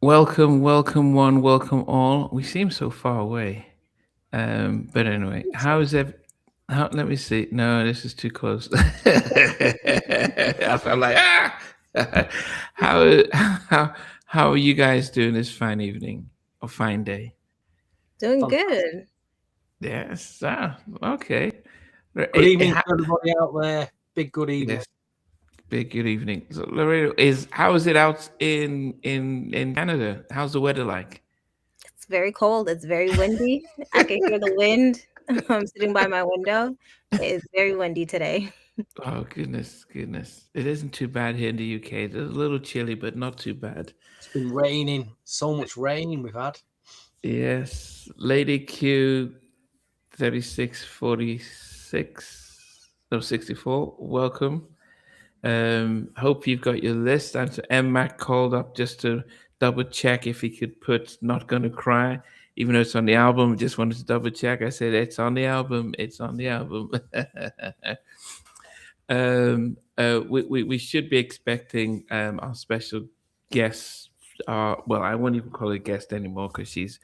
Welcome, welcome one, welcome all. We seem so far away. But anyway, how is ev how let me see. No, this is too close. I felt like how how are you guys doing this fine evening or fine day? Doing Fantastic. good. Yes. Okay. Right, Good evening to everybody out there. Big good evening. yes. Big good evening. So Laredo, is how is it out in Canada? How's the weather like? It's very cold. It's very windy. I can hear the wind. I'm sitting by my window. It is very windy today. Oh goodness, goodness! It isn't too bad here in the UK. It's a little chilly, but not too bad. It's been raining. So much rain we've had. Yes, Lady Q, 3646, no 64. Welcome. Hope you've got your list. And so M Mac called up just to double check if he could put "Not Gonna Cry," even though it's on the album. Just wanted to double check. I said it's on the album. It's on the album. We should be expecting our special guest. Well, I won't even call her guest anymore because she's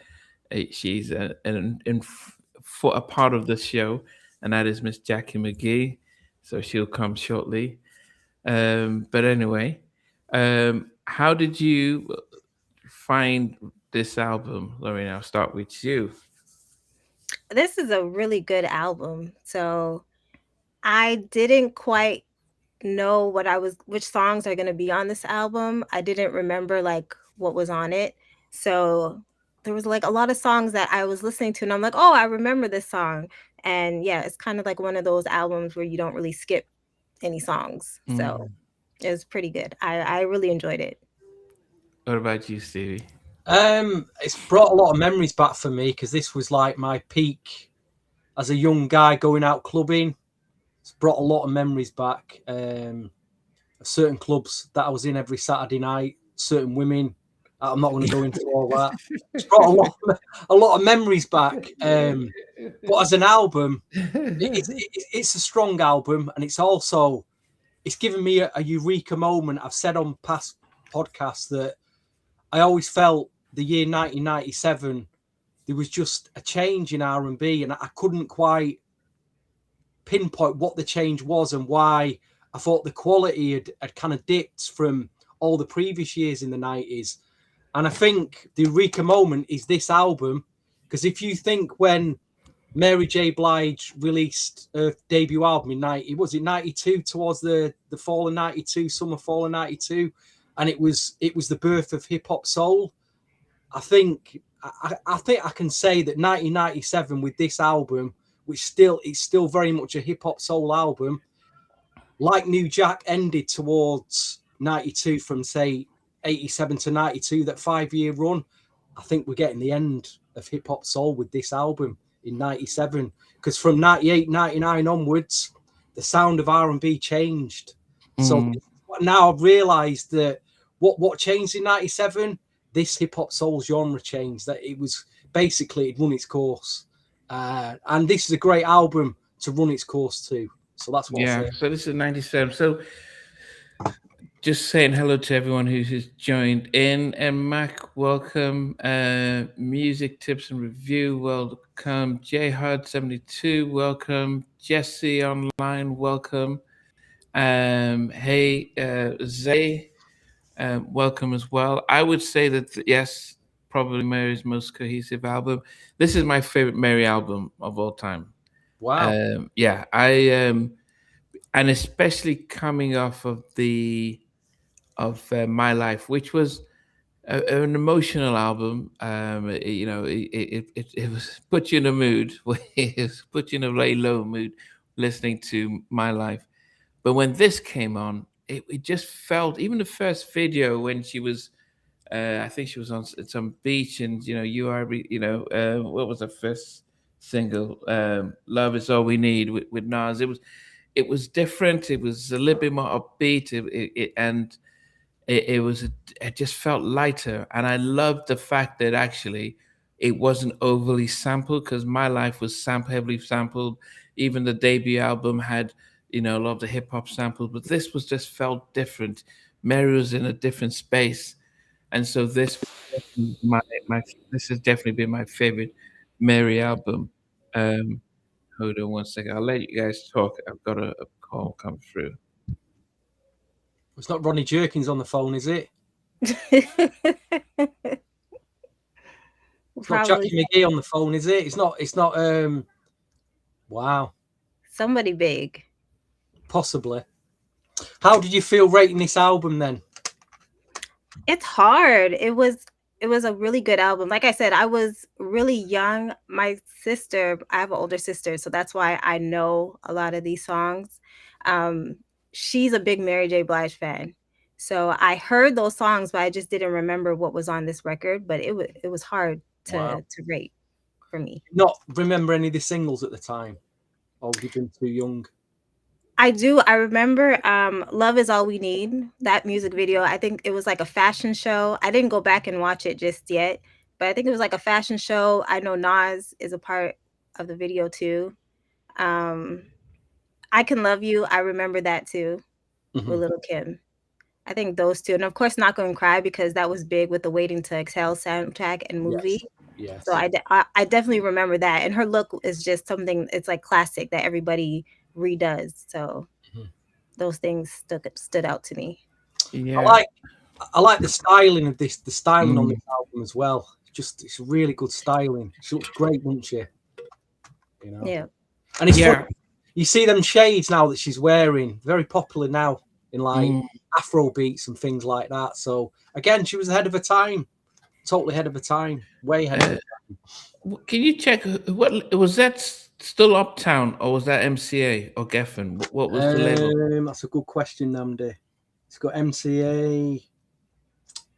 for a part of the show, and that is Miss Jackie McGee. So she'll come shortly. But anyway, how did you find this album, Lorraine? I'll start with you. This is a really good album. So I didn't quite know which songs are going to be on this album. I didn't remember like what was on it. So there was like a lot of songs that I was listening to and I'm like, "Oh, I remember this song." And yeah, it's kind of like one of those albums where you don't really skip any songs. So Mm. it was pretty good. I really enjoyed it. What about you, Stevie? It's brought a lot of memories back for me because this was like my peak as a young guy going out clubbing. It's brought a lot of memories back. Certain clubs that I was in every Saturday night, certain women. I'm not going to go into all that. It's brought a lot of memories back. But as an album, it's a strong album, and it's given me a eureka moment. I've said on past podcasts that I always felt the year 1997 there was just a change in R&B, and I couldn't quite pinpoint what the change was and why. I thought the quality had kind of dipped from all the previous years in the 90s. And I think the eureka moment is this album, because if you think when Mary J. Blige released her debut album in 92 towards the fall of 92, summer fall of 92, and it was the birth of hip hop soul. I think I can say that 1997 with this album, which it's still very much a hip hop soul album, like New Jack ended towards 92 from say 87 to 92, that 5-year run. I think we're getting the end of hip hop soul with this album in 97, because from 98, 99 onwards, the sound of R&B changed. So now I've realized that what changed in 97, this hip hop soul genre changed, that it was basically it run its course. And this is a great album to run its course to. So that's what I'll say. So this is 97. So just saying hello to everyone who's joined in. And Mac, welcome. Music tips and review, welcome. J Hud 72, welcome. Jesse online, welcome. Hey, Zay, welcome as well. I would say that yes, probably Mary's most cohesive album. This is my favorite Mary album of all time. Wow. Yeah, and especially coming off of My Life, which was an emotional album. It was put you in a mood. It was put you in a very low mood listening to My Life. But when this came on, it just felt, even the first video when she was, I think she was on some beach, and what was the first single? Love Is All We Need with Nas. It was different. It was a little bit more upbeat. It just felt lighter, and I loved the fact that actually it wasn't overly sampled, because My Life was heavily sampled. Even the debut album had a lot of the hip hop samples, but this was just felt different. Mary was in a different space, and so this has definitely been my favorite Mary album. Hold on one second. I'll let you guys talk. I've got a call come through. It's not Rodney Jerkins on the phone, is it? It's not Probably Jackie McGee on the phone, is it? It's not wow. somebody big. Possibly. How did you feel rating this album then? It's hard. It was a really good album. Like I said, I was really young. My sister, I have an older sister, so that's why I know a lot of these songs. She's a big Mary J. Blige fan. So I heard those songs, but I just didn't remember what was on this record. But it was hard to rate for me. Not remember any of the singles at the time, or would you been too young? I do. I remember Love Is All We Need, that music video. I think it was like a fashion show. I didn't go back and watch it just yet, but I think it was like a fashion show. I know Nas is a part of the video too. I Can Love You. I remember that too with Little Kim. I think those two. And of course, Not Gonna Cry, because that was big with the Waiting to Exhale soundtrack and movie. Yes. So I definitely remember that. And her look is just something, it's like classic that everybody redoes. So those things stood out to me. Yeah. I like the styling of this, the styling on this album as well. It's really good styling. She looks great, doesn't she? You know? Yeah. And it's funny, you see them shades now that she's wearing, very popular now in like Afro beats and things like that. So again, she was ahead of her time. Totally ahead of her time. Way ahead of her time. Can you check what was that still Uptown, or was that MCA or Geffen? What was the label? That's a good question, Namdi. It's got MCA,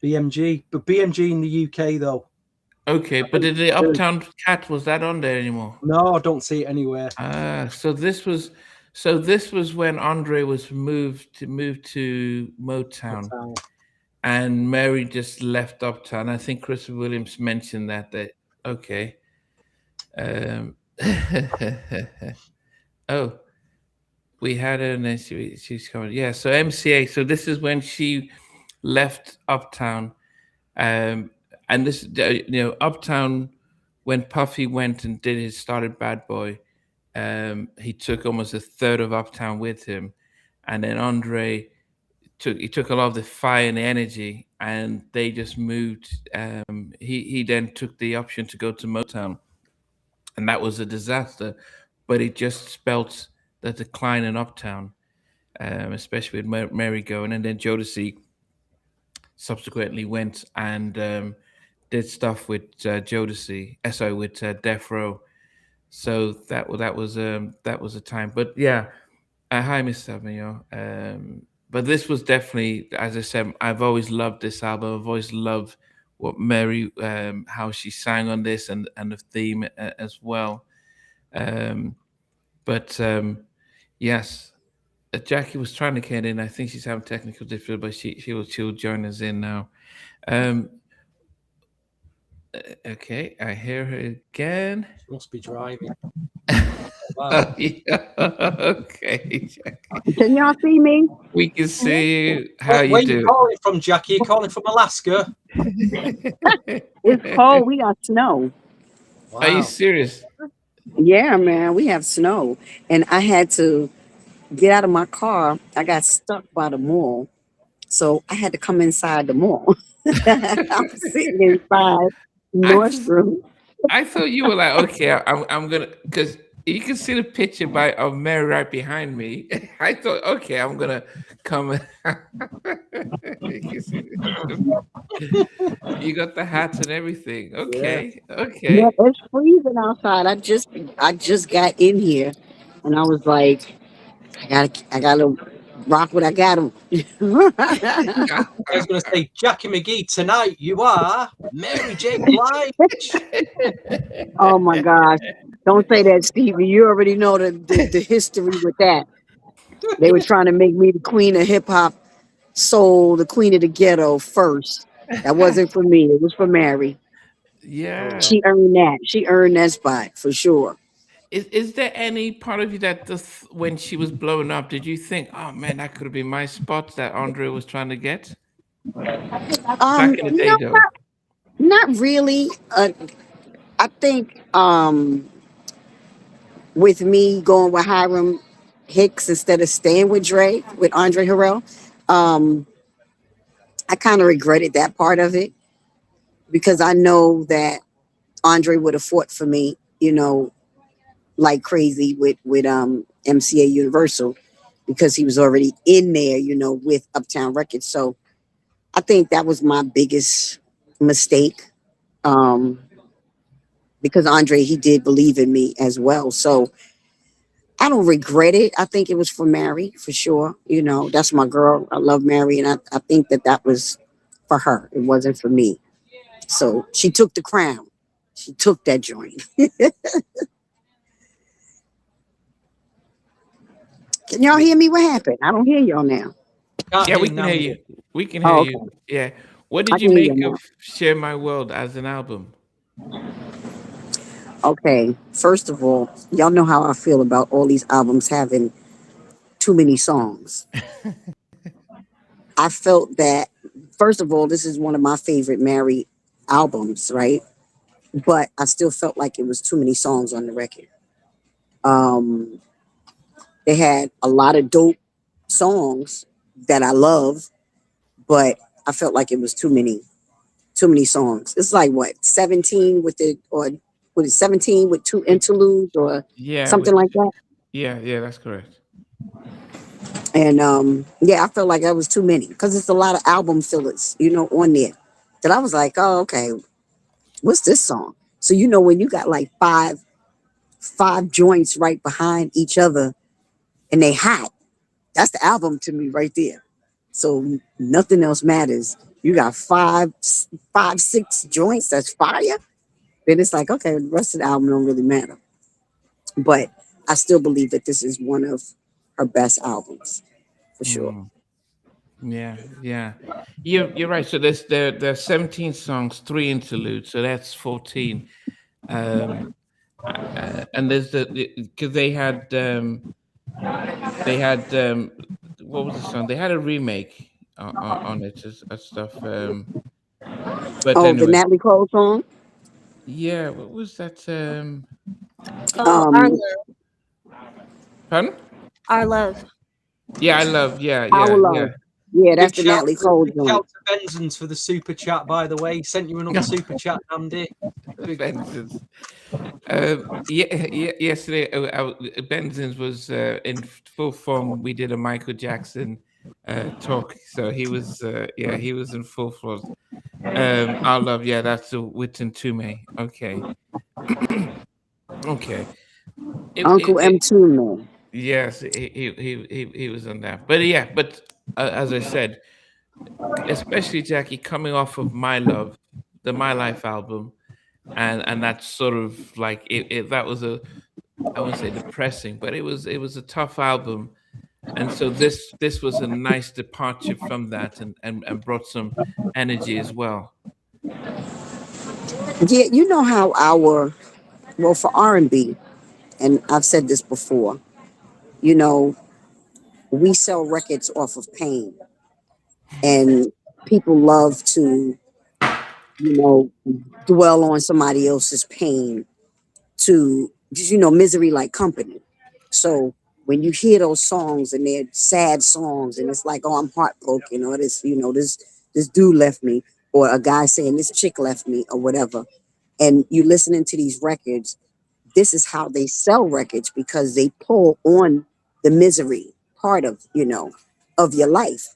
BMG, but BMG in the UK though. Okay, but did the Uptown Cat, was that on there anymore? No, I don't see it anywhere. So this was when Andre was moved to Motown. And Mary just left Uptown. I think Chris Williams mentioned that okay. Oh, we had her and then she's coming. Yeah, so MCA. So this is when she left Uptown. And this, Uptown, when Puffy went and started Bad Boy, he took almost a third of Uptown with him. And then Andre took a lot of the fire and the energy, and they just moved. He then took the option to go to Motown, and that was a disaster. But it just spelt the decline in Uptown, especially with Mary going, and then Jodeci subsequently went and did stuff with Jodeci, with Death Row. So that was a time. But yeah, hi, Miss Samuel. But this was definitely, as I said, I've always loved this album. I've always loved what Mary, how she sang on this, and the theme as well. Yes, Jackie was trying to get in. I think she's having technical difficulty, but she'll join us in now. Okay, I hear her again. She must be driving. Wow. Okay. Can y'all see me? We can see you. How you Where doing? you calling from, Jackie? You calling from Alaska? It's cold. We got snow. Wow. Are you serious? Yeah, man. We have snow. And I had to get out of my car. I got stuck by the mall. So I had to come inside the mall. I'm sitting inside Nordstrom. I thought you were like, okay, I'm gonna, because you can see the picture of Mary right behind me. I thought, okay, I'm gonna come. You got the hats and everything. Okay, okay. Yeah, it's freezing outside. I just got in here, and I was like, I gotta rock what I got on. I was going to say, Jackie McGee, tonight you are Mary J. Blige. Oh my gosh. Don't say that, Stevie. You already know the history with that. They were trying to make me the queen of hip hop soul, the queen of the ghetto first. That wasn't for me. It was for Mary. Yeah. She earned that. She earned that spot for sure. Is there any part of you that when she was blowing up, did you think, oh man, that could have been my spot that Andre was trying to get? Back in the day, No, though. not really. I think with me going with Hiram Hicks instead of staying with Dre with Andre Harrell, um, I kind of regretted that part of it because I know that Andre would have fought for me, like crazy with MCA Universal because he was already in there, with Uptown Records. So I think that was my biggest mistake. Um, because Andre, he did believe in me as well. So I don't regret it. I think it was for Mary for sure. That's my girl. I love Mary, and I think that was for her. It wasn't for me. So she took the crown. She took that joint. Can y'all hear me? What happened? I don't hear y'all now. Can't Yeah, hear we can hear Namdi. you. We can hear Oh, you. okay. Yeah. What I did you can hear you make now. of "Share My World" as an album? Okay. First of all, y'all know how I feel about all these albums having too many songs. I felt that, first of all, this is one of my favorite Mary albums, right? But I still felt like it was too many songs on the record. Um, they had a lot of dope songs that I love, but I felt like it was too many songs. It's like what, 17 with the, or what is 17 with two With interludes or yeah, something like that. yeah, that's correct. And yeah, I felt like that was too many because it's a lot of album fillers, on there. That I was like, oh, okay, what's this song? So when you got like five joints right behind each other and they hot, that's the album to me right there. So nothing else matters. You got five, 6 joints that's fire. Then it's like, okay, the rest of the album don't really matter. But I still believe that this is one of her best albums for sure. Mm, yeah. You're right. So there's 17 songs, 3 interludes, so that's 14. Um, and there's because they had what was the song? They had a remake on it and stuff. But Oh, the anyway, Natalie Cole song. yeah. What was that? Oh, our Um, love, Pardon? our love. Yeah, I love. Yeah, Our yeah. Love. Yeah, that's Big the shout Natalie to Cole big joint. shout to Benson's for the super chat, by the way. He sent you another super chat, Namdi. Big Benson's. Yesterday, Benson's was in full form. We did a Michael Jackson talk, so he was in full force. I love, yeah, that's the Witten Tume. Okay, okay. Uncle It, M2 man. yes, he was on that, but yeah, but as I said, especially Jackie coming off of My Love, the My Life album, and that's sort of like that was a, I wouldn't say depressing, but it was a tough album, and so this was a nice departure from that, and brought some energy as well. Yeah, you know how well, for R&B, and I've said this before, you know, we sell records off of pain, and people love to, you know, dwell on somebody else's pain to just, misery like company. So when you hear those songs and they're sad songs and it's like, oh, I'm heartbroken, or this dude left me, or a guy saying this chick left me, or whatever, and you listening to these records, this is how they sell records because they pull on the misery part of your life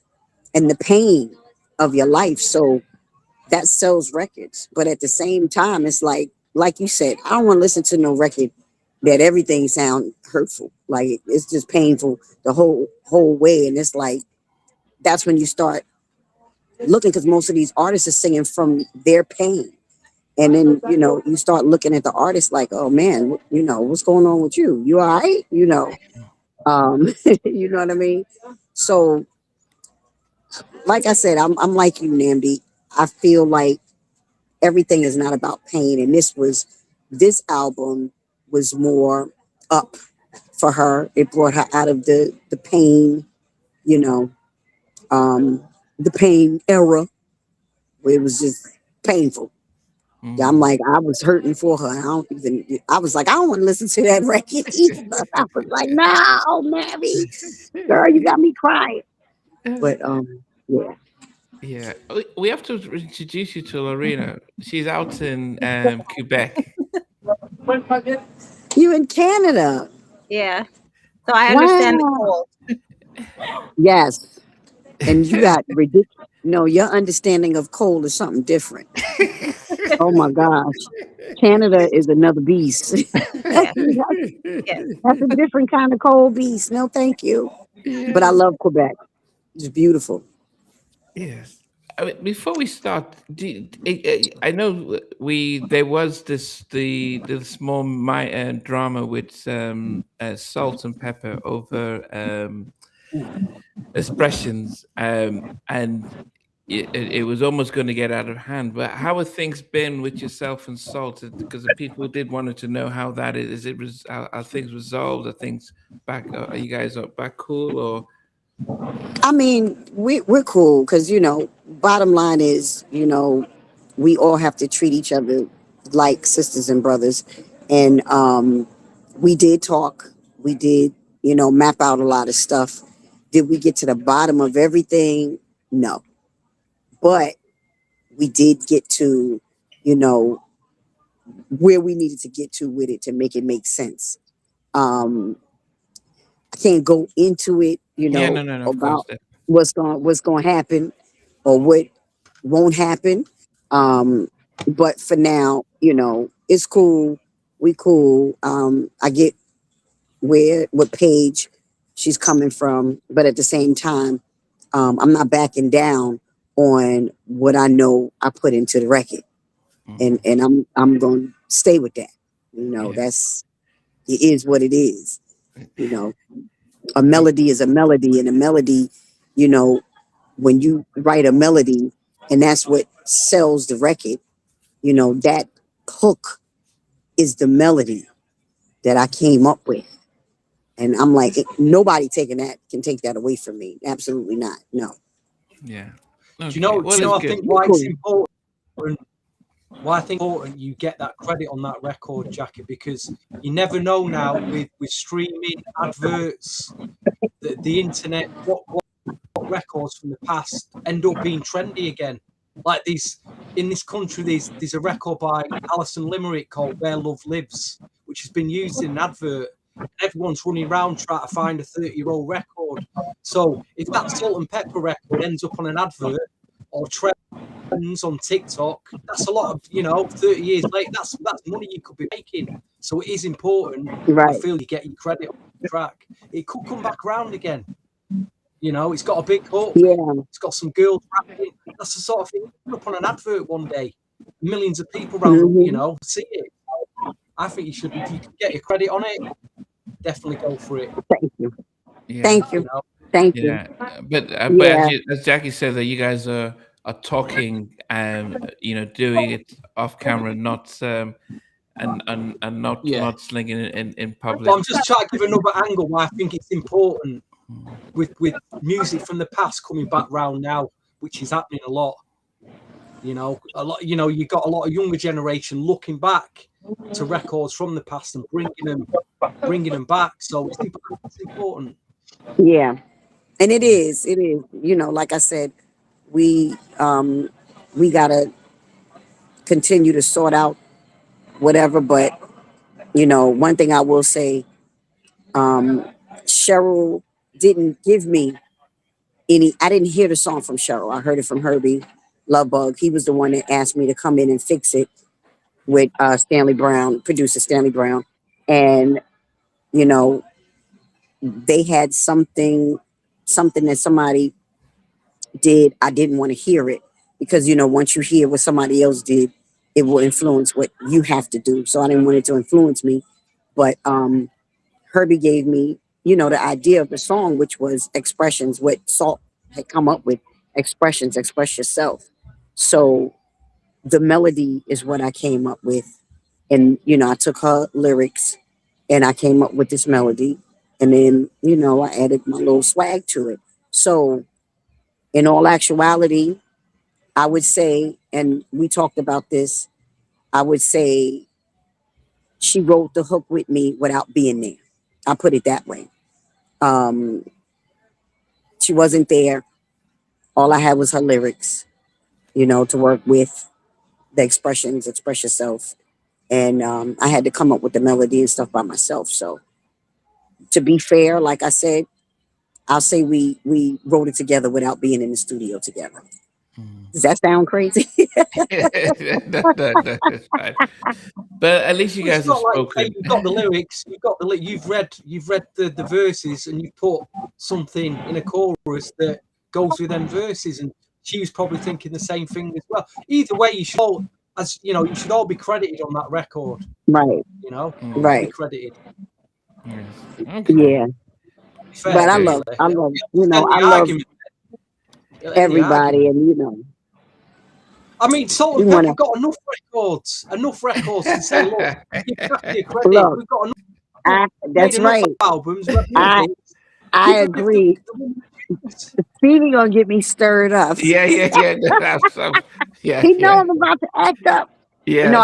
and the pain of your life. So that sells records. But at the same time, it's like you said, I don't want to listen to no record that everything sound hurtful. Like it's just painful the whole way. And it's like that's when you start looking because most of these artists are singing from their pain. And then, you start looking at the artist like, oh man, what's going on with you? You all right? You know what I mean? So, like I said, I'm like you, Namdi. I feel like everything is not about pain. And this album was more up for her. It brought her out of the pain, you know. Um, the pain era where it was just painful. Yeah, I'm like, I was hurting for her. I was like, I don't want to listen to that record either. I was like, no, Mary, girl, you got me crying. But yeah. Yeah, we have to introduce you to Lorena. She's out in Quebec. You in Canada? Yeah. So I understand the Wow. cold. Yes. And you got ridiculous. No, your understanding of cold is something different. Oh my gosh. Canada is another beast. Yeah. That's Yes. a different kind of cold beast. No, thank you. But I Yes. love Quebec. It's beautiful. Yes. I mean, before we start, I know there was the small drama with Salt-N-Pepa over expressions, and it was almost going to get out of hand. But how have things been with yourself and Salt? Because the people did wanted to know how that is. Are things resolved? Are things back? Are you guys back cool or? I mean, we're cool because, bottom line is, we all have to treat each other like sisters and brothers. And we did talk. We did, map out a lot of stuff. Did we get to the bottom of everything? No. But we did get to, you know, where we needed to get to with it to make it make sense. Um, I can't go into it, Yeah, no, of course. about what's going to happen or what won't happen. Um, but for now, it's cool. We cool. I get what page she's coming from, but at the same time, I'm not backing down on what I know I put into the record, and Mhm. and I'm going to stay with that. Yeah. That's it is what it is. You know, a melody is a melody, and a melody, you know, when you write a melody, and that's what sells the record. That hook is the melody that I came up with. And I'm like, nobody can take that away from me. Absolutely not. No. Yeah. Do you Okay. know? Well, I it's think good. why it's Cool. important. Why I think it's important you get that credit on that record, Jackie, because you never know now with streaming, adverts, the internet, what records from the past end up being trendy again. Like these in this country, there's a record by Alison Limerick called "Where Love Lives," which has been used in an advert. Everyone's running around trying to find a 30-year-old record. So if that Salt-N-Pepa record ends up on an advert or trends on TikTok, that's a lot of 30 years later. That's money you could be making. So it is important. I Right. feel you get your credit on the track. It could come back around again. It's got a big hook. Yeah. It's got some girls rapping. That's the sort of thing up on an advert one day. Millions of people around, Mhm. see it. I think you should, if you can get your credit on it, definitely go for it. Thank you. Yeah. Thank You you. know, Thank you. Yeah. But Yeah. as Jackie said, that you guys are talking and doing it off camera, not and not yeah. slinging it in But public. I'm just trying to give another angle why I think it's important with music from the past coming back round now, which is happening a lot. A lot. You got a lot of younger generation looking back to records from the past and bringing them back. So it's important. Yeah. And it is. It is. Like I said, we we gotta continue to sort out whatever. But one thing I will say, Cheryl didn't give me any. I didn't hear the song from Cheryl. I heard it from Herbie Lovebug. He was the one that asked me to come in and fix it with Stanley Brown, producer Stanley Brown, and you know they had something that somebody did. I didn't want to hear it because once you hear what somebody else did, it will influence what you have to do. So I didn't want it to influence me. But Herbie gave me the idea of the song, which was expressions, what Salt had come up with. Expressions, express yourself. So the melody is what I came up with. And I took her lyrics and I came up with this melody, and then I added my little swag to it. So in all actuality, I would say, and we talked about this, I would say she wrote the hook with me without being there. I'll put it that way. Um, she wasn't there. All I had was her lyrics, to work with, the expressions, express yourself. And I had to come up with the melody and stuff by myself. So to be fair, like I said, I'll say we wrote it together without being in the studio together. Does that sound crazy? That's fine. But at least you guys have spoken. You've got the lyrics. You've read the verses, and you put something in a chorus that goes with them verses. And she was probably thinking the same thing as well. Either way, you should all be credited on that record. Right. Right. Be credited. Yes. Okay. Yeah. Fair, but I love everybody, and I mean, Salt-N-Pepa got enough records to say, look, you have to credit. Look, we've got enough. That's right. Albums. I agree. Stevie gonna get me stirred up. Yeah. He know I'm about to act up. Yeah. No,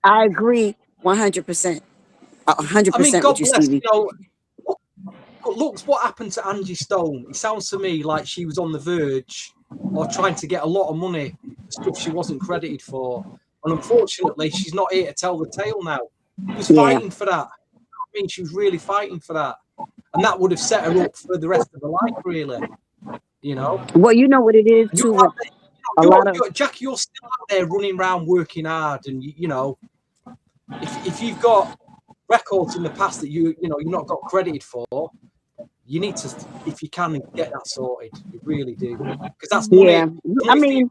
I agree 100%. 100% God with you, bless, Stevie. Look what happened to Angie Stone. It sounds to me like she was on the verge or trying to get a lot of money, stuff she wasn't credited for. And unfortunately, she's not here to tell the tale now. She was fighting for that. I mean, she was really fighting for that. And that would have set her up for the rest of her life, really. Well, you know what it is, too. Jack, you're still out there running around working hard. And, if you've got records in the past that you've not got credited for, you need to, if you can, get that sorted. You really do, because that's money. Yeah, I mean,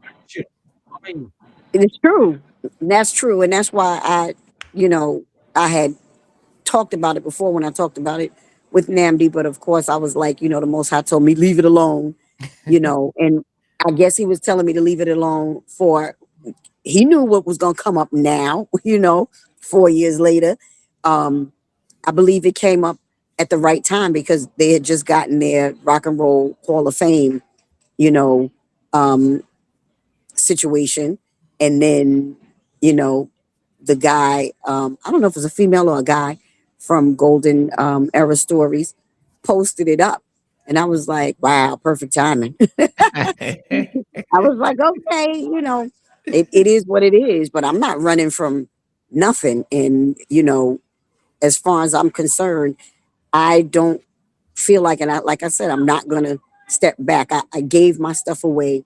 it's true. That's true, and that's why I had talked about it before when I talked about it with Namdi, but of course I was like, the Most High told me leave it alone, and I guess he was telling me to leave it alone he knew what was gonna come up now, 4 years later. I believe it came up at the right time because they had just gotten their Rock and Roll Hall of Fame, situation. And then, the guy, I don't know if it was a female or a guy from Golden Era Stories, posted it up. And I was like, wow, perfect timing. I was like, okay, it is what it is, but I'm not running from nothing. And, as far as I'm concerned, I don't feel like, and like I said, I'm not going to step back. I gave my stuff away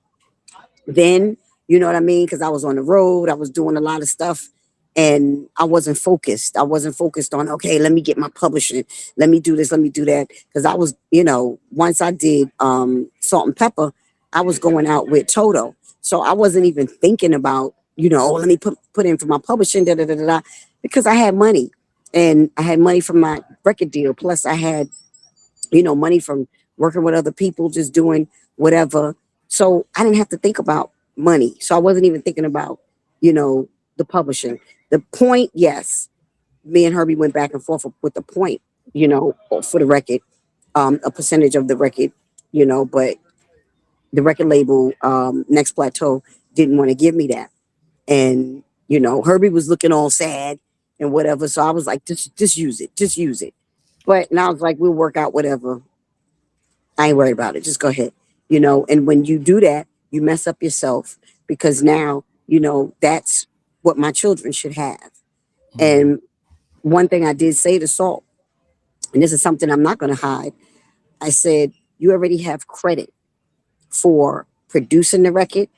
then, you know what I mean? Because I was on the road, I was doing a lot of stuff, and I wasn't focused. I wasn't focused on, okay, let me get my publishing. Let me do this, let me do that. Because I was, once I did Salt-N-Pepa, I was going out with Toto. So I wasn't even thinking about, let me put in for my publishing, because I had money. And I had money from my record deal. Plus I had, money from working with other people, just doing whatever. So I didn't have to think about money. So I wasn't even thinking about, the publishing. The point, yes, me and Herbie went back and forth with the point, for the record, a percentage of the record, but the record label, Next Plateau, didn't want to give me that. And, Herbie was looking all sad and whatever. So I was like, just use it. But now it's like, we'll work out whatever. I ain't worried about it. Just go ahead. And when you do that, you mess up yourself, because now, that's what my children should have. Mm-hmm. And one thing I did say to Salt, and this is something I'm not going to hide, I said, you already have credit for producing the record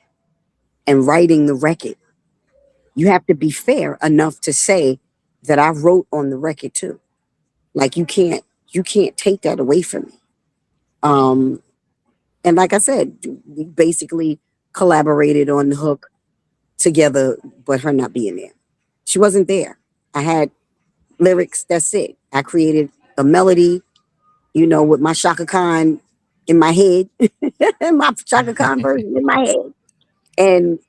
and writing the record. You have to be fair enough to say that I wrote on the record too. Like you can't take that away from me. And like I said, we basically collaborated on the hook together, but her not being there. She wasn't there. I had lyrics, that's it. I created a melody, with my Shaka Khan in my head, my Shaka Khan version in my head. And,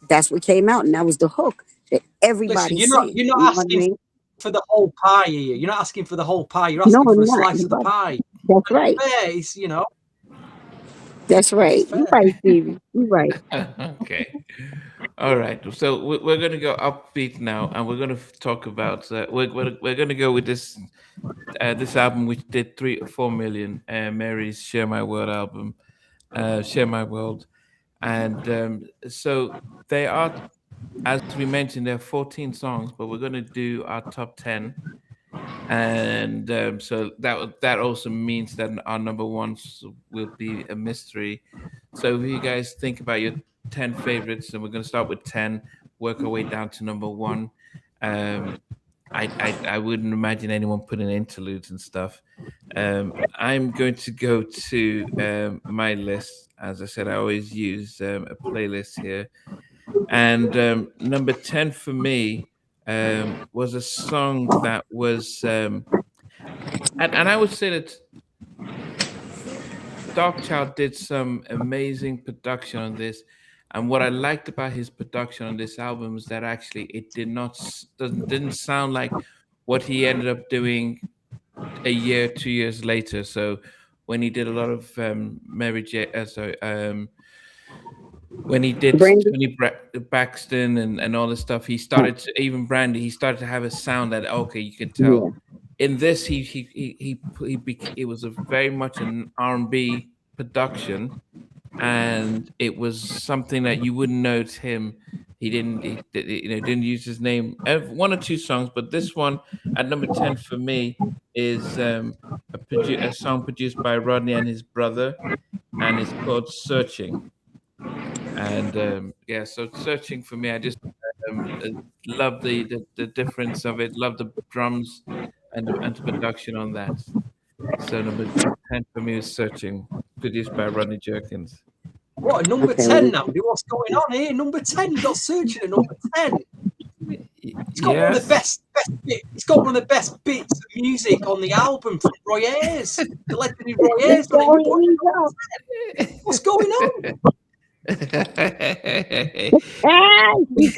that's what came out, and that was the hook that everybody. Listen, you're not asking for the whole pie here. You're not asking for the whole pie. You're asking for a slice of the pie. That's right. It's, That's right. You're right, Stevie. You're right. Okay. All right. So we're going to go upbeat now, and we're going to talk about. We're going to go with this album, which did 3 or 4 million. Mary's "Share My World" album, "Share My World," and so they are, as we mentioned, there are 14 songs, but we're going to do our top 10. And so that also means that our number ones will be a mystery. So if you guys think about your 10 favorites, and we're going to start with 10, work our way down to number one. I wouldn't imagine anyone putting interludes and stuff. I'm going to go to my list. As I said, I always use a playlist here, and number 10 for me was a song that was, and I would say that Darkchild did some amazing production on this. And what I liked about his production on this album is that actually it didn't sound like what he ended up doing a year, 2 years later. So when he did a lot of Mary J, when he did Brandy. Tony Braxton and all this stuff, he started to, even Brandy, he started to have a sound that, okay, you can tell. Yeah. In this, it was a very much an R&B production, and it was something that you wouldn't know it's him. He didn't use his name. One or two songs, but this one at number 10 for me is a song produced by Rodney and his brother, and it's called "Searching." And so "Searching" for me, I just love the difference of it. Love the drums and the production on that. So number 10 for me is "Searching," produced by Rodney Jerkins. What, number 10 now? What's going on here? Number 10, you got Searching at number 10. It's got one of the best bits. It's got one of the best bits of music on the album from Roy Ayers. The legendary Roy Ayers. What's going on? You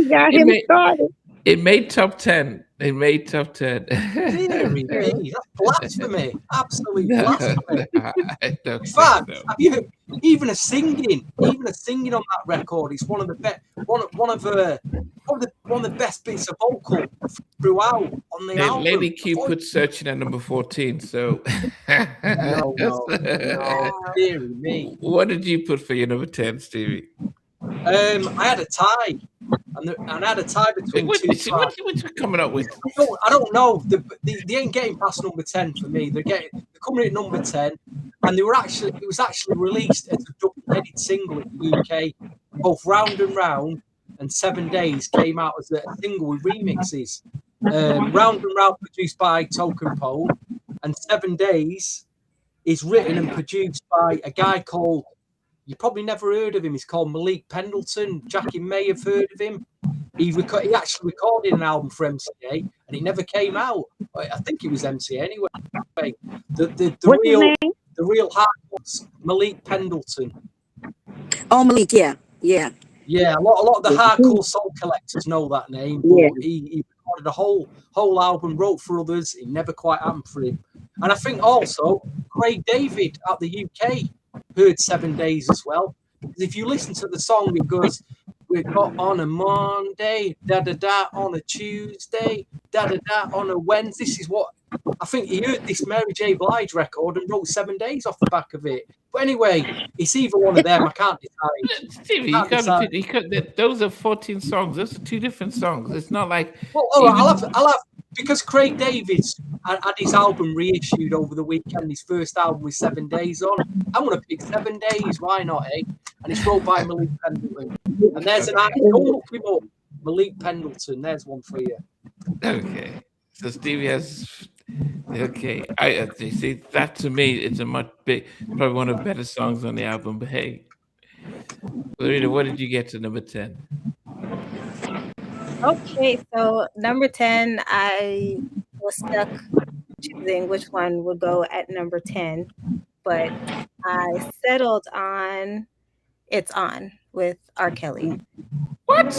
got him started. It made top 10. It made top 10. That's blasphemy. Absolute blasphemy. In fact, even a singing on that record is one of the best. One of the best bits of vocal throughout on the album. Lady Q put "Searching" at number 14. So no, dearie me. What did you put for your number 10, Stevie? I had a tie, and I had a tie between two tracks. What you coming up with? I don't know. They ain't getting past number 10 for me. They're coming at number 10, and it was actually released as a double-headed single in the UK. Both "Round and Round" and "7 Days" came out as a single with remixes. "Round and Round" produced by Token Pole, and "7 Days" is written and produced by a guy called, you probably never heard of him, he's called Malik Pendleton. Jackie may have heard of him. He actually recorded an album for MCA, and it never came out. I think it was MCA anyway. The real hardcore, Malik Pendleton. Oh, Malik, yeah. Yeah, a lot of the hardcore soul collectors know that name. But Yeah. He recorded a whole album, wrote for others. It never quite happened for him. And I think also Craig David out the UK heard 7 Days as well. Because if you listen to the song, it goes, "We got on a Monday, da-da-da, on a Tuesday, da-da-da, on a Wednesday." This is what I think he heard this Mary J. Blige record and wrote 7 Days off the back of it. But anyway, it's either one of them. I can't decide. Stevie, those are 14 songs. Those are two different songs. It's not like. Well, all right, I'll have because Craig Davis had his album reissued over the weekend. His first album with 7 Days on. I'm gonna pick 7 Days. Why not, eh? And it's wrote by Malik Pendleton. And there's an act. Don't look him up. Malik Pendleton. There's one for you. Okay. So Stevie has. Okay, I see that. To me, it's a probably one of the better songs on the album. But hey, Lorena, what did you get to number 10? Okay, so number 10, I was stuck choosing which one would go at number 10, but I settled on "It's On" with R. Kelly. What?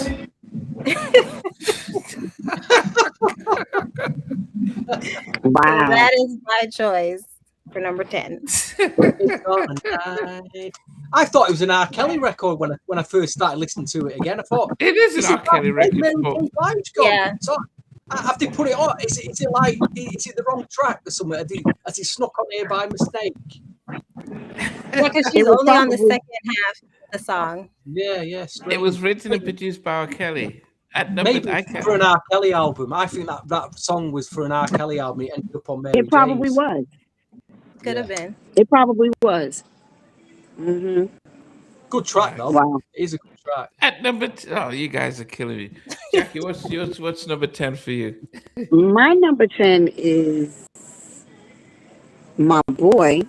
Wow. That is my choice for number 10. I thought it was an R. Kelly record when I first started listening to it again. I thought It is an R. Kelly record. Yeah. So have they put it on? Is it like is it the wrong track or something? Has it snuck on here by mistake? Yeah, because she's only on the second half of the song. Yeah. It was written and produced by R. Kelly. Maybe for an R. Kelly album. I think that song was for an R. Kelly album. It ended up on Mary It probably J's. was. Could have been. It probably was. Mm-hmm. Good track though. Wow. It is a good track. At number oh, you guys are killing me. Jackie, what's number 10 for you? My number 10 is my boy,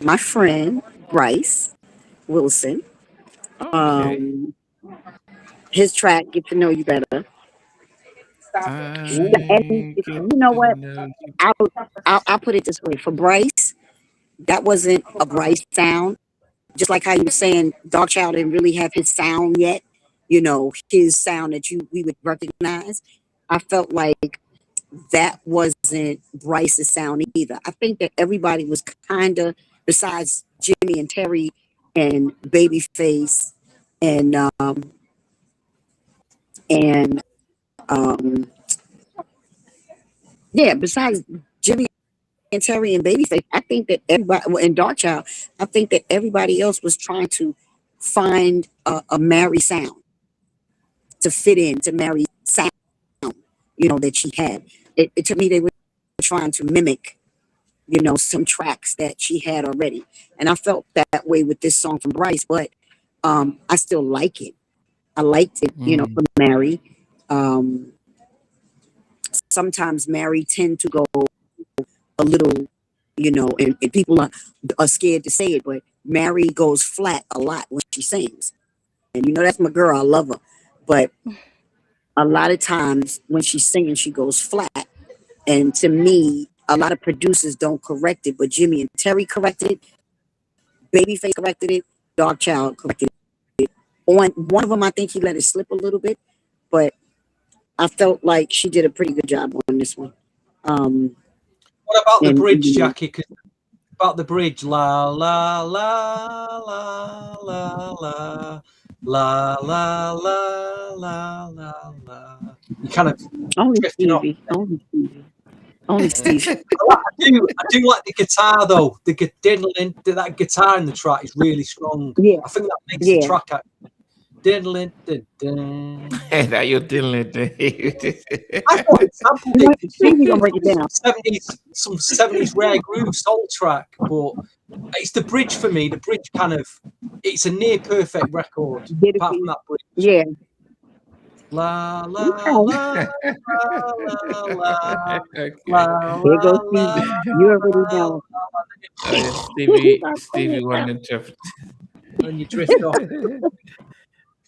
my friend, Bryce Wilson. Okay. His track, Get to Know You Better. And you know what? I'll put it this way. For Bryce, that wasn't a Bryce sound. Just like how you were saying, Darkchild didn't really have his sound yet. You know, his sound that we would recognize. I felt like that wasn't Bryce's sound either. I think that everybody was kind of, besides Jimmy and Terry and Babyface and besides Jimmy and Terry and Babyface, I think that everybody, and Darkchild, I think that everybody else was trying to find a Mary sound to fit in to Mary's sound, you know, that she had. It to me, they were trying to mimic, you know, some tracks that she had already. And I felt that way with this song from Bryce, but I still like it. I liked it, you know, from Mary. Sometimes Mary tend to go a little, you know, and people are scared to say it, but Mary goes flat a lot when she sings. And you know, that's my girl, I love her. But a lot of times when she's singing, she goes flat. And to me, a lot of producers don't correct it, but Jimmy and Terry corrected it. Babyface corrected it. Darkchild corrected it. On one of them, I think he let it slip a little bit, but I felt like she did a pretty good job on this one. What about the bridge, Jackie? About the bridge, la la la la la la la la la la la la. You kind of drifting off. Only Steve. I do like the guitar though. That guitar in the track is really strong. Yeah. I think that makes the track out. Diddling, That you're diddling. I thought it sampled it. Stevie gonna break it down. Some 70s rare groove soul track, but it's the bridge for me. The bridge it's a near perfect record. Apart from that bridge. Yeah. La la la la la. Here goes Stevie. You already know. Stevie wanted to. When you drift off.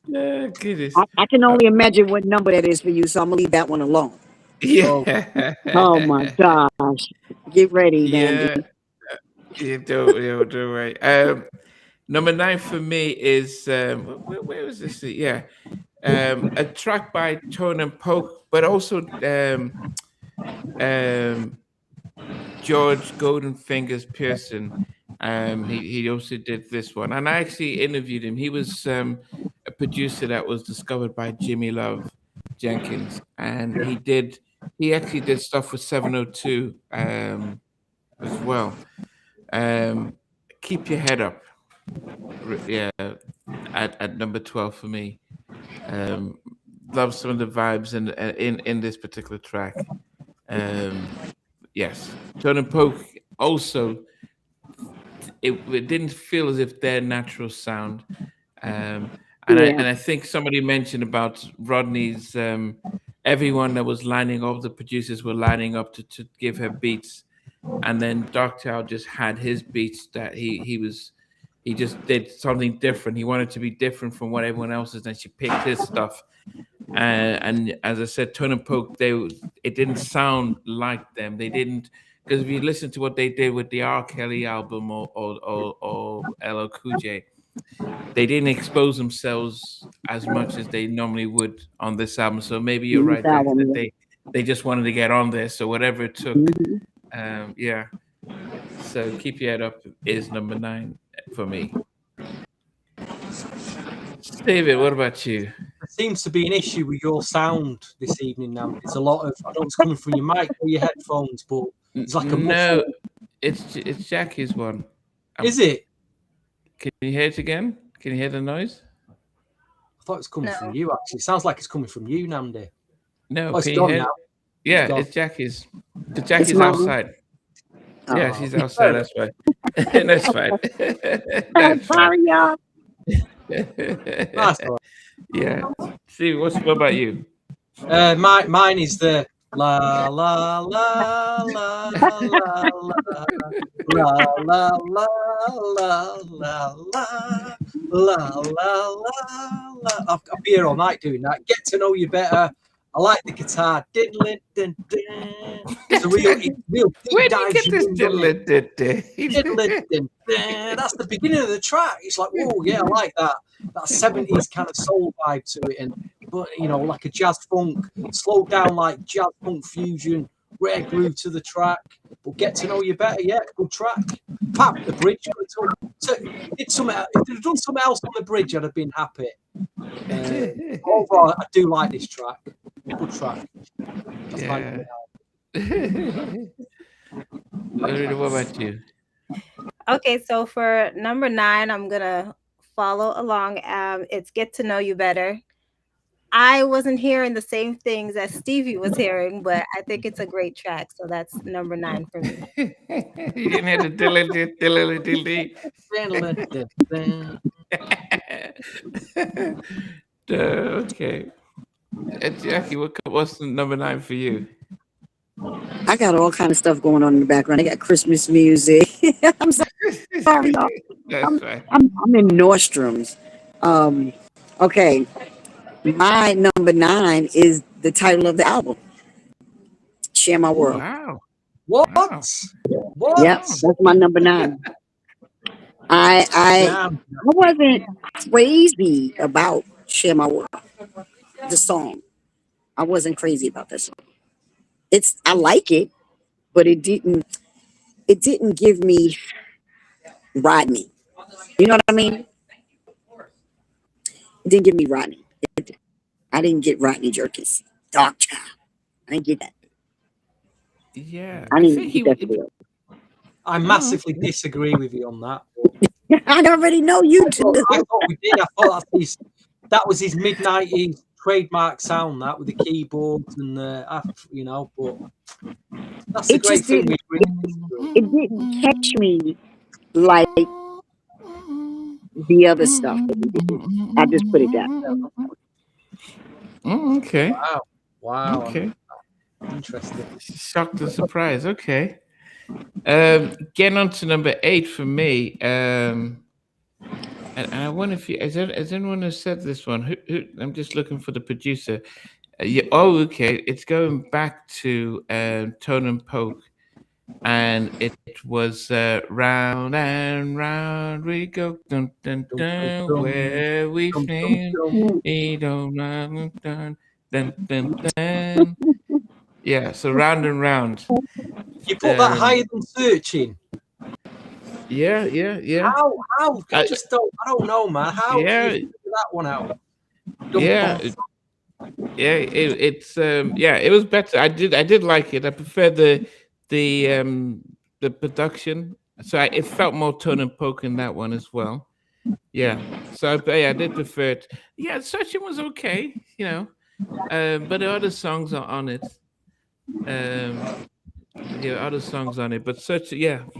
Goodness. I can only imagine what number that is for you, so I'm gonna leave that one alone. Yeah. Oh my gosh. Get ready, Dandy. You do right. Number 9 for me is where was this? Yeah. A track by Tone and Poke, but also George Golden Fingers Pearson. He also did this one, and I actually interviewed him. He was a producer that was discovered by Jimmy Love Jenkins, and he actually did stuff with 702 as well. Keep Your Head Up, yeah, at number 12 for me. Love some of the vibes in this particular track. Yes, Tone and Poke also. It didn't feel as if their natural sound, and I think somebody mentioned about Rodney's. Everyone that was lining up, the producers were lining up to give her beats, and then Darkchild just had his beats that he just did something different. He wanted to be different from what everyone else is, and she picked his stuff. And as I said, Tone and Poke, it didn't sound like them. They didn't. Because if you listen to what they did with the R. Kelly album or LL Cool J, they didn't expose themselves as much as they normally would on this album. So maybe you're right that they just wanted to get on there. So whatever it took, yeah. So Keep Your Head Up is number 9 for me. David, what about you? There seems to be an issue with your sound this evening now. There's a lot of, I don't know if it's coming from your mic or your headphones, but it's like a No, muffled. it's Jackie's one. Is it? Can you hear it again? Can you hear the noise? I thought it was coming from you, actually. It sounds like it's coming from you, Namdi. No, Oh, it's can you gone hear? now. Yeah, gone. it's Jackie's. The Jackie's mine. outside. Yeah, Oh. she's outside. That's fine. That's fine. I'm That's fine. sorry, y'all. That's all right. Yeah. Steve, what about you? Mine is the la la la la la la la la la la la la la. I'll be here all night doing that. Get to know you better. I like the guitar. Diddling, din, din. It's a real deep Where do dive. you get this diddling? Diddling, din, din. That's the beginning of the track. It's like, whoa, yeah, I like that. That 70s kind of soul vibe to it, and but you know, like a jazz funk, slowed down like jazz funk fusion, rare groove to the track. But Get to Know You Better, yeah, good track. Pap, the bridge. Did something. If they'd done something else on the bridge, I'd have been happy. Overall, I do like this track. Good track. That's Yeah. What about you? Okay, so for number 9, I'm gonna follow along. It's Get to Know You Better. I wasn't hearing the same things that Stevie was hearing, but I think it's a great track. So that's number 9 for me. You didn't have to diddly. Okay. Jackie, what's the number 9 for you? I got all kind of stuff going on in the background. I got Christmas music. I'm sorry, y'all. That's right. I'm in Nordstrom's. Okay. My number 9 is the title of the album. Share My World. Wow. What? Wow. What? Yep, that's my number 9. I wasn't crazy about Share My World, the song. I wasn't crazy about that song. I like it, but it didn't give me Rodney. You know what I mean? It didn't give me Rodney. I didn't get Rodney Jerkins. Darkchild. I didn't get that. Yeah. I didn't get that feel. I massively disagree with you on that. I already know you do. I thought we did. I thought that was his mid-90s trademark sound, that with the keyboards and you know, but that's a It great just thing. It didn't catch me like the other stuff. I just put it down. Okay. Wow. Okay. Interesting. Shocked and surprised. Okay. Getting on to number 8 for me. And I wonder if has anyone who said this one? Who I'm just looking for the producer. Yeah. Oh, okay. It's going back to Tone and Poke, and it was round and round we go, dun dun dun, where we feel, dun dun dun dun dun. Yeah. So round and round. You put that higher than Searching. Yeah. How? I don't know, man. How? Yeah. Did you figure that one out? It was better. I did like it. I prefer the production. So it felt more Tone and Poke in that one as well. Yeah. So I did prefer it. Yeah, Searching was okay, you know. But the other songs are on it. Other songs on it. But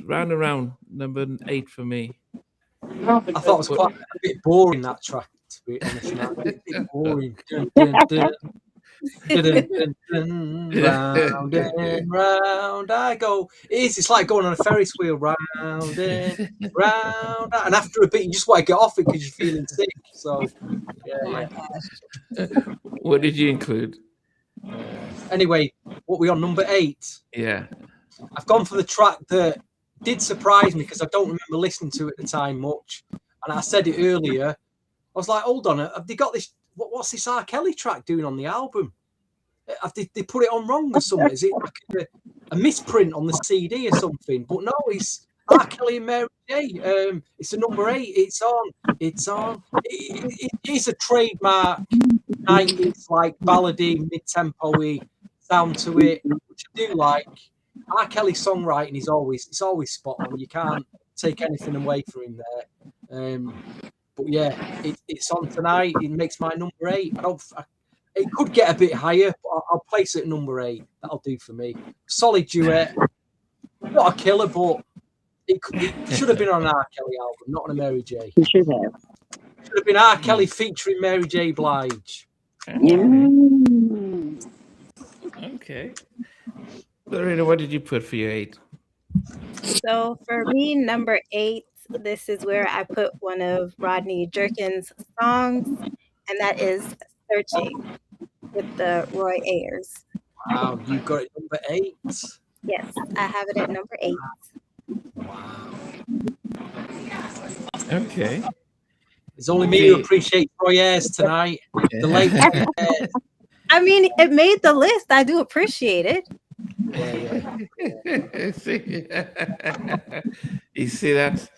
Round and Round, number 8 for me. I thought it was quite a bit boring, that track, to be honest. A bit boring. Dun, dun, dun. Dun, dun, dun, round and round I go. It's like going on a Ferris wheel, round and round. And after a bit, you just want to get off it because you're feeling sick. So, yeah. What did you include? Anyway, what we on number 8? Yeah. I've gone for the track that did surprise me because I don't remember listening to it at the time much. And I said it earlier. I was like, hold on, have they got this? What's this R. Kelly track doing on the album? Have they put it on wrong or something? Is it like a misprint on the CD or something? But no, R. Kelly and Mary J. It's a number 8. It's on. It's on. It's a trademark 90s like ballady, mid-tempo-y sound to it, which I do like. R. Kelly's songwriting is always spot on. You can't take anything away from him there. But yeah, it's on tonight. It makes my number 8. It could get a bit higher, but I'll place it at number 8. That'll do for me. Solid duet. Not a killer, but it should have been on an R. Kelly album, not on a Mary J. You should have. Should have been R. Kelly featuring Mary J. Blige. Okay. Lorena, what did you put for your 8? So for me, number 8, this is where I put one of Rodney Jerkins' songs, and that is Searching with the Roy Ayers. Wow, you got it number 8. Yes, I have it at number 8. Wow. Okay. It's only me who appreciates Roy Ayers tonight. The late Ayers. I mean, it made the list. I do appreciate it. You see that?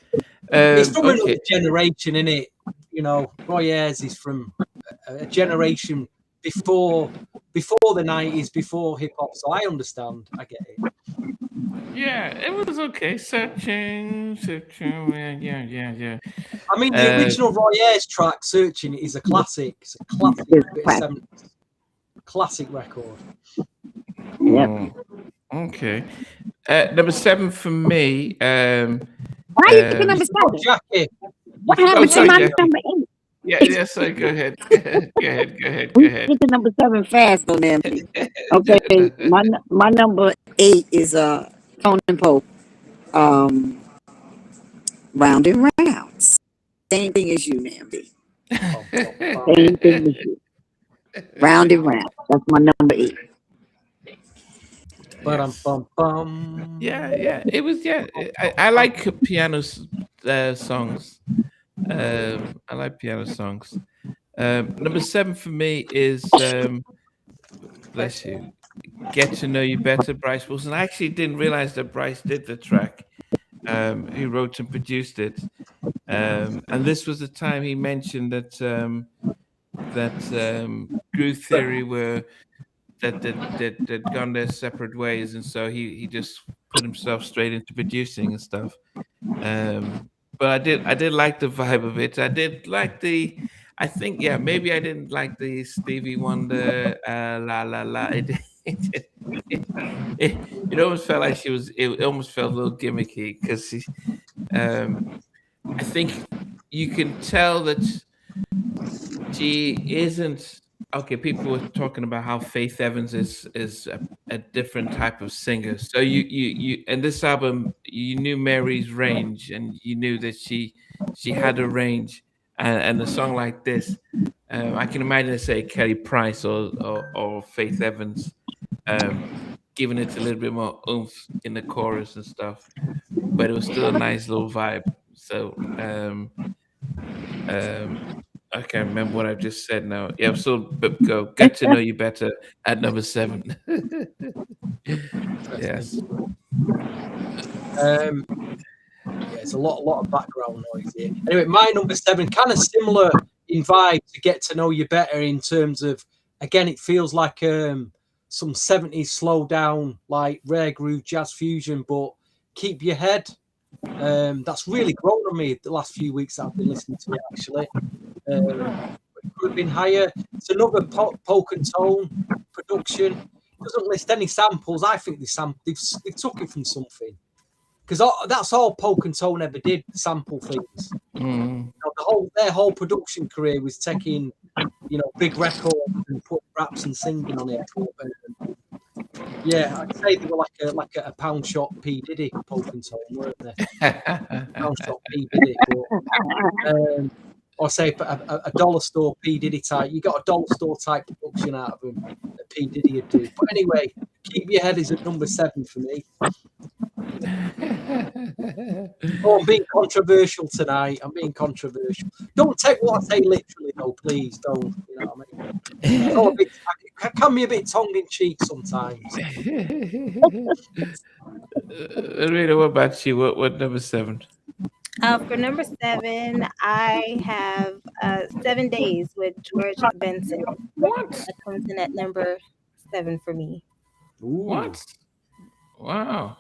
It's from another generation, isn't it? You know, Roy Ayers is from a generation before the 90s, before hip hop. So I understand. I get it. Yeah, it was okay. Searching. Yeah. I mean, the original Roy Ayers track, Searching, is a classic. It's a classic. Classic record. Yep. Okay. Number 7 for me. Why are you picking number 7? Jackie. What happened to my number 8? Yeah, so go ahead. Go ahead. Get to number 7 fast on them. Okay, my number 8 is Salt-N-Pepa. Round and Rounds. Same thing as you, Nambi. Same thing as you. Round and Round. That's my number 8. Yeah. It was. I like piano songs. I like piano songs. Number 7 for me is bless you. Get to Know You Better, Bryce Wilson. I actually didn't realize that Bryce did the track. He wrote and produced it. And this was the time he mentioned that Groove Theory were that gone their separate ways, and so he just put himself straight into producing and stuff. But I did like the vibe of it. I did like maybe I didn't like the Stevie Wonder la la la. It almost felt like it almost felt a little gimmicky because I think you can tell that she isn't okay. People were talking about how Faith Evans is a different type of singer. So you in this album you knew Mary's range, and you knew that she had a range, and a song like this, I can imagine say Kelly Price or Faith Evans, giving it a little bit more oomph in the chorus and stuff, but it was still a nice little vibe. So I can't remember what I've just said now. Yeah, so go Get to Know You Better at number 7. Yes. It's a lot of background noise here. Anyway, my number 7, kind of similar in vibe to Get to Know You Better in terms of, again, it feels like some 70s slow down, like rare groove jazz fusion, but keep your head. That's really grown on me the last few weeks that I've been listening to it, actually. It could have been higher. It's another poke and tone production. It doesn't list any samples. I think they've took it from something, because that's all poke and tone ever did, sample things. You know, their whole production career was taking, big records and put raps and singing on it. Yeah, I'd say they were like a pound shop P Diddy poke and tone, weren't they? Pound shop P Diddy. But, or say a dollar store P Diddy type. You got a dollar store type production out of them that P Diddy would do. But anyway, Keep Your Head is at number 7 for me. Oh, I'm being controversial tonight. I'm being controversial. Don't take what I say literally, though, please. Don't. You know what I mean? It can be a bit tongue in cheek sometimes. Rita, what about you? What number 7? For number 7, I have 7 Days with George Benson. What? That comes in at number 7 for me. Ooh. What? Wow.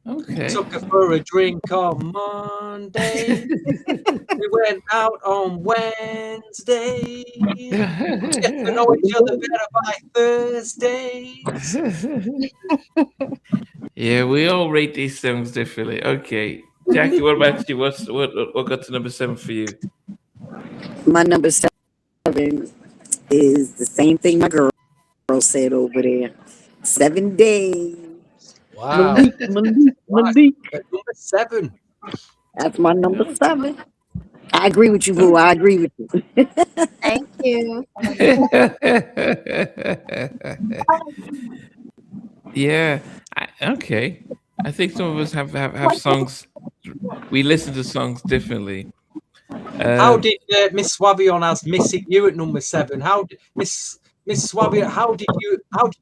Okay. Took her for a drink on Monday. We went out on Wednesday. Get to know each other better by Thursdays. Yeah, we all rate these songs differently. Okay, Jackie, what about you? What got to number 7 for you? My number 7 is the same thing my girl said over there. 7 days. Wow. Malik. At number 7. That's my number 7. I agree with you, boo. I agree with you. Thank you. Yeah. Okay. I think some of us have songs. We listen to songs differently. How did Miss Swabion has Missing You at number 7? How did Miss Swabion? How did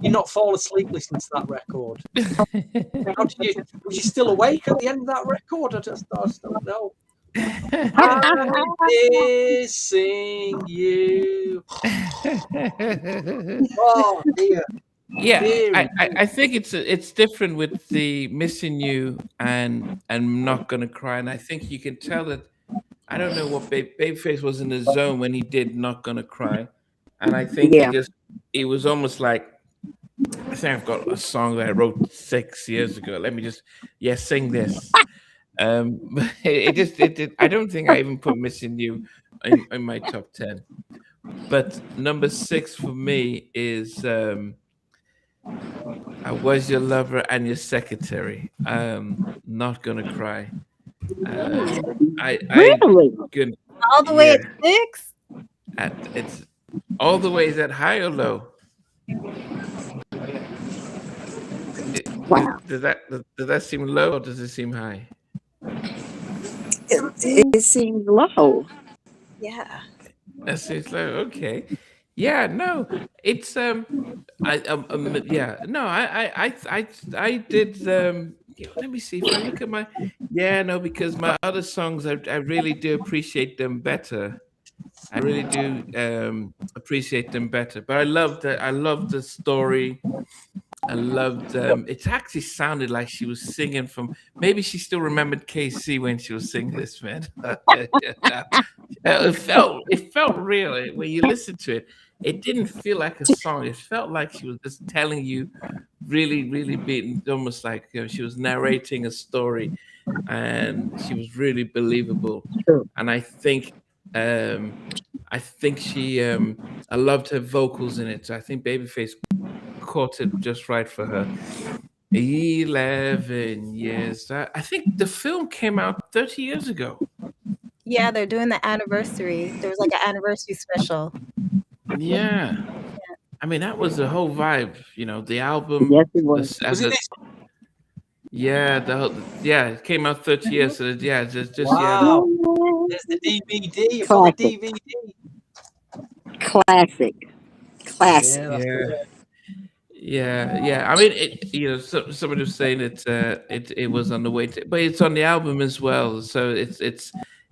you not fall asleep listening to that record? How did you? Was you still awake at the end of that record? I just don't know. I'm missing you. Oh dear. Yeah, Dear. I think it's different with the Missing You and Not Gonna Cry, and I think you can tell that. I don't know what Babyface was in the zone when he did Not Gonna Cry, and I think Yeah. it was almost like, I think I've got a song that I wrote 6 years ago. Let me just sing this. But I don't think I even put Missing You in my top 10. But number 6 for me is I Was Your Lover and Your Secretary. Not Gonna Cry. Really? All the way at 6? It's all the way. Is that high or low? Wow. Does that seem low or does it seem high? It seems low. Yeah. That seems low. Okay. Yeah. No. It's yeah. No. I did. Let me see if I look at my. Yeah. No. Because my other songs, I really do appreciate them better. I really do appreciate them better. But I loved the story. I loved. It actually sounded like she was singing from. Maybe she still remembered KC when she was singing this, man. It felt real when you listen to it. It didn't feel like a song. It felt like she was just telling you, really, really being almost like she was narrating a story, and she was really believable. True. And I think she. I loved her vocals in it. So I think Babyface caught it just right for her. 11 years. I think the film came out 30 years ago. Yeah, they're doing the anniversary. There was like an anniversary special. Yeah. I mean, that was the whole vibe, the album. Yes, it was. Was it this? Yeah, it came out 30 years. So yeah, just Wow. There's the DVD. You've got the DVD. Classic. Yeah. I mean, somebody was saying it was on the way to, but it's on the album as well. So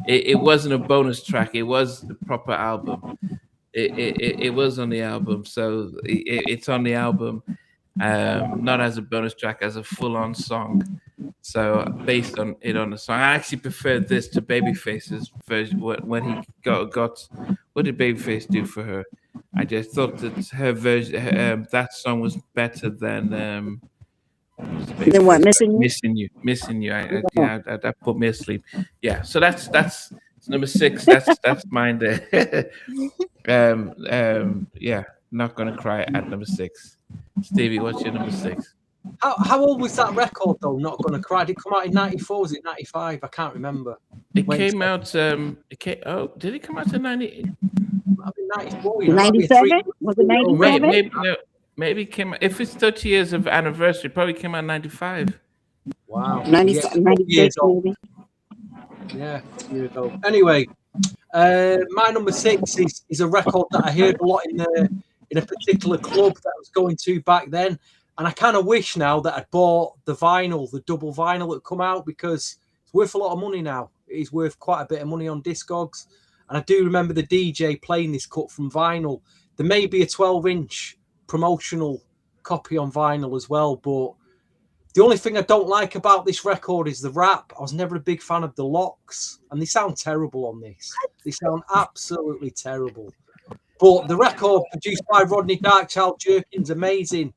it wasn't a bonus track. It was the proper album. It was on the album. So it's on the album, not as a bonus track, as a full-on song. So based on the song, I actually preferred this to Babyface's version when he got. What did Babyface do for her? I just thought that her version, that song was better than. Then what? Missing you. I put me asleep. Yeah. So that's number 6. That's mine there. Yeah. Not Gonna Cry at number 6. Stevie, what's your number 6? How old was that record though? Not Gonna Cry. Did it come out in 94? Was it 95? I can't remember. It came out. Did it come out in 90? 94. 97? Was it 97? Maybe it came out. If it's 30 years of anniversary, probably came out in 95. Wow. 96 maybe. Yeah, year ago. Anyway, my number 6 is a record that I heard a lot in a particular club that I was going to back then. And I kind of wish now that I'd bought the vinyl, the double vinyl that come out, because it's worth a lot of money now. It is worth quite a bit of money on Discogs. And I do remember the DJ playing this cut from vinyl. There may be a 12-inch promotional copy on vinyl as well, but the only thing I don't like about this record is the rap. I was never a big fan of the locks, and they sound terrible on this. They sound absolutely terrible. But the record produced by Rodney Darkchild Jerkins, amazing.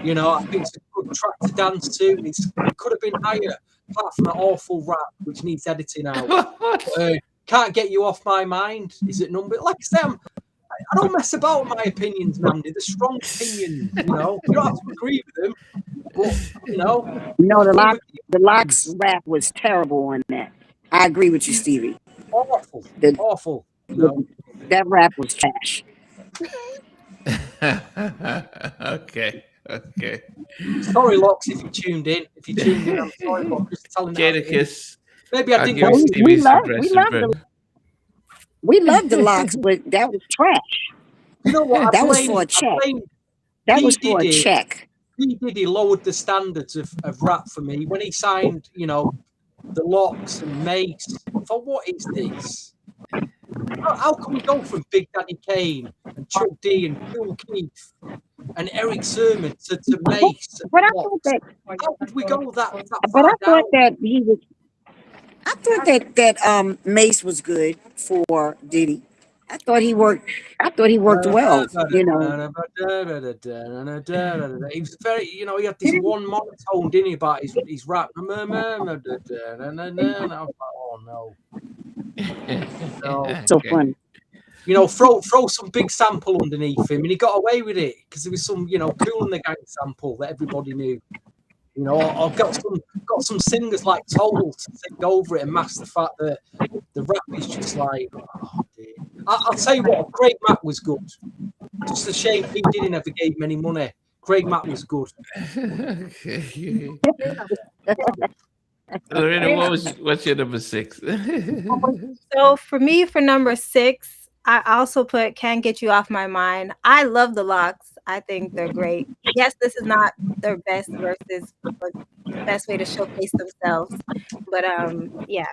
You know, I think it's a good track to dance to. It could have been higher, apart from that awful rap, which needs editing out. Can't Get You Off My Mind is at number. Like I say, I don't mess about with my opinions, Mandy. They're strong opinions, you know. You don't have to agree with them, but, you know. No, the Locks rap was terrible on that. I agree with you, Stevie. Awful. Awful. No. That rap was trash. Okay. Sorry, Locks, if you tuned in. I'm sorry, but I'm just telling you. Jadakiss. Maybe I didn't go. We love the Locks, but that was trash. You know what? That was for a check. That was for a check. P. Diddy lowered the standards of rap for me when he signed, you know, the Locks and Mace. For what is this? How can we go from Big Daddy Kane and Chuck D and Cool Keith and Eric Sermon to Mace? But I thought that. How did we go that But far I thought down? that he was. I thought that Mace was good for Diddy. I thought he worked well. You know. He was very, you know, he had this one monotone, didn't he, about his rap. I was like, oh no. So funny. You know, throw some big sample underneath him, and he got away with it because there was some, you know, Kool and the Gang sample that everybody knew. You know, I've got some singers like Total to sing over it and mask the fact that the rap is just like, oh dear. I'll tell you what, Craig Mack was good. Just a shame he didn't ever give him any money. Craig Mack was good. Lorena, what's your number 6? So for me, for number 6, I also put Can't Get You Off My Mind. I love the Locks. I think they're great. Yes, this is not their best verses, but the best way to showcase themselves. But yeah,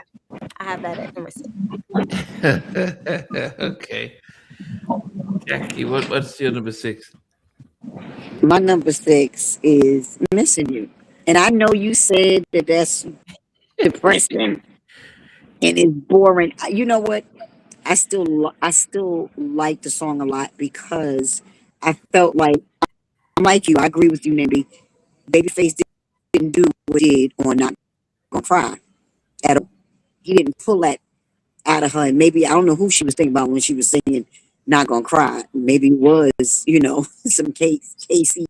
I have that at number 6. Okay. Jackie, what's your number 6? My number 6 is Missing You. And I know you said that that's depressing and it's boring. You know what? I still like the song a lot because I felt like you. I agree with you, Nimby. Babyface didn't do what he did on Not Gonna Cry at all. He didn't pull that out of her. And maybe I don't know who she was thinking about when she was singing Not Gonna Cry. Maybe it was, you know, some Casey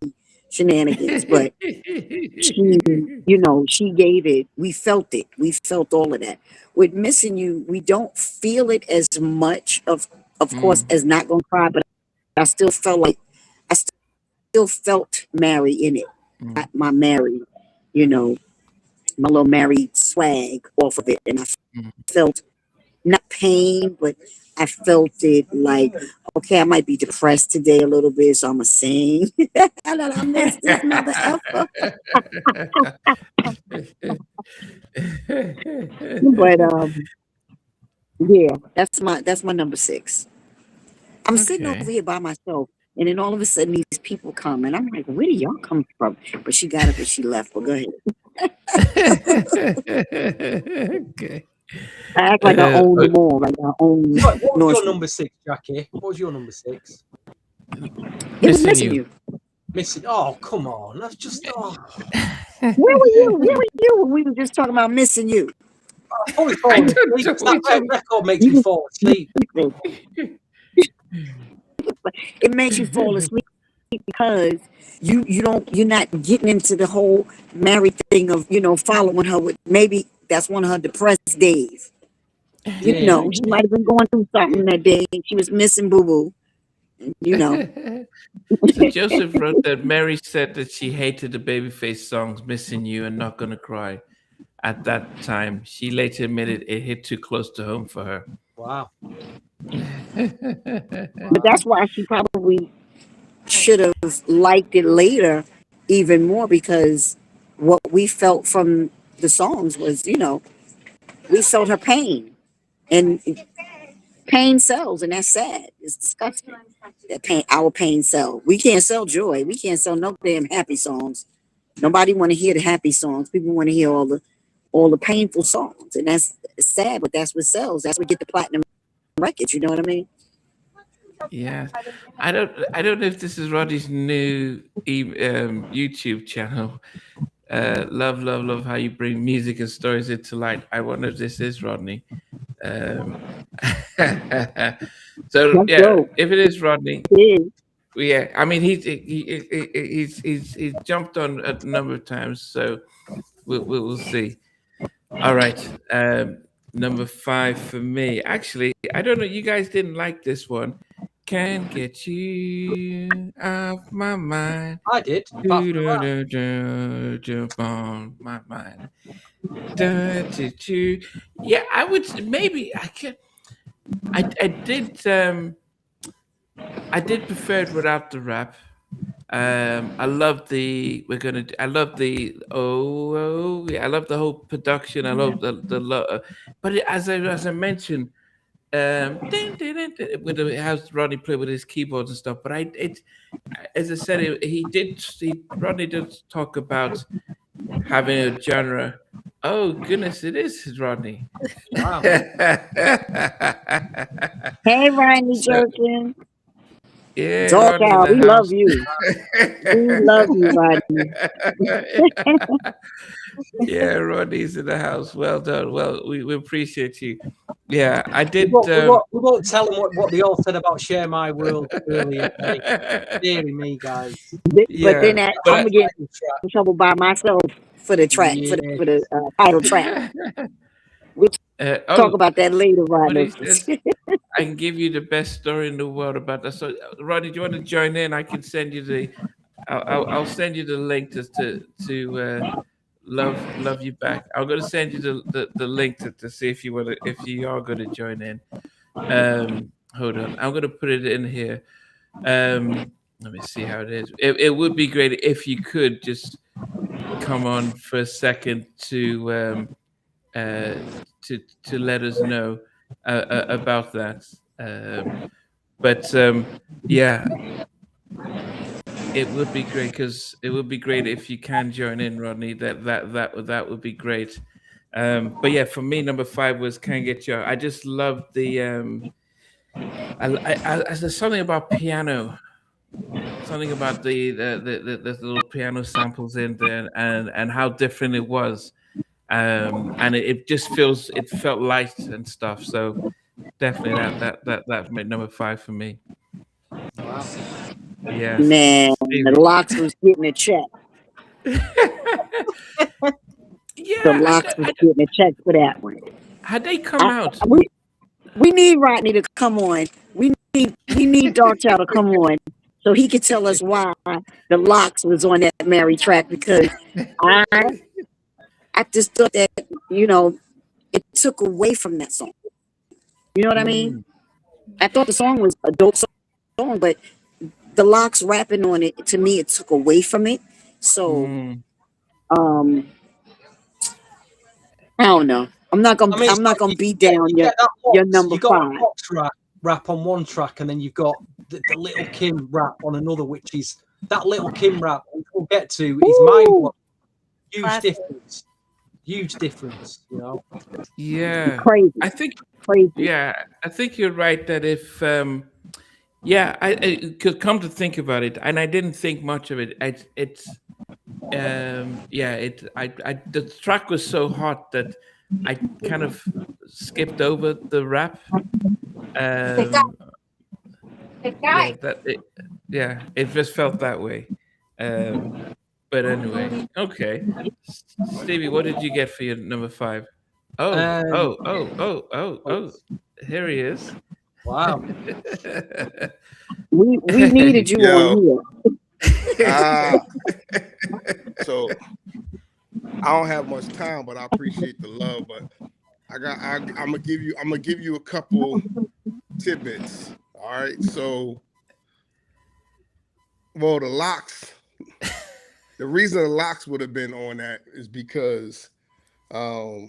shenanigans, but she, you know, she gave it. We felt it. We felt all of that. With Missing You, we don't feel it as much, of course, as Not Gonna Cry, but I still felt like I still felt Mary in it. My Mary, you know, my little Mary swag off of it, and I felt not pain, but I felt it like, okay, I might be depressed today a little bit, so I'm gonna sing. I missed this mother effer. But yeah, that's my number 6. I'm sitting over here by myself, and then all of a sudden these people come, and I'm like, where do y'all come from? But she got up and she left. Well, go ahead. Okay. I act like I own them all, like I own. What was your number 6, Jackie? What was your number 6? It was Missing You. Missing. Oh, come on. That's just. Oh. Where were you? Where were you when we were just talking about Missing You? That record makes me fall asleep. It makes you fall asleep because you're not getting into the whole married thing of, you know, following her with, maybe that's one of her depressed days. You know, she might have been going through something that day. She was missing Boo Boo. You know. So Joseph wrote that Mary said that she hated the Babyface songs "Missing You" and "Not Gonna Cry." At that time, she later admitted it hit too close to home for her. Wow. But that's why she probably should have liked it later even more because what we felt from the songs was, we felt her pain, and pain sells, and that's sad. It's disgusting that our pain sells. We can't sell joy. We can't sell no damn happy songs. Nobody want to hear the happy songs. People want to hear all the painful songs, and that's sad. But that's what sells. That's what get the platinum records. You know what I mean? Yeah, I don't know if this is Roddy's new YouTube channel. Love how you bring music and stories into light. I wonder if this is Rodney. Um, so Let's yeah, go. if it is Rodney, Yeah. yeah. I mean he's jumped on a number of times, so we'll see. All right, number 5 for me. Actually, I don't know. You guys didn't like this one. Can't get you off my mind. I did. Jump on my mind. Yeah, I would maybe I can. I did prefer it without the rap. I love the I love the yeah, I love the whole production. I love but as I mentioned, with how Rodney played with his keyboards and stuff. But as I said, Rodney did talk about having a genre. Oh goodness, it is Rodney. Wow. Hey, Rodney So, Jerkins. yeah, Rodney in Darkchild, the we love house. you. We love you, Rodney. Yeah, Rodney's in the house. Well done. Well, we appreciate you. Yeah, I We did. won't tell them what they all said about Share My World earlier. Deary me, guys. But Yeah, then I'm but gonna get in trouble by myself for the track, Yeah. for the title track. We'll talk about that later, what Rodney. he says, I can give you the best story in the world about that. So, Rodney, do you want to join in? I can send you I'll send you the link to love you back. I'm gonna send you the link to see if you are gonna join in. Hold on, I'm gonna put it in here. Let me see how it is. It would be great if you could just come on for a second to let us know about that. Yeah, it would be great because it would be great if you can join in, Rodney. That would be great. But yeah, for me, number 5 was "Can't Get You." I just love the. There's something about piano, something about the little piano samples in there, and how different it was. And it felt light and stuff. So definitely that's my number 5 for me. Wow. Yeah, Man, Stevie. the Locks was getting a check. The Yeah, Locks was getting a check for that one. had they come out? We need Rodney to come on. We need Darkchild to come on so he could tell us why the Locks was on that Mary track, because I just thought that, it took away from that song. You know what I mean? I thought the song was a dope song, but the Locks rapping on it, to me, it took away from it. So, I don't know. I'm not gonna beat down your number 5. Box rap on one track, and then you've got the Little Kim rap on another, which is that Little Kim rap, which we'll get to, is mind-blowing. Huge difference, Yeah, Crazy. I think. Crazy. Yeah, I think you're right that if I could come to think about it, and I didn't think much of it. The track was so hot that I kind of skipped over the rap. It just felt that way. But anyway, okay. Stevie, what did you get for your number 5? Oh! Here he is. Wow. We needed you on here. So I don't have much time, but I appreciate the love. But I'm gonna give you a couple tidbits. All right. So, well, the Locks the reason the Locks would have been on that is because I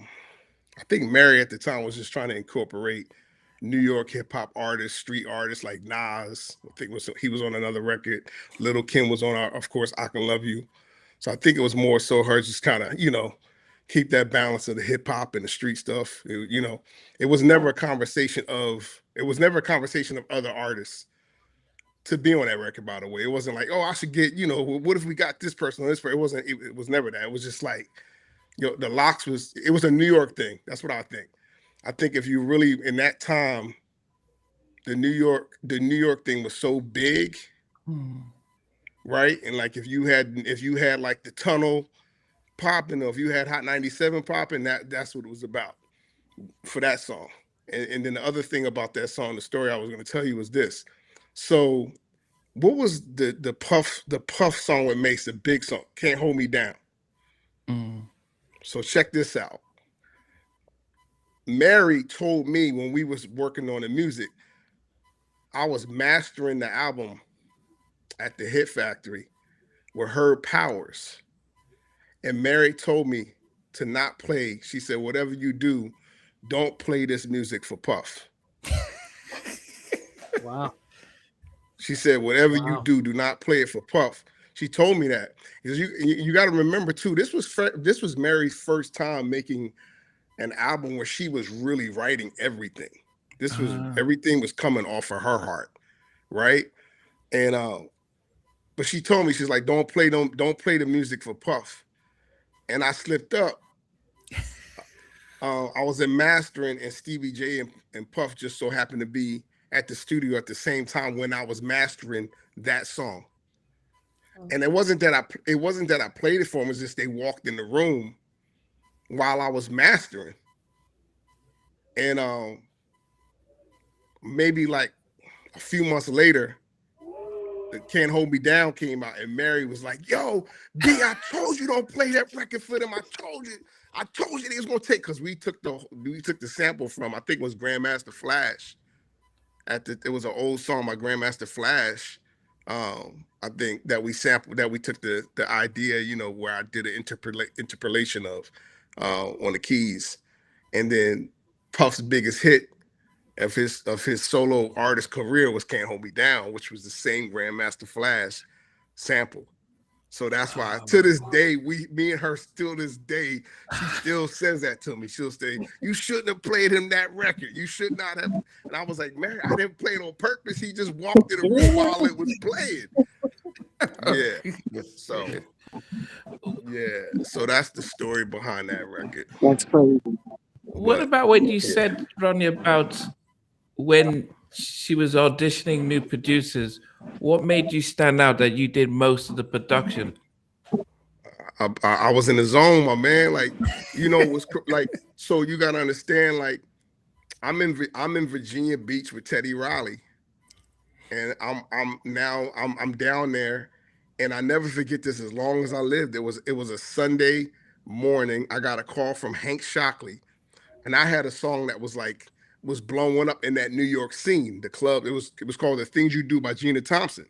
think Mary at the time was just trying to incorporate New York hip hop artists, street artists like Nas. I think he was on another record. Little Kim was on of course, I Can Love You. So I think it was more so her just kind of, keep that balance of the hip hop and the street stuff. It was never a conversation of other artists to be on that record, by the way. It wasn't like, oh, I should get, what if we got this person on this person? It was never that. It was just like, the Locks it was a New York thing. That's what I think. I think if you really, in that time, the New York thing was so big, right? And like if you had like the Tunnel popping, or if you had Hot 97 popping, that's what it was about for that song. And then the other thing about that song, the story I was going to tell you was this. So what was the Puff song with Mace, the big song, Can't Hold Me Down? So check this out. Mary told me when we was working on the music, I was mastering the album at the Hit Factory with Herb Powers. And Mary told me to not play. She said, whatever you do, don't play this music for Puff. Wow. She said, whatever you do not play it for Puff. She told me that. Because you got to remember too, this was Mary's first time making an album where she was really writing everything. This was everything was coming off of her heart, right? And but she told me, she's like, don't play the music for Puff. And I slipped up. I was in mastering, and Stevie J and Puff just so happened to be at the studio at the same time when I was mastering that song. And it wasn't that I played it for them, it's just they walked in the room while I was mastering. And maybe like a few months later, the Can't Hold Me Down came out, and Mary was like, yo, B, I told you don't play that record for them. I told you they was gonna take, because we took the sample from, I think it was Grandmaster Flash. It was an old song by Grandmaster Flash. I think that we sampled, that we took the idea, where I did an interpolation of on the keys. And then Puff's biggest hit of his solo artist career was Can't Hold Me Down, which was the same Grandmaster Flash sample. So that's why to this day, me and her still this day, she still says that to me. She'll say, you shouldn't have played him that record. You should not have. And I was like, Mary, I didn't play it on purpose. He just walked in the room while it was playing. So that's the story behind that record. That's crazy. What about when you said, Ronnie, about when she was auditioning new producers? What made you stand out that you did most of the production? I was in the zone, my man. Like, it was like, so you gotta understand, like, I'm in Virginia Beach with Teddy Riley, and I'm down there, and I never forget this as long as I lived. It was a Sunday morning. I got a call from Hank Shockley, and I had a song that was blowing up in that New York scene, the club. It was called The Things You Do by Gina Thompson.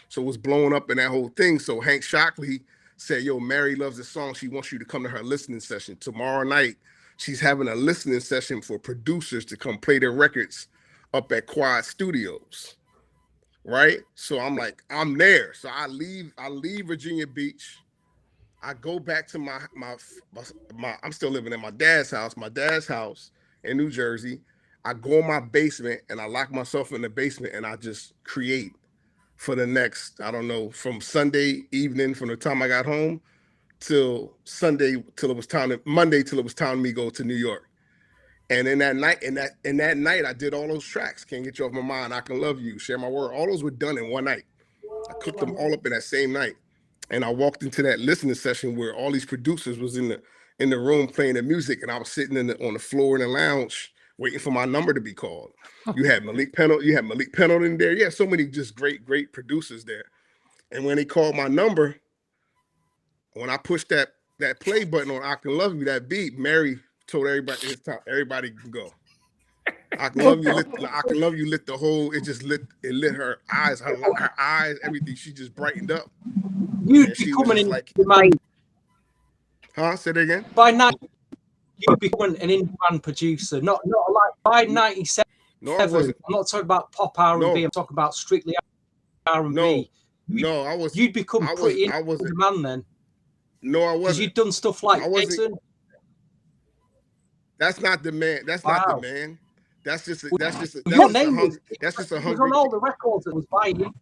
So it was blowing up in that whole thing. So Hank Shockley said, yo, Mary loves this song. She wants you to come to her listening session. Tomorrow night, she's having a listening session for producers to come play their records up at Quad Studios. Right? So I'm like, I'm there. So I leave Virginia Beach. I go back to my I'm still living in my dad's house in New Jersey. I go in my basement and I lock myself in the basement and I just create for the next, I don't know, from Sunday evening, from the time I got home till Monday till it was time for me to go to New York. And in that night, I did all those tracks. Can't Get You Off My Mind, I Can Love You, Share My Word. All those were done in one night. I cooked them all up in that same night. And I walked into that listening session where all these producers was in the room playing the music, and I was sitting on the floor in the lounge waiting for my number to be called. You had Malik Pendleton there. Yeah, so many just great producers there. And when they called my number, when I pushed that play button on I Can Love You, that beat, Mary told everybody it's time. Everybody can go. I Can Love You lit the whole, it lit her eyes, her eyes, everything. She just brightened up. You'd and she become was an just like, in-demand. huh? Say that again. By 90, you'd become an in-demand producer. Not like by 97. No, I wasn't. I'm not talking about pop R&B. No. I'm talking about strictly R&B. No, I was. You'd become pretty in demand then. No, I Because wasn't. you'd done stuff like I wasn't. Jason. That's not demand. That's not demand. That's just. That's just. That's Your just a name hungry. was. That's just a It was hungry. on all the records that was by you.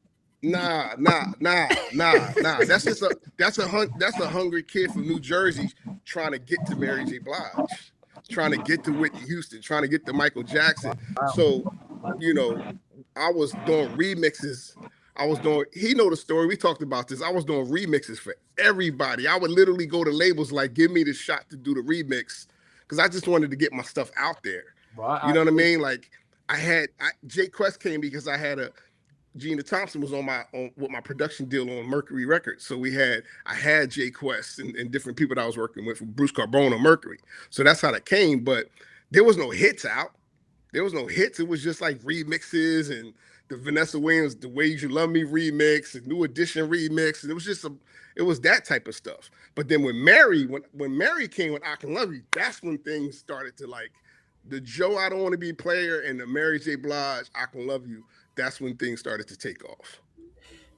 Nah. That's just a. That's a hungry kid from New Jersey trying to get to Mary J. Blige, trying to get to Whitney Houston, trying to get to Michael Jackson. So, you know, I was doing remixes. He know the story. We talked about this. I was doing remixes for everybody. I would literally go to labels like, give me the shot to do the remix. Because I just wanted to get my stuff out there. Right. You know what I mean? Like Jay Quest came because I had Gina Thompson was with my production deal on Mercury Records. So I had Jay Quest and different people that I was working with, Bruce Carbone on Mercury. So that's how that came. But there was no hits out. There was no hits. It was just like remixes and the Vanessa Williams, The Way You Love Me remix, and New Edition remix. And it was just it was that type of stuff. But then when Mary came with I Can Love You, that's when things started to like the Joe I Don't Want to Be Player and the Mary J. Blige I Can Love You. That's when things started to take off.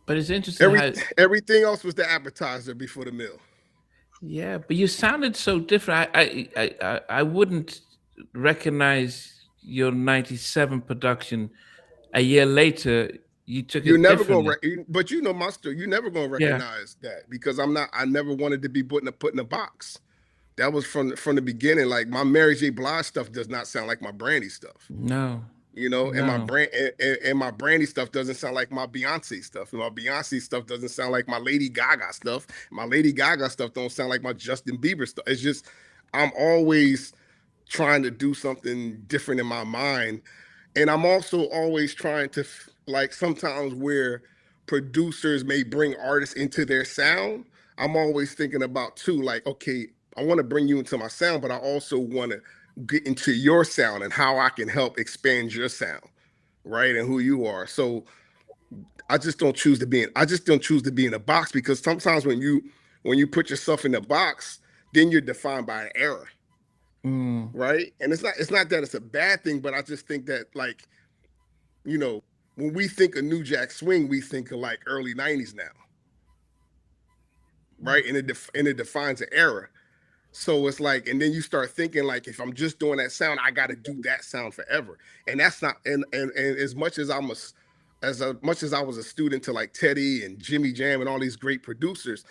But it's interesting. Everything else was the appetizer before the meal. Yeah, but you sounded so different. I wouldn't recognize your '97 production. A year later, you took You're it never differently. gonna, but you know, Master, you're never gonna recognize that because I never wanted to be put in a box. That was from the beginning. Like my Mary J. Blige stuff does not sound like my Brandy stuff. No. You know, and my Brandy stuff doesn't sound like my Beyonce stuff. And my Beyonce stuff doesn't sound like my Lady Gaga stuff. My Lady Gaga stuff don't sound like my Justin Bieber stuff. It's just I'm always trying to do something different in my mind. And I'm also always trying to, like, sometimes where producers may bring artists into their sound, I'm always thinking about too, like, okay, I want to bring you into my sound, but I also want to get into your sound and how I can help expand your sound, right? And who you are. So I just don't choose to be in a box, because sometimes when you put yourself in a box, then you're defined by an era. Right. And it's not that it's a bad thing, but I just think that, like, you know, when we think of New Jack Swing, we think of like early 90s now. Right. And it defines an era. So it's like, and then you start thinking like, if I'm just doing that sound, I got to do that sound forever. And that's not, and as much as I was a student to like Teddy and Jimmy Jam and all these great producers,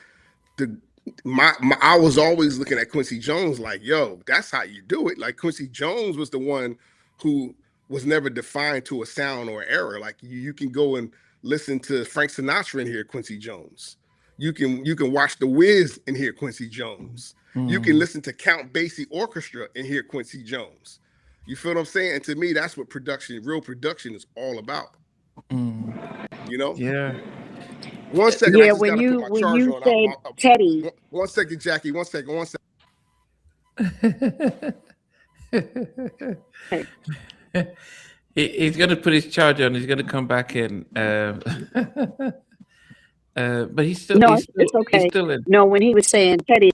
I was always looking at Quincy Jones like, yo, that's how you do it. Like Quincy Jones was the one who was never defined to a sound or era. Like you can go and listen to Frank Sinatra and hear Quincy Jones. You can watch The Wiz and hear Quincy Jones. You can listen to Count Basie Orchestra and hear Quincy Jones. You feel what I'm saying? And to me, that's what real production is all about. You know? Yeah. 1 second. Yeah, I just when gotta you put my charger on. said Teddy. 1 second, Jackie. 1 second. 1 second. He's gonna put his charger on. He's gonna come back in. But he's still. It's okay. He's still in. No, when he was saying Teddy,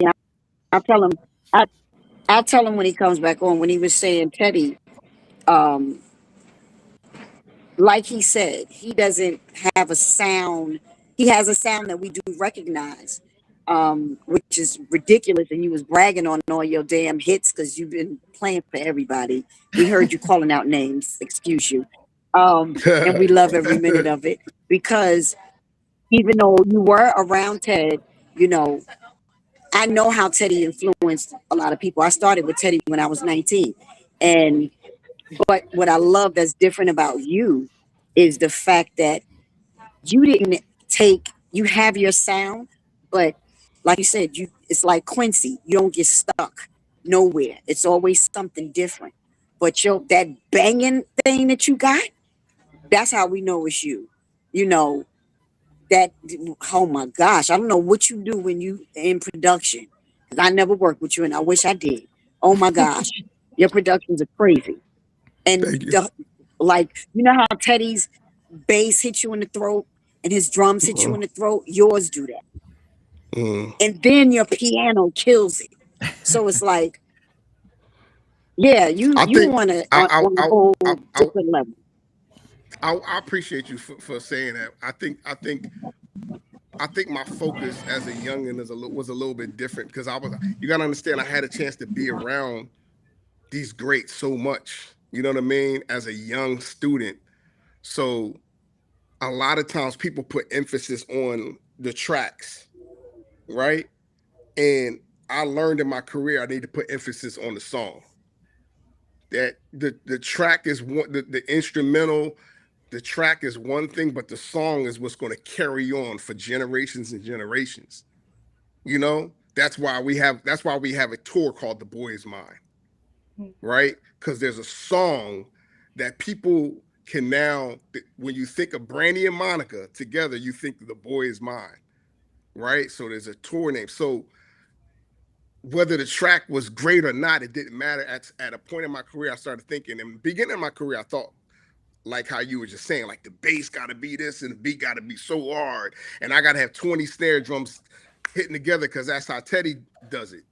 I'll tell him. I'll tell him when he comes back on. When he was saying Teddy, like he said, he doesn't have a sound. He has a sound that we do recognize, which is ridiculous. And you was bragging on all your damn hits because you've been playing for everybody. We heard you calling out names. Excuse you. And we love every minute of it, because even though you were around Ted, you know, I know how Teddy influenced a lot of people. I started with Teddy when I was 19. But what I love that's different about you is the fact that you didn't you have your sound, but like you said, it's like Quincy. You don't get stuck nowhere. It's always something different. But that banging thing that you got, that's how we know it's you. You know, that, oh my gosh, I don't know what you do when you in production. I never worked with you and I wish I did. Oh my gosh, your productions are crazy. And you know how Teddy's bass hits you in the throat and his drums hit you in the throat? Yours do that. and then your piano kills it. So it's like, yeah, you want to on a whole different level. I appreciate you for saying that. I think my focus as a youngin was a little bit different because you gotta understand, I had a chance to be around these greats so much, you know what I mean, as a young student. So a lot of times people put emphasis on the tracks, right? And I learned in my career I need to put emphasis on the song. That the track is one, the instrumental, the track is one thing, but the song is what's going to carry on for generations and generations. You know, that's why we have a tour called The Boy Is Mine, right? Because there's a song that people can now, when you think of Brandy and Monica together, you think The Boy Is Mine, right? So there's a tour name. So whether the track was great or not, it didn't matter. At a point in my career, I started thinking, in the beginning of my career, I thought, like how you were just saying, like the bass got to be this and the beat got to be so hard. And I got to have 20 snare drums hitting together because that's how Teddy does it.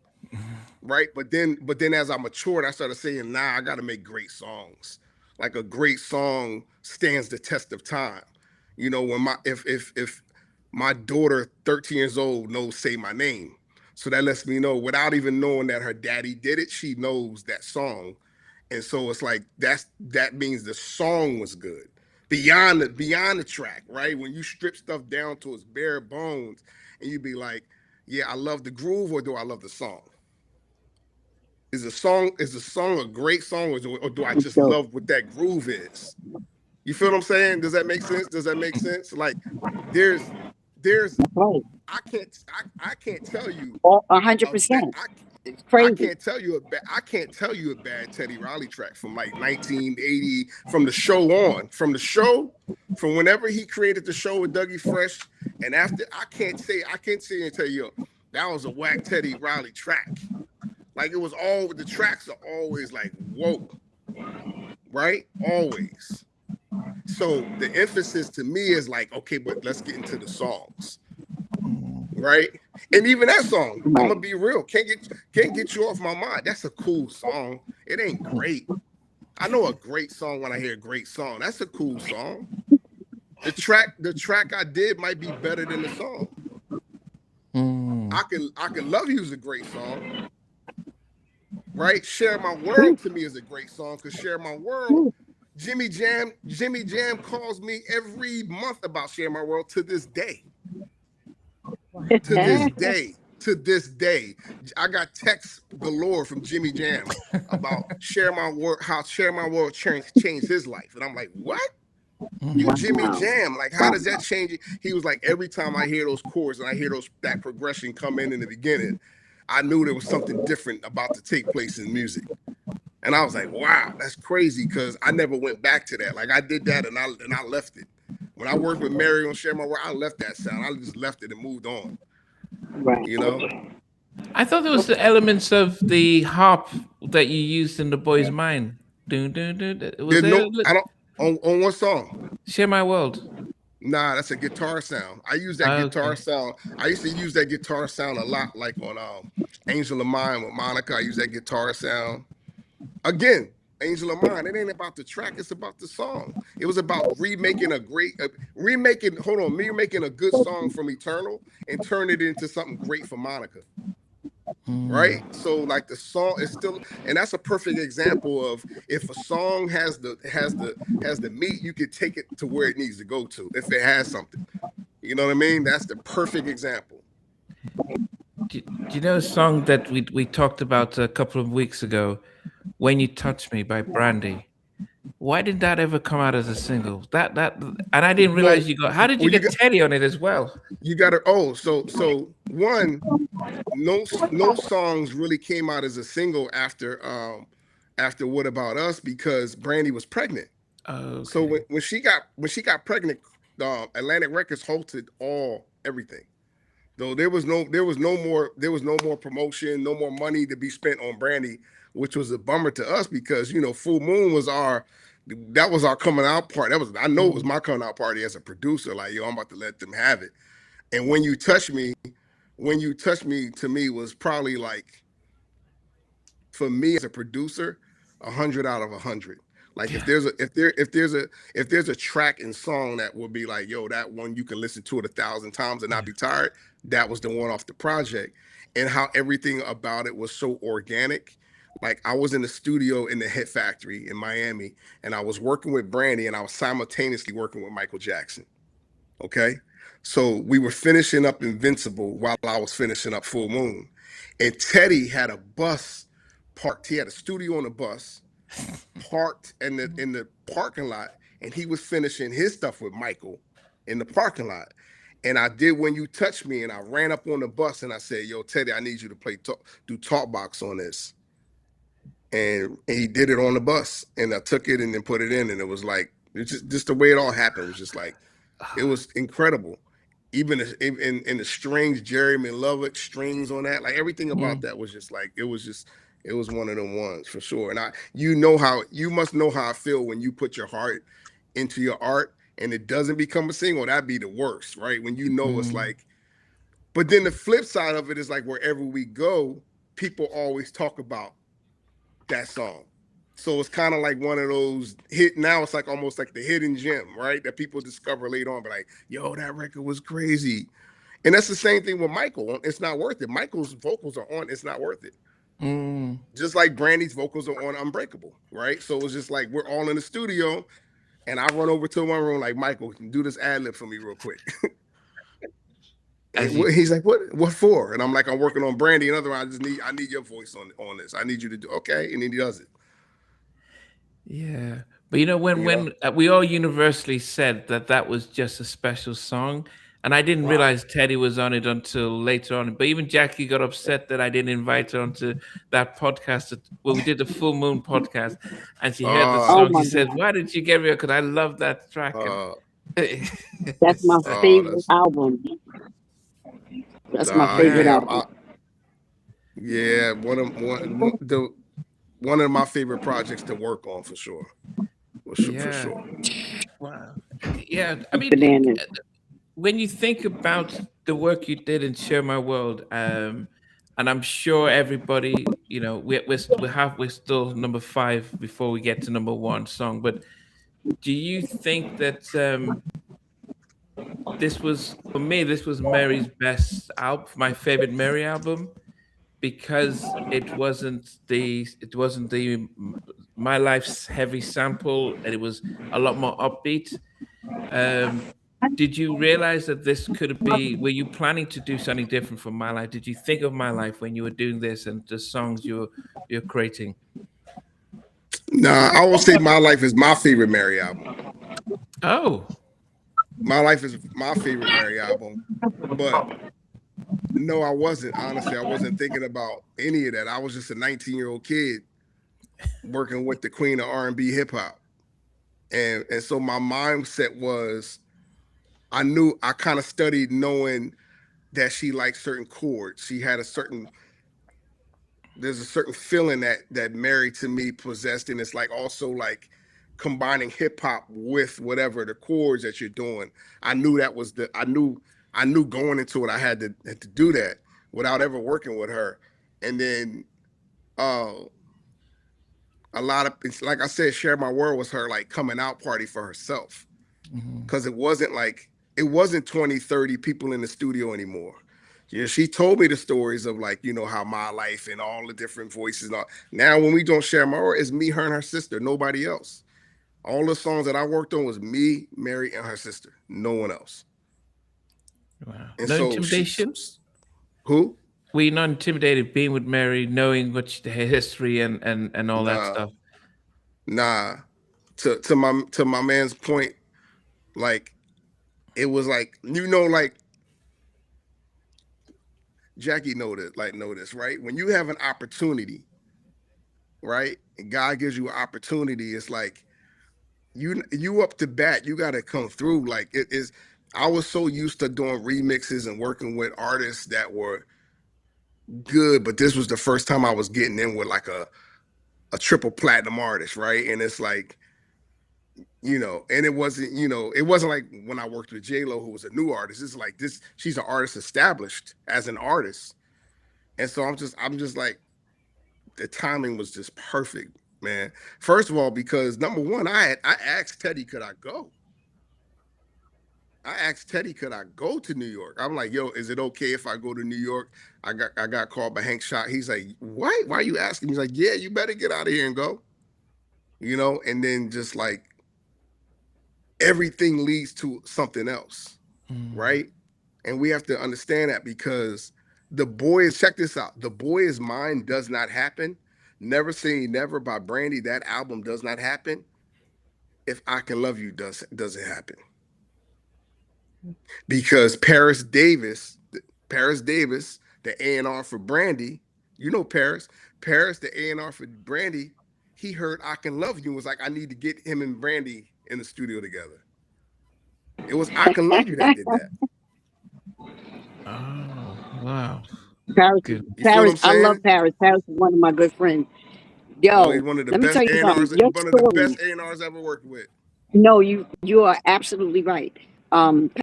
Right. But then as I matured, I started saying, nah, I got to make great songs. Like a great song stands the test of time. You know, when if my daughter, 13 years old, knows Say My Name. So that lets me know, without even knowing that her daddy did it, she knows that song. And so it's like that means the song was good. Beyond the track, right? When you strip stuff down to its bare bones and you be like, yeah, I love the groove, or do I love the song? Is the song a great song, or do I just love what that groove is? You feel what I'm saying? Does that make sense? Like there's Right. I can't tell you 100%. It's crazy. I can't tell you a bad Teddy Riley track from like 1980, from the show, from whenever he created the show with Dougie Fresh, and after, I can't say and tell you that was a whack Teddy Riley track. Like it was the tracks are always like, whoa, right? Always. So the emphasis to me is like, okay, but let's get into the songs. Right? And even that song, I'm gonna be real, can't get you off my mind. That's a cool song. It ain't great. I know a great song when I hear a great song. That's a cool song. The track I did might be better than the song. I Can Love You is a great song. Right? Share My World to me is a great song, because Share My World, Jimmy Jam calls me every month about Share My World to this day. To this day, I got texts galore from Jimmy Jam about Share My World, how Share My World changed his life. And I'm like, what? You Jimmy Jam, like how does that change it? He was like, every time I hear those chords and I hear that progression come in the beginning, I knew there was something different about to take place in music. And I was like, wow, that's crazy, because I never went back to that. Like I did that and I left it. When I worked with Mary on Share My World, I left that sound. I just left it and moved on. Right. You know? I thought there was the elements of the harp that you used in The Boy's Mind. Was there? I don't on what song? Share My World. Nah, that's a guitar sound. I use that guitar sound. I used to use that guitar sound a lot, like on Angel of Mine with Monica. I use that guitar sound. Again, Angel of Mine, it ain't about the track, it's about the song. It was about remaking a good song from Eternal and turn it into something great for Monica. Right? So like the song is still, and that's a perfect example of, if a song has the meat, you could take it to where it needs to go to, if it has something. You know what I mean? That's the perfect example. Do you know a song that we talked about a couple of weeks ago, When You Touch Me by Brandy? Why did that ever come out as a single? And I didn't realize how did you get Teddy on it as well? You got to, so one, no songs really came out as a single after What About Us, because Brandy was pregnant. Okay. So when she got pregnant, Atlantic Records halted everything. Though there was no more promotion, no more money to be spent on Brandy, which was a bummer to us, because Full Moon was our coming out party. I know it was my coming out party as a producer. Like, yo, I'm about to let them have it. And When You Touch Me When You Touch Me to me was probably like, for me as a producer, 100 out of 100. Like if there's a track and song that would be like, yo, that one you can listen to it 1,000 times and not be tired, that was the one off the project. And how everything about it was so organic. Like I was in the studio in the Hit Factory in Miami, and I was working with Brandy, and I was simultaneously working with Michael Jackson. Okay. So we were finishing up Invincible while I was finishing up Full Moon. And Teddy had a bus parked. He had a studio on a bus parked in the parking lot, and he was finishing his stuff with Michael in the parking lot. And I did When You Touch Me, and I ran up on the bus and I said, yo, Teddy, I need you to do talk box on this. And he did it on the bus, and I took it and then put it in, and it was like, it's just the way it all happened was just like, it was incredible. Even in the strings, Jerry McLovin strings on that, like everything about that was just like, it was one of them ones for sure. And you must know how I feel when you put your heart into your art and it doesn't become a single. That'd be the worst, right? When you know it's like, but then the flip side of it is like wherever we go, people always talk about that song. So it's kind of like one of those now it's like almost like the hidden gem, right? That people discover later on, but like, yo, that record was crazy. And that's the same thing with Michael. It's Not Worth It. Michael's vocals are on It's Not Worth It. Just like Brandy's vocals are on Unbreakable, right? So it's just like we're all in the studio, and I run over to one room like, Michael, do this ad lib for me real quick. And he's like, what for? And I'm like, I'm working on Brandy. In other words, I need your voice on this. I need you to do okay, and then he does it. Yeah, but when we all universally said that was just a special song, and I didn't realize Teddy was on it until later on. But even Jackie got upset that I didn't invite her onto that podcast. Well, we did the Full Moon podcast, and she heard the song. She said, "Why did you get me?" Because I love that track. That's my favorite album. That's my favorite album. Yeah, one of my favorite projects to work on for sure. For sure. Wow. Yeah, I mean, when you think about the work you did in Share My World, and I'm sure everybody, we're still number 5 before we get to number 1 song. But do you think that this was Mary's best album, my favorite Mary album? Because it wasn't the My Life's heavy sample, and it was a lot more upbeat. Did you realize that this could be? Were you planning to do something different from My Life? Did you think of My Life when you were doing this and the songs you're creating? Nah, I will say My Life is my favorite Mary album. Oh, My Life is my favorite Mary album, but. No, I wasn't. Honestly, I wasn't thinking about any of that. I was just a 19-year-old kid working with the queen of R&B hip hop. And so my mindset was, I kind of studied knowing that she liked certain chords. She had there's a certain feeling that Mary to me possessed. And it's like also like combining hip hop with whatever the chords that you're doing. I knew that was I knew going into it, I had to do that without ever working with her. And then it's like I said, Share My World was her like coming out party for herself. Because it wasn't 20, 30 people in the studio anymore. Yeah, she told me the stories of like, how My Life and all the different voices. Now when we don't Share My World, it's me, her, and her sister, nobody else. All the songs that I worked on was me, Mary, and her sister, no one else. Wow. And no so intimidation? Who? Were you not intimidated being with Mary, knowing what her history and all that stuff? Nah. To my man's point, like it was like, like Jackie know this, right? When you have an opportunity, right? And God gives you an opportunity, it's like you up to bat, you gotta come through. Like it is. I was so used to doing remixes and working with artists that were good, but this was the first time I was getting in with like a triple platinum artist, right? And it's like you know, and it wasn't, you know, it wasn't like when I worked with J-Lo, who was a new artist. It's like this, she's an artist established as an artist. And so I'm just like, the timing was just perfect, man. First of all, because number one, I asked Teddy, could I go? I asked Teddy, could I go to New York? I'm like, yo, is it okay if I go to New York? I got called by Hank Shot. He's like, what? Why are you asking? He's like, yeah, you better get out of here and go. You know, and then just like everything leads to something else, right? And we have to understand that, because the boys, check this out, The Boy Is Mine does not happen. Never Say Never by Brandy, that album does not happen if I Can Love You doesn't happen. Because Paris Davis, the A&R for Brandy, you know Paris, the A&R for Brandy, he heard I Can Love You and was like, I need to get him and Brandy in the studio together. It was I Can Love You that did that. Oh, wow. Paris, Good. Paris, I love Paris. Paris is one of my good friends. Yo, He's one of the let me best tell you something. A&Rs, Your one of the story. best A&Rs I ever worked with. No, you are absolutely right.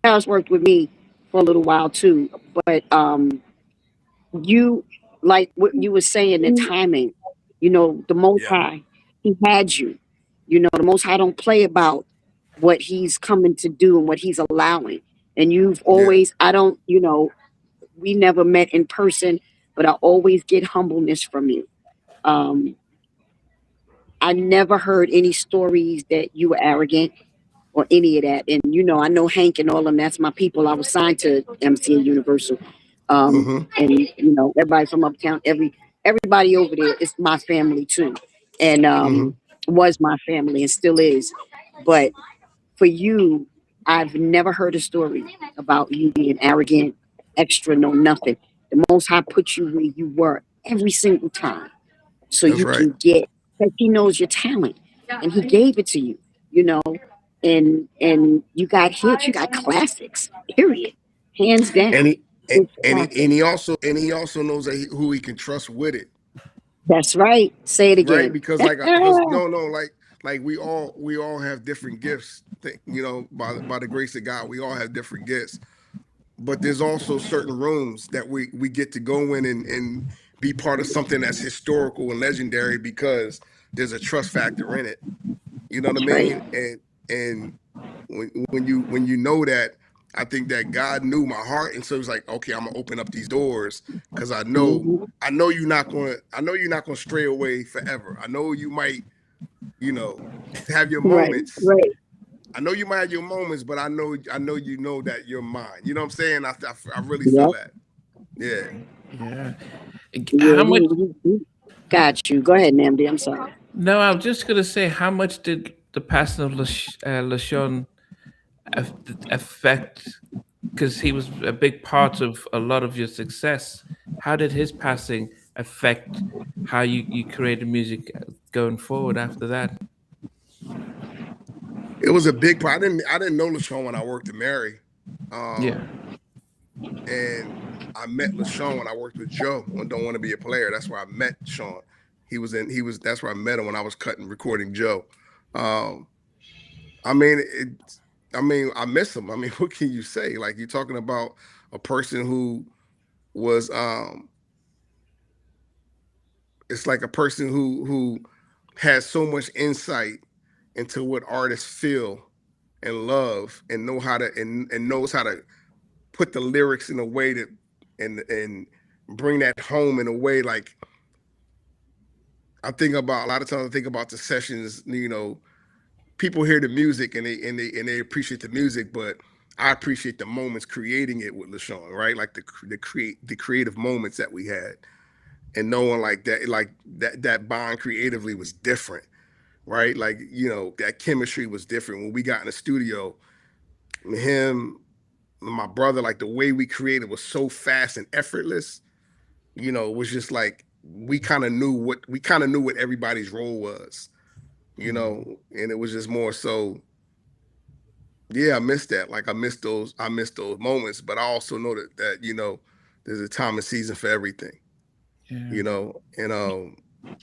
Paris worked with me for a little while too, but you, like what you were saying, the timing. You know, the Most Yeah. High, He had you. You know, the Most High don't play about what He's coming to do and what He's allowing. And you've always, I don't, you know, we never met in person, but I always get humbleness from you. Um, I never heard any stories that you were arrogant or any of that. And you know, I know Hank and all of them. That's my people. I was signed to MC and Universal, and you know, everybody from uptown, everybody over there is my family too, and was my family and still is. But for you, I've never heard a story about you being arrogant, extra, no nothing. The Most High put you where you were every single time, so That's you right. can get. Because He knows your talent, and He gave it to you. You know, and you got hits, you got classics. Period, hands down. And It's classic. he also knows that who he can trust with it. That's right. Say it again. Right, because like we all have different gifts, you know, by the grace of God, we all have different gifts. But there's also certain rooms that we get to go in and be part of something that's historical and legendary, because there's a trust factor in it. You know what I mean? And when you know that, I think that God knew my heart, and so He's like, okay, I'm gonna open up these doors, because I know you're not gonna stray away forever. I know you might, you know, have your moments. Right. I know you might have your moments, but I know you know that you're mine. You know what I'm saying? I really feel that. Yeah. Yeah. How much? Got you. Go ahead, Namdi. I'm sorry. No, I'm just gonna say, how much did the passing of LaShawn affect? Because he was a big part of a lot of your success. How did his passing affect how you created music going forward after that? It was a big part. I didn't know LaShawn when I worked at Mary. And I met LaShawn when I worked with Joe on Don't Want to Be a Player. That's where I met Sean. That's where I met him when I was recording Joe. I miss him. I mean, what can you say? Like, you're talking about a person who was it's like a person who has so much insight into what artists feel and love, and know how to and knows how to put the lyrics in a way that and bring that home in a way. Like, a lot of times I think about the sessions, you know, people hear the music and they appreciate the music, but I appreciate the moments creating it with LaShawn, right? Like the creative moments that we had, and knowing like that bond creatively was different, right? Like, you know, that chemistry was different when we got in the studio. Him, my brother, like the way we created was so fast and effortless. You know, it was just like we kind of knew what everybody's role was, you know, and it was just more so. Yeah, I missed that. Like, I missed those moments, but I also know that you know, there's a time and season for everything. Yeah. You know, and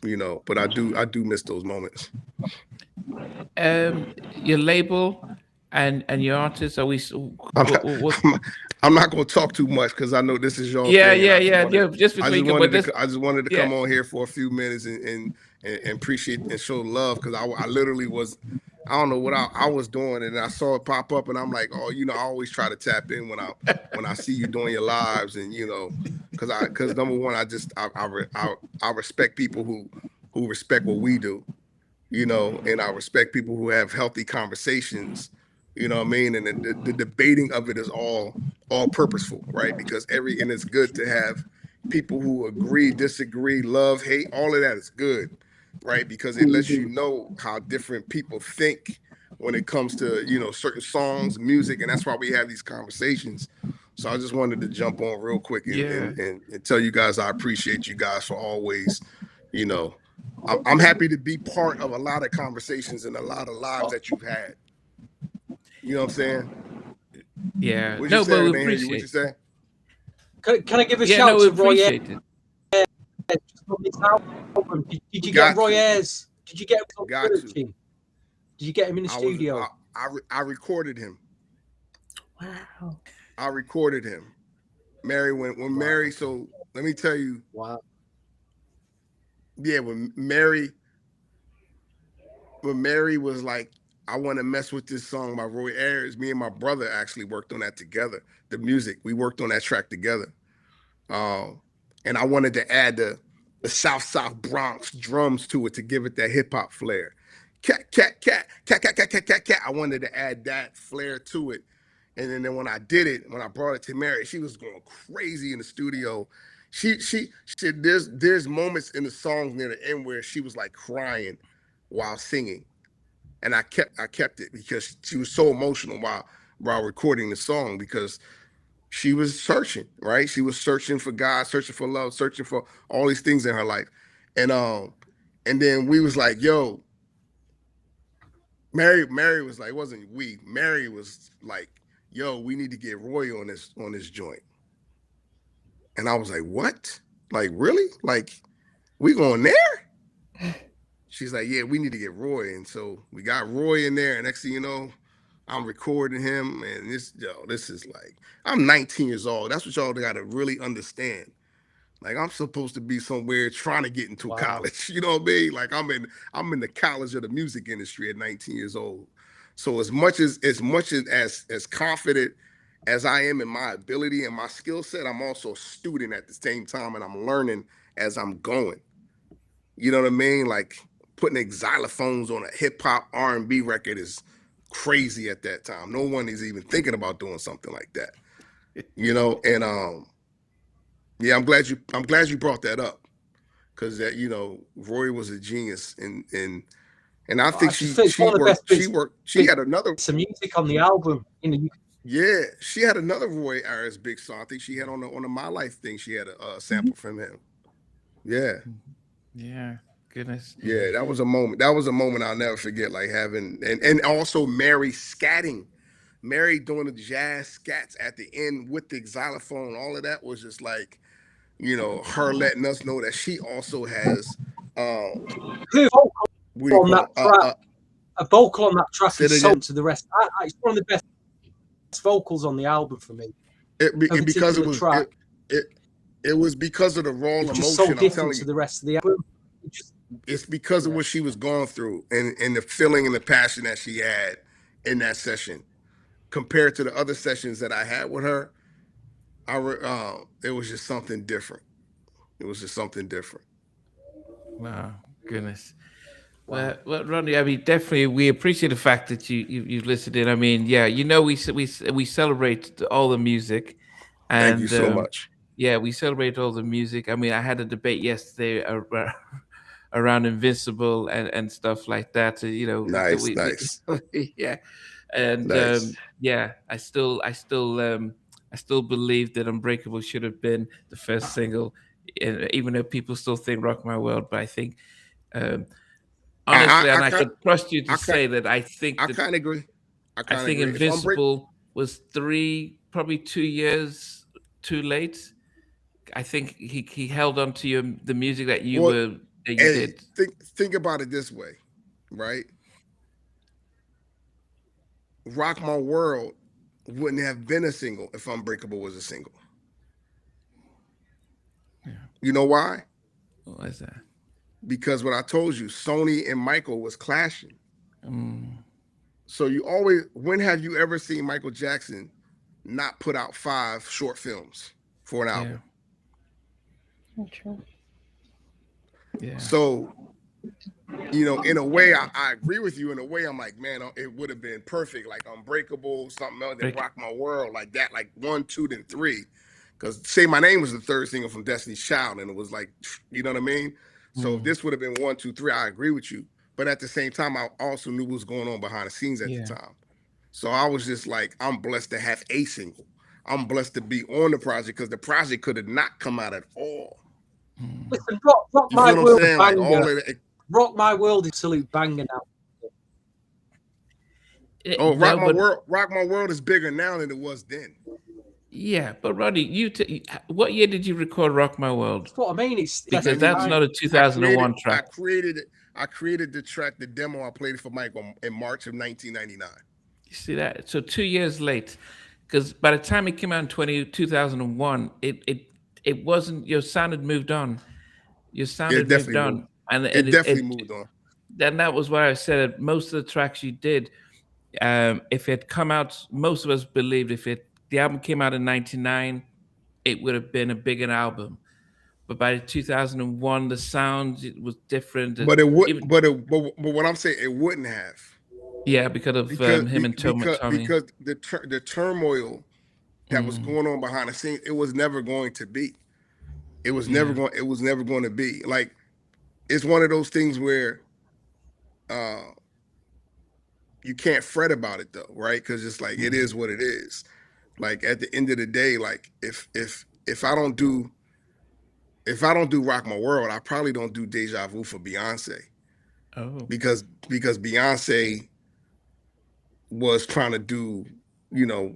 you know. But I do miss those moments. Your label and your artist, are we? I'm not, I'm not gonna talk too much because I know this is your Yeah, thing. yeah, yeah. Just I between, just wanted to yeah. come on here for a few minutes and appreciate and show love, because I literally was, I don't know what I was doing, and I saw it pop up, and I'm like, oh, you know, I always try to tap in when I see you doing your lives, and you know, because number one, I respect people who respect what we do, you know, and I respect people who have healthy conversations, you know what I mean? And the debating of it is all purposeful, right? Because and it's good to have people who agree, disagree, love, hate, all of that is good, right? Because it lets you know how different people think when it comes to, you know, certain songs, music, and that's why we have these conversations. So I just wanted to jump on real quick and tell you guys I appreciate you guys for always, you know, I'm happy to be part of a lot of conversations and a lot of lives that you've had. You know what I'm saying? Yeah. What'd you No, say? but we I didn't hear you. What'd you appreciate. say? Can I give a Yeah, shout no, we to Roy Ayres? appreciate it. On this album? Did you get Roy Ayres? Did you get him? Did you get him in the studio? I recorded him. Wow. I recorded him. Mary, when Mary, so let me tell you. Wow. Yeah, when Mary was like, I want to mess with this song by Roy Ayres, me and my brother actually worked on that together. The music, we worked on that track together. And I wanted to add the South Bronx drums to it to give it that hip hop flair. Cat, cat, cat, cat, cat, cat, cat, cat, cat. I wanted to add that flair to it. And then when I did it, when I brought it to Mary, she was going crazy in the studio. She there's moments in the songs near the end where she was like crying while singing. And I kept it because she was so emotional while recording the song, because she was searching, right? She was searching for God, searching for love, searching for all these things in her life. And then we was like, yo, Mary was like, it wasn't we. Mary was like, yo, we need to get Roy on this joint. And I was like, what? Like, really? Like, we going there? She's like, yeah, we need to get Roy. And so we got Roy in there. And next thing you know, I'm recording him. And this is like, I'm 19 years old. That's what y'all got to really understand. Like, I'm supposed to be somewhere trying to get into college. You know what I mean? Like, I'm in the college of the music industry at 19 years old. So as much as confident as I am in my ability and my skill set, I'm also a student at the same time, and I'm learning as I'm going. You know what I mean? Like, putting xylophones on a hip hop R&B record is crazy at that time. No one is even thinking about doing something like that. You know, and yeah, I'm glad you brought that up, because that, you know, Roy was a genius, and I think she had another some music on the album. You know, yeah, she had another Roy Ayres big song. I think she had on the My Life thing. She had a sample from him. Yeah. Yeah. Goodness. Yeah, that was a moment. That was a moment I'll never forget. Like having and also Mary scatting. Mary doing the jazz scats at the end with the xylophone. All of that was just like, you know, her letting us know that she also has a vocal on that track is sold to the rest. It's one of the best vocals on the album for me. Because it was it was because of the raw emotion. Just so different to the rest of the album. It's because of what she was going through and the feeling and the passion that she had in that session, compared to the other sessions that I had with her. It was just something different. It was just something different. Wow, goodness. Wow. Well, Rodney, I mean, definitely, we appreciate the fact that you've listened in. I mean, yeah, you know, we celebrate all the music, and thank you so much. Yeah, we celebrate all the music. I mean, I had a debate yesterday around Invincible and stuff like that. So, you know, nice. Yeah, and nice. Yeah, I still believe that Unbreakable should have been the first single, even though people still think Rock My World. But I think, honestly, I could trust you to say that I think I kind of agree. I think Invincible was probably 2 years too late. I think he held on to the music that you were that you Hey, did. think about it this way, right? Rock My World wouldn't have been a single if Unbreakable was a single. Yeah. You know why? What is that? Because what I told you, Sony and Michael was clashing. Mm. So when have you ever seen Michael Jackson not put out 5 short films for an album? True. Yeah. So, in a way, I agree with you. In a way, I'm like, man, it would have been perfect, like Unbreakable, something else, then Rock My World, like that, like 1, 2, then 3. Because Say My Name was the 3rd single from Destiny's Child, and it was like, you know what I mean? So if this would have been 1, 2, 3, I agree with you. But at the same time, I also knew what was going on behind the scenes at the time. So I was just like, I'm blessed to have a single. I'm blessed to be on the project because the project could have not come out at all. Listen, Rock My World, like Rock My World is absolute banger now. Rock My World is bigger now than it was then. Yeah, but Roddy, what year did you record Rock My World? That's what I mean. Because that's not a 2001 track. I created the track, the demo. I played it for Mike in March of 1999. You see that? So 2 years late, because by the time it came out in 2001, it wasn't. Your sound had moved on. Your sound had moved on, and it definitely moved on. Then that was why I said that most of the tracks you did, if it come out, most of us believed if the album came out in 99, it would have been a bigger album. But by 2001, the sound was different. But it would. But what I'm saying, it wouldn't have. Yeah, because of him and Tommy. Because the turmoil that was going on behind the scenes, it was never going to be. It was never going. It was never going to be. Like, it's one of those things where, you can't fret about it though, right? Because it's like it is what it is. Like at the end of the day, like if I don't do Rock My World, I probably don't do Deja Vu for Beyonce. Oh. Because Beyonce was trying to do,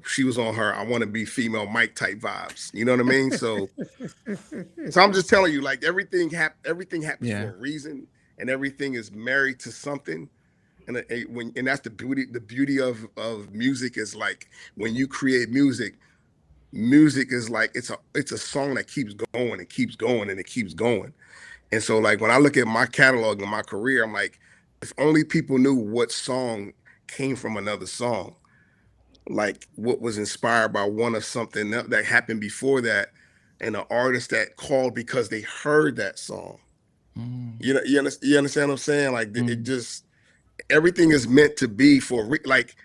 she was on her I want to be female Mike type vibes. You know what I mean? So I'm just telling you, like everything happens for a reason, and everything is married to something. And that's the beauty of music is like when you create music is like it's a song that keeps going and keeps going and it keeps going. And so like when I look at my catalog and my career, I'm like, if only people knew what song came from another song, like what was inspired by one of something that happened before that, and an artist that called because they heard that song. You understand what I'm saying? Like it just, everything is meant to be for like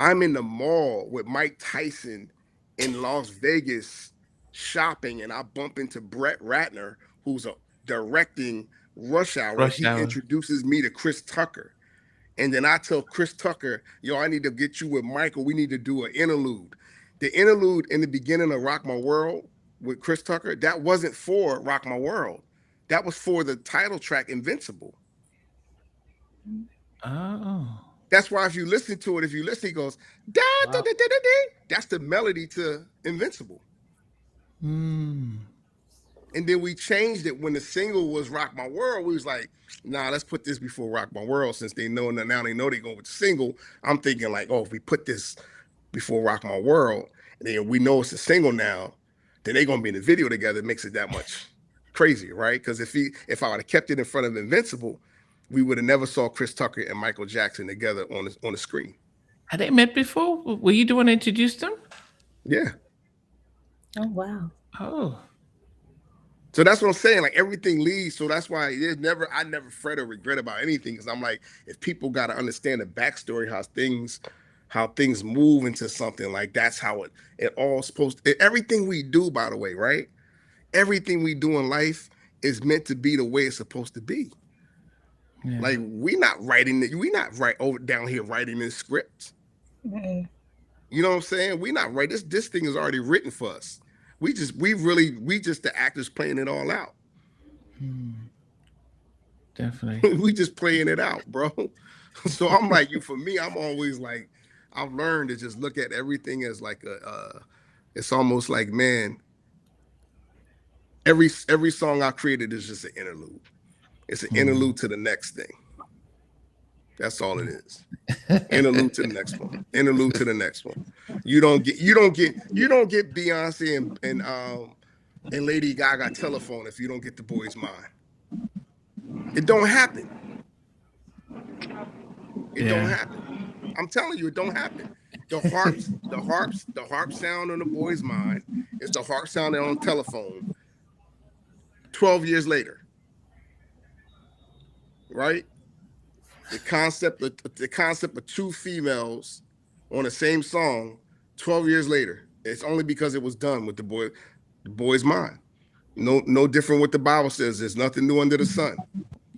I'm in the mall with Mike Tyson in Las Vegas shopping, and I bump into Brett Ratner, who's directing Rush Hour. He introduces me to Chris Tucker. And then I tell Chris Tucker, yo, I need to get you with Michael. We need to do an interlude. The interlude in the beginning of Rock My World with Chris Tucker, that wasn't for Rock My World. That was for the title track, Invincible. Oh. That's why if you listen to it, he goes, da, da, da, da, da, da. That's the melody to Invincible. And then we changed it when the single was Rock My World. We was like, nah, let's put this before Rock My World, since they know now they know they're going with the single. I'm thinking like, oh, if we put this before Rock My World, and then we know it's a single now, then they're going to be in the video together. It makes it that much crazier, right? Because if I would have kept it in front of Invincible, we would have never saw Chris Tucker and Michael Jackson together on the screen. Had they met before? Were you the one to introduce them? Yeah. Oh, wow. Oh. So that's what I'm saying. Like everything leads. So that's why I never fret or regret about anything. Because I'm like, if people got to understand the backstory, how things move into something, like that's how it all supposed to, everything we do, by the way, right? Everything we do in life is meant to be the way it's supposed to be. Yeah. Like we not down here writing this script. You know what I'm saying? We not right. This thing is already written for us. We just the actors playing it all out. Definitely. We just playing it out, bro. So I'm like, for me, I'm always like, I've learned to just look at everything as like it's almost like, man, every song I created is just an interlude. It's an interlude to the next thing. That's all it is. Interlude to the next one. Interlude to the next one. You don't get Beyonce and Lady Gaga telephone if you don't get The Boy's Mind. It don't happen. It don't happen. I'm telling you, it don't happen. The harp sound on The Boy's Mind is the harp sound on telephone 12 years later. Right? The concept of two females on the same song 12 years later. It's only because it was done with the boy's mind. No different what the Bible says. There's nothing new under the sun.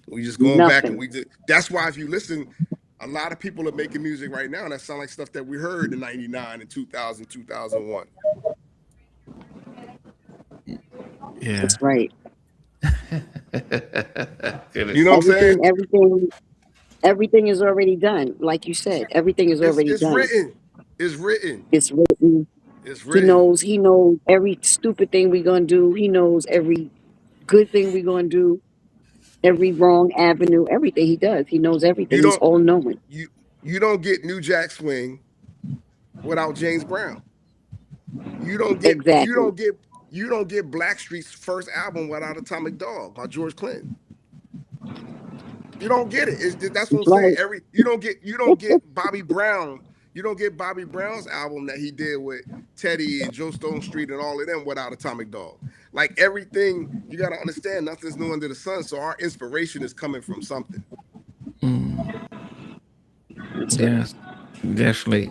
We just going back and that's why if you listen, a lot of people are making music right now that sound like stuff that we heard in 99 and 2000, 2001. Yeah. That's right. You know what I'm saying? Everything is already done. Like you said, everything is already done. It's written. It's written. He knows every stupid thing we're gonna do. He knows every good thing we're gonna do, every wrong avenue, everything he does. He knows everything. He's all knowing. You don't get New Jack Swing without James Brown. You don't get you don't get Blackstreet's first album without Atomic Dog by George Clinton. You don't get it. That's what I'm saying. You don't get Bobby Brown. You don't get Bobby Brown's album that he did with Teddy and Joe Stone Street and all of them without Atomic Dog. Like everything, you got to understand, nothing's new under the sun. So our inspiration is coming from something. Yes, definitely.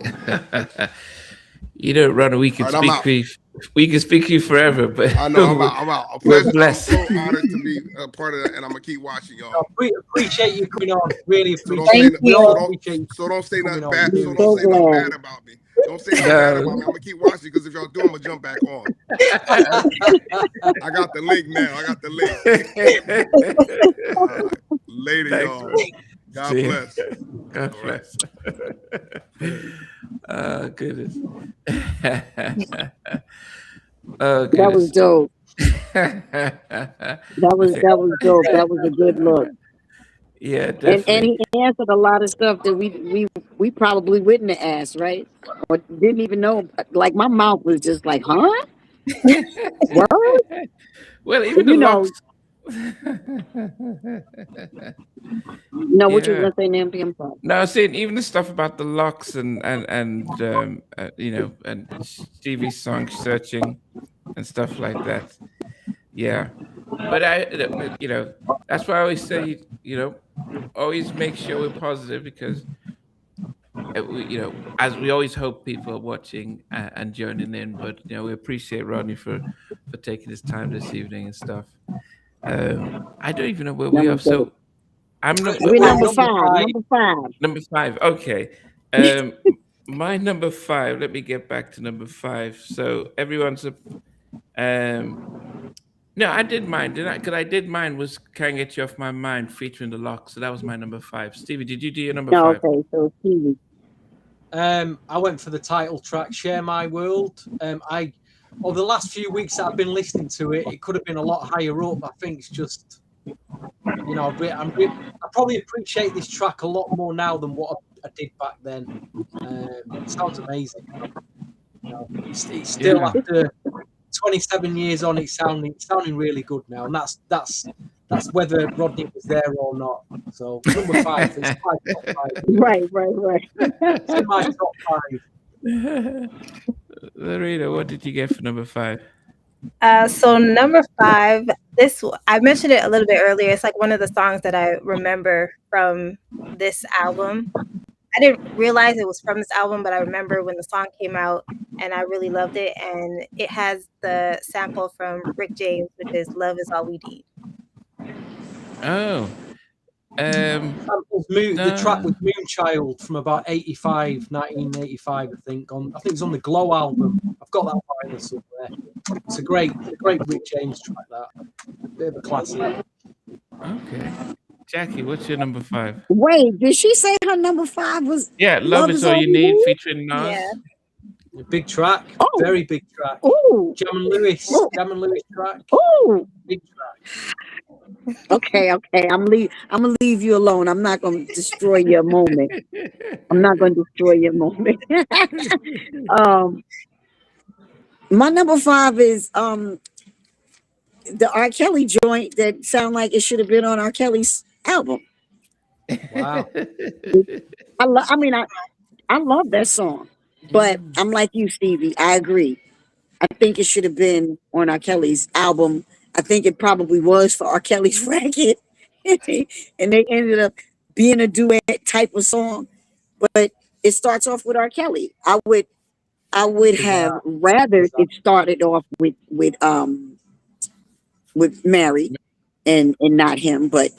You know, Rodney, we can speak to you forever, but I know I'm out. We're blessed. I'm so honored to be a part of that, and I'm gonna keep watching y'all. Appreciate you coming on. Really appreciate it. So don't say nothing bad. So don't say nothing bad about me. Don't say nothing bad about me. I'm gonna keep watching because if y'all do, I'm gonna jump back on. I got the link now. Later, y'all. God bless. God bless. Goodness. Goodness. That was dope. that was dope. That was a good look. Yeah, definitely. And he answered a lot of stuff that we probably wouldn't have asked, right? Or didn't even know. Like my mouth was just like, huh? Word? Well, even the locks. No, what you were gonna say, Nampi? I'm sorry. No, I was saying even the stuff about the locks and you know, and Stevie's song searching and stuff like that. Yeah, but you know, that's why I always say, you know, always make sure we're positive because you know, as we always hope people are watching and joining in. But you know, we appreciate Rodney for taking his time this evening and stuff. I don't even know where we are. So we're number five. Number five. Okay. My number five. Let me get back to number five. So everyone's no, I did mine, didn't I? Because I did mine was Can't Get You Off My Mind featuring the Lock. So that was my number five. Stevie, did you do your number five? Okay, so Stevie. I went for the title track, Share My World. Over the last few weeks that I've been listening to it, it could have been a lot higher up. I think it's just, you know, I probably appreciate this track a lot more now than what I did back then. It sounds amazing. You know, it's still after 27 years on, it's sounding really good now, and that's whether Rodney was there or not. So number five is my top five. Right. It's in my top five. Larita, what did you get for number five? So number five, I mentioned it a little bit earlier. It's like one of the songs that I remember from this album. I didn't realize it was from this album, but I remember when the song came out and I really loved it. And it has the sample from Rick James, which is Love Is All We Need. Oh. The track with Moonchild from about 1985, I think. I think it's on the Glow album. I've got that vinyl somewhere. It's a great Rick James track, that. A bit of a classic. Okay. Jackie, what's your number five? Wait, did she say her number five was? Yeah, Love Is All You Need featuring Nas. Yeah. A big track. Very big track. Ooh. Jam and Lewis track. Ooh. Big track. Okay. I'm gonna leave you alone. I'm not gonna destroy your moment. I'm not gonna destroy your moment. um, my number 5 is the R. Kelly joint that sound like it should have been on R. Kelly's album. Wow. I love that song, but I'm like you, Stevie. I agree. I think it should have been on R. Kelly's album. I think it probably was for R. Kelly's record, and they ended up being a duet type of song. But it starts off with R. Kelly. I would have rather it started off with Mary and not him, but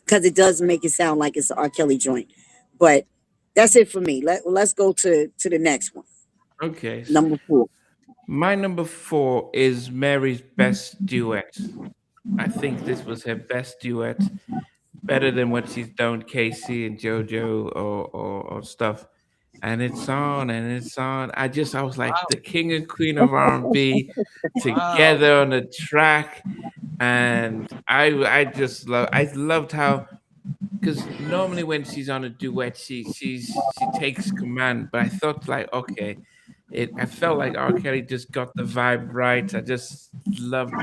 because it does make it sound like it's an R. Kelly joint. But that's it for me. Let's go to the next one. Okay. Number 4. My number 4 is Mary's best duet. I think this was her best duet, better than what she's done with Casey and JoJo or stuff. And it's on and it's on. I was like the king and queen of R&B together on the track, and I loved how, because normally when she's on a duet, she takes command. But I thought like, okay, I felt like R. Kelly just got the vibe right. I just loved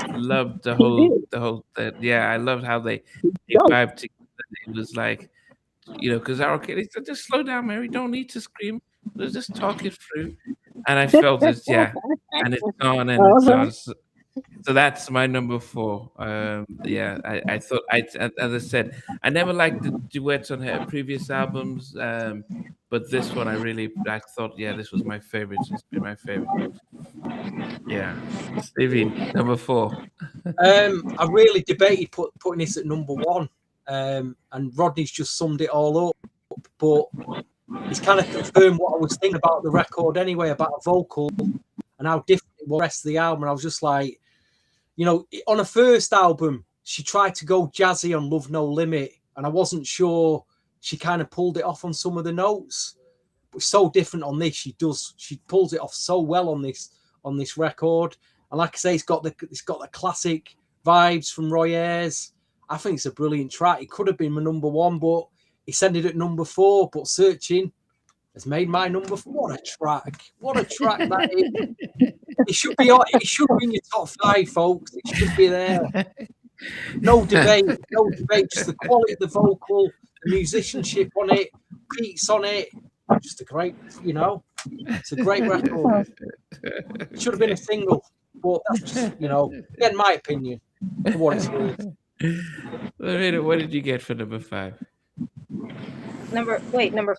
yeah. I loved how they vibed together. It was like, because R. Kelly said, just slow down, Mary. Don't need to scream. Let's just talk it through. And I felt this, yeah. And it's on and it's on. So that's my number 4. Yeah, I thought, as I said, I never liked the duets on her previous albums, but this one I thought, yeah, this was my favorite. It's been my favorite. Yeah, Stevie, number 4. I really debated putting this at number 1, and Rodney's just summed it all up. But he's kind of confirmed what I was thinking about the record anyway, about a vocal and how different it was the rest of the album. And I was just like, on a first album, she tried to go jazzy on Love No Limit, and I wasn't sure she kind of pulled it off on some of the notes. But so different on this, she pulls it off so well on this record. And like I say, it's got the classic vibes from Roy Ayers. I think it's a brilliant track. It could have been my number 1, but it's ended at number 4. But Searching has made my number 4. What a track! What a track that is! It should be in your top 5, folks. It should be there. No debate. Just the quality of the vocal, the musicianship on it, beats on it. Just a great, it's a great record. It should have been a single, but that's just, in my opinion, for what it's worth. Lorena, what did you get for number 5? Number 4. Right? Number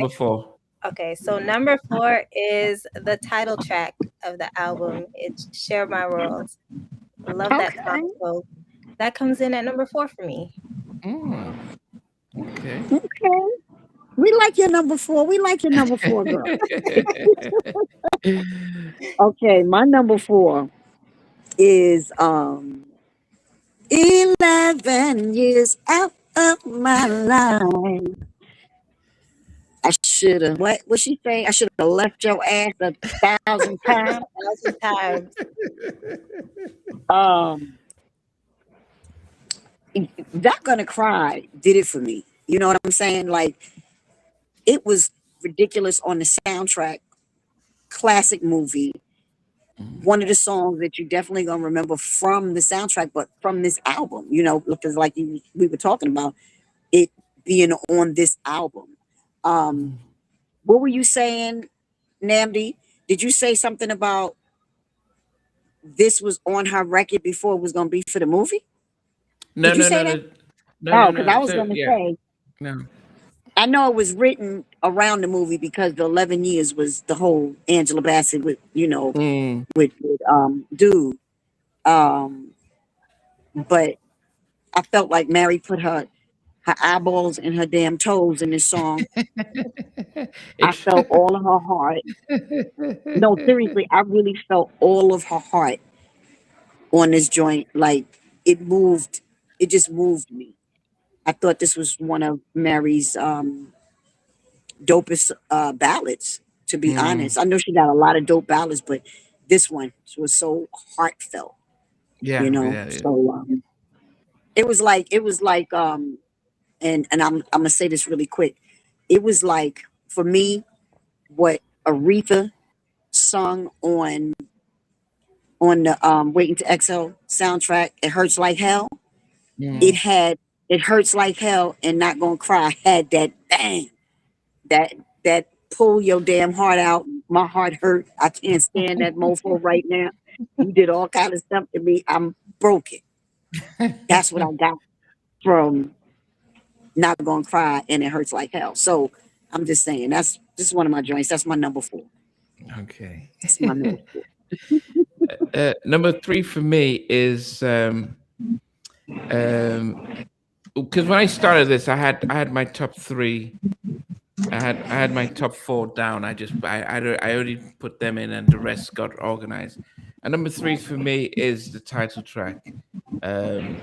4. Okay, so number 4 is the title track of the album. It's Share My World. I love that song. So that comes in at number 4 for me. Okay. We like your number 4. Girl. Okay, my number 4 is 11 years out of my life. I should have. What she say? I should have left your ass 1,000 times. 1,000 times. Not Gonna Cry did it for me. You know what I'm saying? Like, it was ridiculous on the soundtrack. Classic movie. One of the songs that you definitely gonna remember from the soundtrack, but from this album, because like we were talking about it being on this album. What were you saying, Namdi? Did you say something about this was on her record before it was going to be for the movie? No, because I was going to say, no. I know it was written around the movie because the 11 years was the whole Angela Bassett with, with dude. But I felt like Mary put her eyeballs and her damn toes in this song. I felt all of her heart. No, seriously, I really felt all of her heart on this joint. Like, it just moved me. I thought this was one of Mary's dopest ballads, to be honest. I know she got a lot of dope ballads, but this one was so heartfelt. Yeah. So it was like and I'm gonna say this really quick. It was like for me what Aretha sung on the Waiting to Exhale soundtrack. It Hurts Like Hell. It had It Hurts Like Hell and Not Gonna Cry had that bang, that pull your damn heart out. My heart hurt. I can't stand that mofo right now. You did all kind of stuff to me. I'm broken. That's what I got from Not Gonna Cry and It Hurts Like Hell. So I'm just saying this is one of my joints. That's my number 4. Okay. That's my number 4. Number 3 for me is because when I started this, I had my top 3. I had my top 4 down. I already put them in, and the rest got organized. And number 3 for me is the title track. I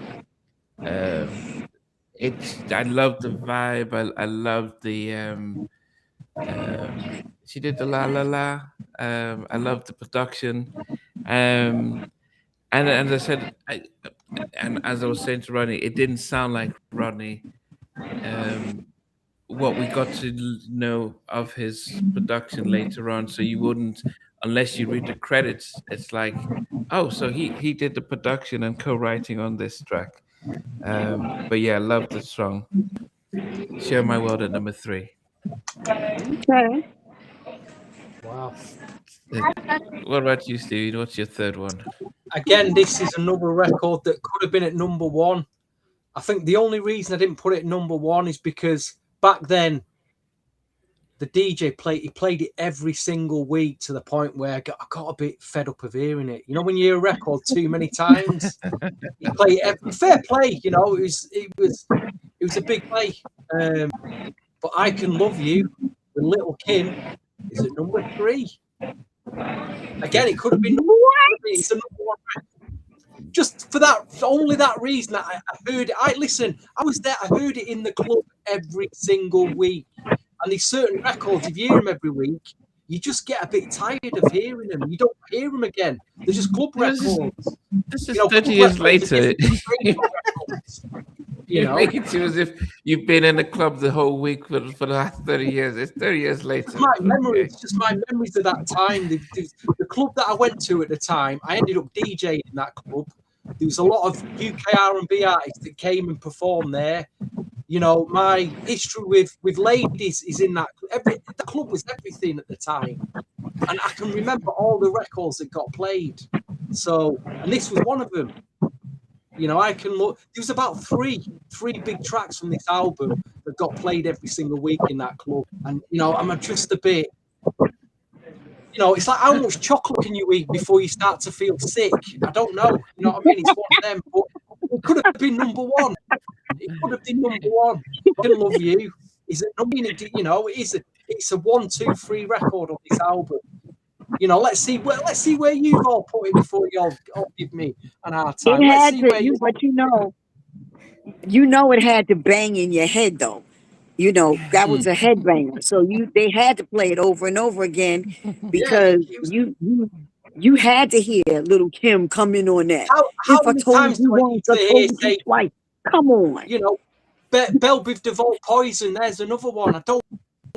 love the vibe. I love the she did the la la la. I love the production. And as I said, and as I was saying to Rodney, it didn't sound like Rodney. What we got to know of his production later on, so you wouldn't, unless you read the credits, it's like, oh, so he did the production and co-writing on this track. But yeah, I love the song. Share My World at number 3. Okay. Wow. What about you, Stevie? What's your 3rd one? Again, this is another record that could have been at number 1. I think the only reason I didn't put it at number 1 is because back then the DJ played it every single week to the point where I got a bit fed up of hearing it. You know, when you hear a record too many times, you play it fair play. You know, it was a big play. But I Can Love You with Little Kim is at number 3. Again, it could have been number 3. It's a number 1 record. Just for only that reason, I heard it. I was there. I heard it in the club every single week. And these certain records, if you hear them every week, you just get a bit tired of hearing them. You don't hear them again. They're just club records. This is 30 years later. You know, make it seem as if you've been in the club the whole week for the last 30 years. It's 30 years later. My memories, just my memories of that time. The club that I went to at the time, I ended up DJing in that club. There was a lot of UK R&B artists that came and performed there. You know, my history with ladies is in that. The club was everything at the time, and I can remember all the records that got played. So, and this was one of them. You know, I can look. There was about three big tracks from this album that got played every single week in that club. And you know, I'm just a bit. You know, it's like how much chocolate can you eat before you start to feel sick? I don't know. You know what I mean? It's one of them, but it could have been number 1. It could have been number 1. I Can Love You. Is it? You know, it's a 1, 2, 3 record on this album. You know, let's see where you've all put it before you all give me an hard time. It Let's had see to, where but you know, it had to bang in your head though. You know, that was a headbanger. So they had to play it over and over again because you had to hear Little Kim come in on that. How If I many told times you do I once, need I to told hear you say, twice. Come on. you know, Belle Biv DeVoe Poison? There's another one. I don't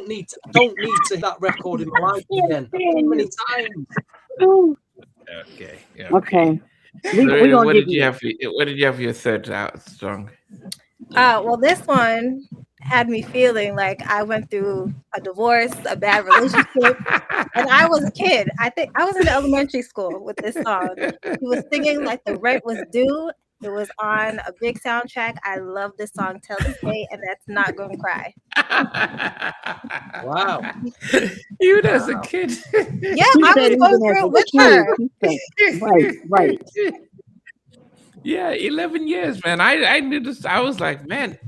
need to hear that record in my life again. Too many times. Okay. Okay. What did you have for your 3rd song? Well, this one had me feeling like I went through a divorce, a bad relationship, and I was a kid. I think I was in elementary school with this song. He was singing like the rent was due. It was on a big soundtrack. I love this song till this day, and that's Not Gonna Cry. Wow. Even as a kid. Yeah, I was going through it with her. Right. Yeah, 11 years, man. I knew this. I was like, man,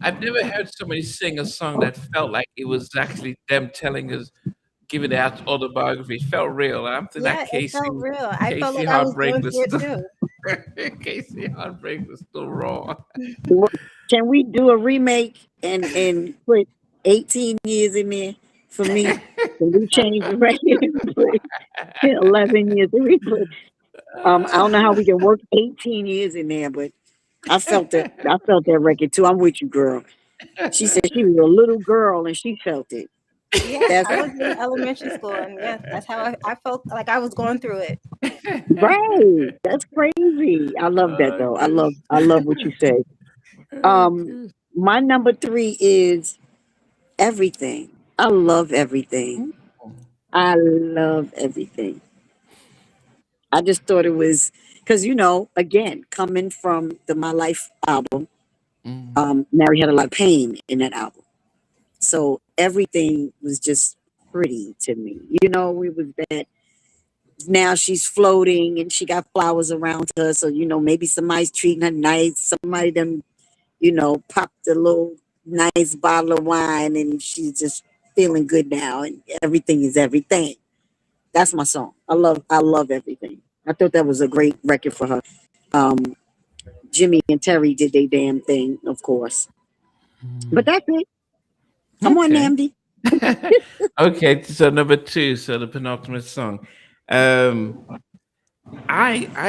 I've never heard somebody sing a song that felt like it was actually them telling us, giving out autobiography. It felt real. I'm thinking that It felt real. I felt like I was going through it too. Casey Heartbreak was still raw. Can we do a remake and put 18 years in there for me? Can we change the record and put 11 years? I don't know how we can work 18 years in there, but I felt that. I felt that record too. I'm with you, girl. She said she was a little girl and she felt it. Yeah, That's I was in elementary school, and yes, that's how I felt like I was going through it. right. That's crazy. I love that though. I love what you say. My number 3 is everything. I love everything. I love everything. I just thought it was because again, coming from the My Life album, Mary had a lot of pain in that album. So everything was just pretty to me. It was that now she's floating and she got flowers around her. So, maybe somebody's treating her nice. Somebody done, popped a little nice bottle of wine and she's just feeling good now. And everything is everything. That's my song. I love everything. I thought that was a great record for her. Jimmy and Terry did their damn thing, of course. But that's it. Come on, Namdi. Okay, so number 2, so the penultimate song. I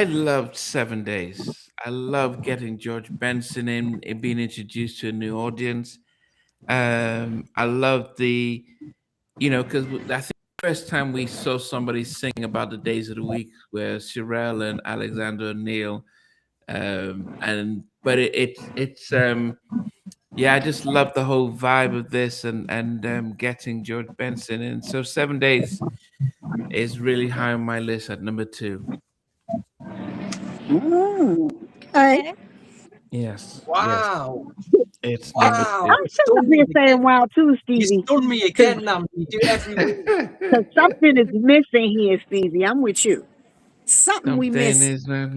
loved 7 Days. I love getting George Benson in and being introduced to a new audience. I love the, because I think the first time we saw somebody sing about the days of the week were Sherelle and Alexander O'Neill. I just love the whole vibe of this and getting George Benson in. So 7 Days is really high on my list at number 2. Okay. Yes. Wow. Yes. It's Wow. number 2. I'm sitting up here saying wow too, You Stevie. stunned me again, Nam. You do every week. Because something is missing here, Stevie. I'm with you. Something we Something miss. is not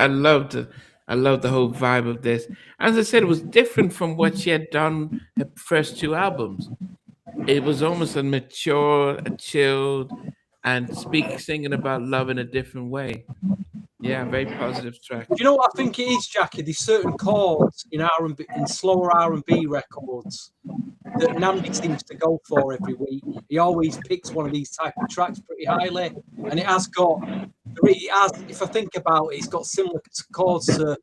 I loved it. I love the whole vibe of this. As I said, it was different from what she had done her first 2 albums. It was almost a mature, a chilled, and singing about love in a different way. Yeah, very positive track. Do you know what I think it is, Jackie? There's certain chords in R&B, in slower R&B records that Namdi seems to go for every week. He always picks one of these type of tracks pretty highly, and it has, if I think about it, it's got similar chords to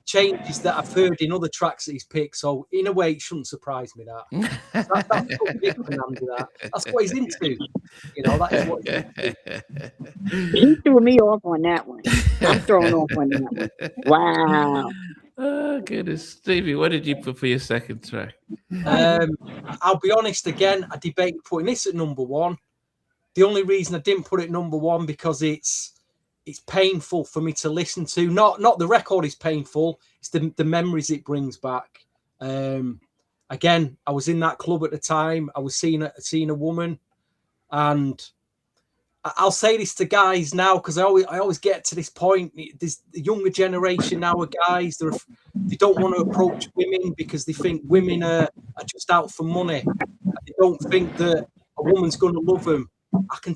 changes that I've heard in other tracks that he's picked. So in a way, it shouldn't surprise me that. That's so big for Namdi, that. That's what he's into. That is what he's into. He threw me off on that one. I'm thrown off on that one. Wow. Oh, goodness. Stevie, what did you put for your second track? I'll be honest again, I debated putting this at number 1. The only reason I didn't put it number 1 because it's painful for me to listen to. Not the record is painful, it's the memories it brings back. Again, I was in that club at the time. I was seeing a woman, and I'll say this to guys now because I always get to this point. There's the younger generation now of guys. They don't want to approach women because they think women are just out for money. They don't think that a woman's going to love them. I can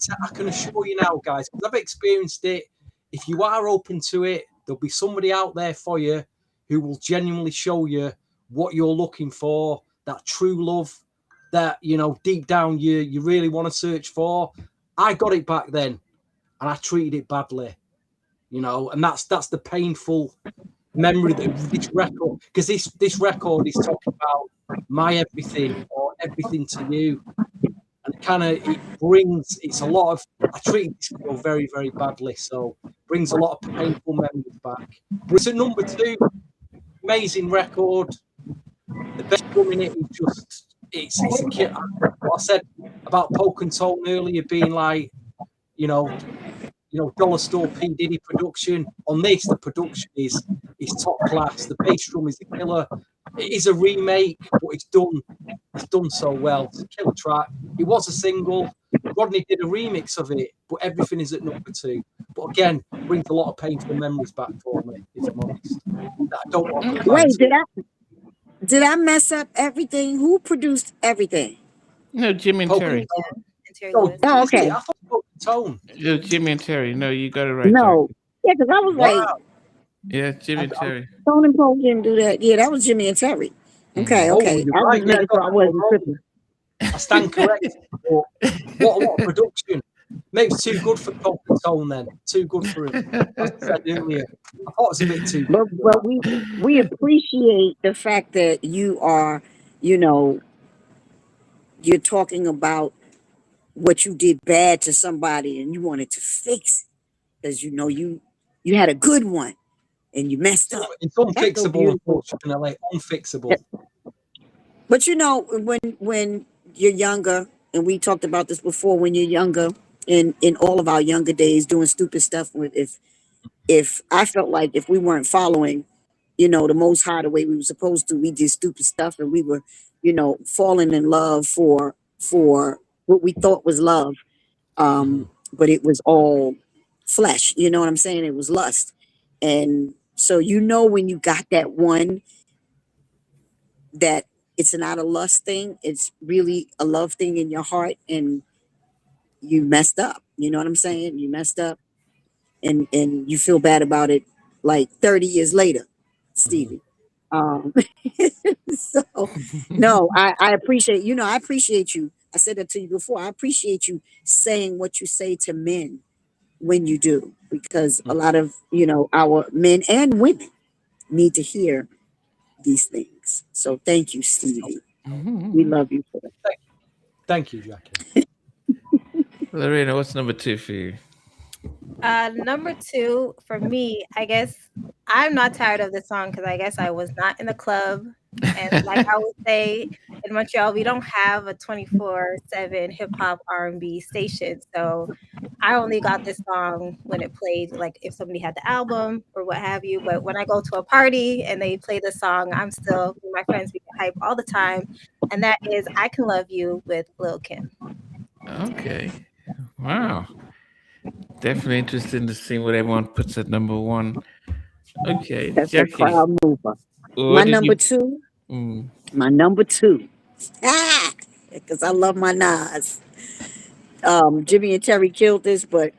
assure you now, guys, because I've experienced it. If you are open to it, there'll be somebody out there for you who will genuinely show you what you're looking for, that true love that, deep down you really want to search for. I got it back then, and I treated it badly, and that's the painful memory of this record, because this record is talking about my everything or everything to you. And it's a lot of, I treated this girl very, very badly. So brings a lot of painful memories back. But it's at number 2, amazing record. The best drum in it is just, it's a kid. What I said about Poke and Tone earlier being like, Dollar Store P. Diddy production. On this, the production is top class. The bass drum is a killer. It is a remake, but it's done so well. It's a killer track. It was a single. Rodney did a remix of it, but everything is at number 2. But again, brings a lot of painful memories back for me, if I'm honest. I don't want to. Wait, did I mess up everything? Who produced everything? No, Jimmy and Terry. Oh, okay. I thought Poke and Tone. Jimmy and Terry. No, you got it right. No. Yeah, because I was like, yeah, Jimmy and Terry. Tone and Poke didn't do that. Yeah, that was Jimmy and Terry. Okay. Oh, I was right. making sure I wasn't tripping. I stand corrected. What a lot of production. Maybe it's too good for Comfort Zone then. Too good for him. As I said earlier, I thought it was a bit too good. But we appreciate the fact that you are, you know, you're talking about what you did bad to somebody and you wanted to fix it because you know you had a good one and you messed up. It's That's so unfixable, beautiful. unfortunately. Unfixable. But you know, when you're younger, and we talked about this before, when you're younger, in all of our younger days, doing stupid stuff. If I felt like if we weren't following, you know, the Most High the way we were supposed to, we did stupid stuff, and we were, you know, falling in love for what we thought was love, but it was all flesh. You know what I'm saying? It was lust, and so you know when you got that one that it's not a lust thing, it's really a love thing in your heart, and you messed up. You know what I'm saying? You messed up, and you feel bad about it like 30 years later, Stevie. So no, I appreciate, you know, I appreciate you. I said that to you before. I appreciate you saying what you say to men when you do, because a lot of, you know, our men and women need to hear these things. So thank you, Stevie. We love you for that. Thank you, Jackie. Lorena, what's number 2 for you? Number 2 for me, I guess I'm not tired of this song because I guess I was not in the club. And like I would say in Montreal, we don't have a 24/7 hip hop R&B station. So I only got this song when it played, like if somebody had the album or what have you. But when I go to a party and they play the song, I'm still with my friends, we get hype all the time. And that is I Can Love You with Lil Kim. Okay. Wow. Definitely interesting to see what everyone puts at number 1. Okay, That's Jackie. a crowd mover. My number 2. My number 2. Because I love my Nas. Jimmy and Terry killed this, but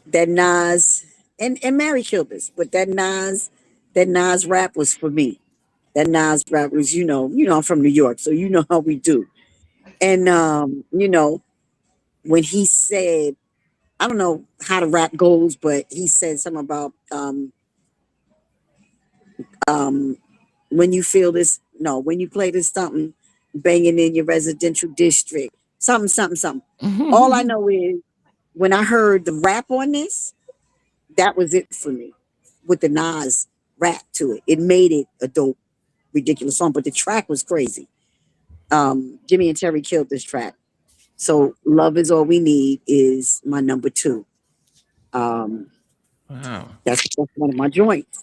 that Nas and Mary killed this, but that Nas rap was for me. That Nas rap was, you know, I'm from New York, so you know how we do. And you know, when he said, I don't know how the rap goes, but he said something about when you feel this, no, when you play this something banging in your residential district, something. All I know is when I heard the rap on this, that was it for me with the Nas rap to it. It made it a dope, ridiculous song, but the track was crazy. Jimmy and Terry killed this track. So Love Is All We Need is my number 2. Wow. That's one of my joints.